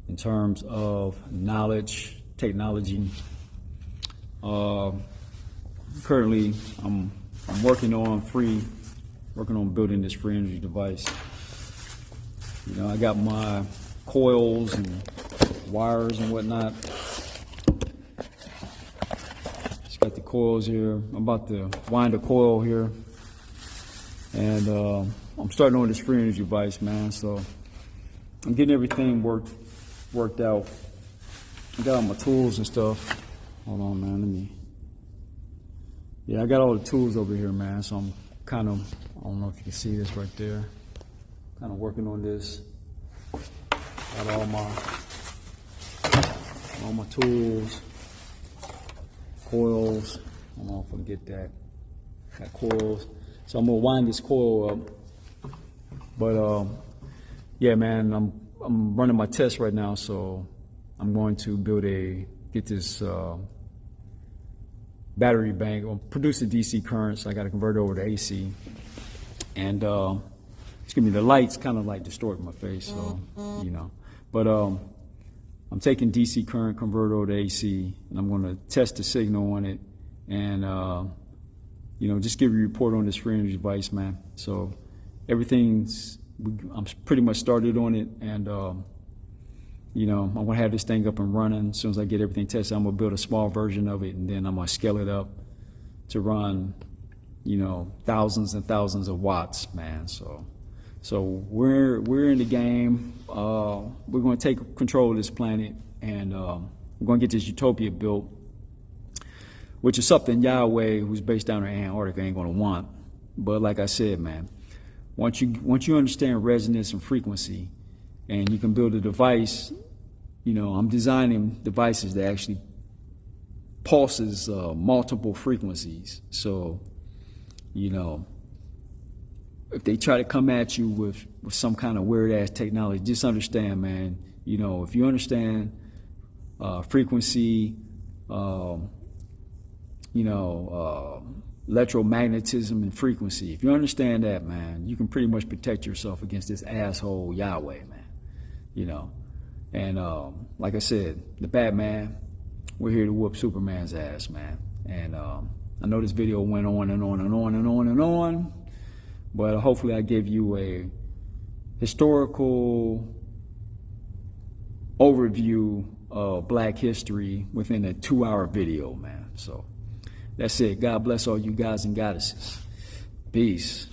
in terms of knowledge, technology. Currently, I'm working on building this free energy device. I got my coils and wires and whatnot. Just got the coils here. I'm about to wind a coil here. And I'm starting on this free energy device, man. So I'm getting everything worked out. I got all my tools and stuff. Hold on, man. Yeah, I got all the tools over here, man. So I'm kind of, I don't know if you can see this right there. Kind of working on this. Got all my tools, coils. I don't know if I can get that. Got coils. So I'm gonna wind this coil up. But yeah, man, I'm running my test right now, so I'm going to get this battery bank, or produce a DC current, so I got to convert it over to AC. And excuse me, the lights kind of like distort my face, so you know. But I'm taking DC current, convert over to AC, and I'm going to test the signal on it, and you know, just give you a report on this free energy device, man. So I'm pretty much started on it, and you know, I'm gonna have this thing up and running. As soon as I get everything tested, I'm gonna build a small version of it, and then I'm gonna scale it up to run, you know, thousands and thousands of watts, man. So we're in the game. We're gonna take control of this planet, and we're gonna get this utopia built, which is something Yahweh, who's based down in Antarctica, ain't gonna want. But like I said, man, once you understand resonance and frequency, and you can build a device, you know, I'm designing devices that actually pulses multiple frequencies. So, you know, if they try to come at you with some kind of weird ass technology, just understand, man, you know, if you understand frequency, you know, electromagnetism and frequency, if you understand that, man, you can pretty much protect yourself against this asshole Yahweh, man. You know, and like I said, the Batman, we're here to whoop Superman's ass, man. And I know this video went on and on and on and on and on, but hopefully I gave you a historical overview of Black history within a 2-hour video, man. So that's it. God bless all you guys and goddesses. Peace.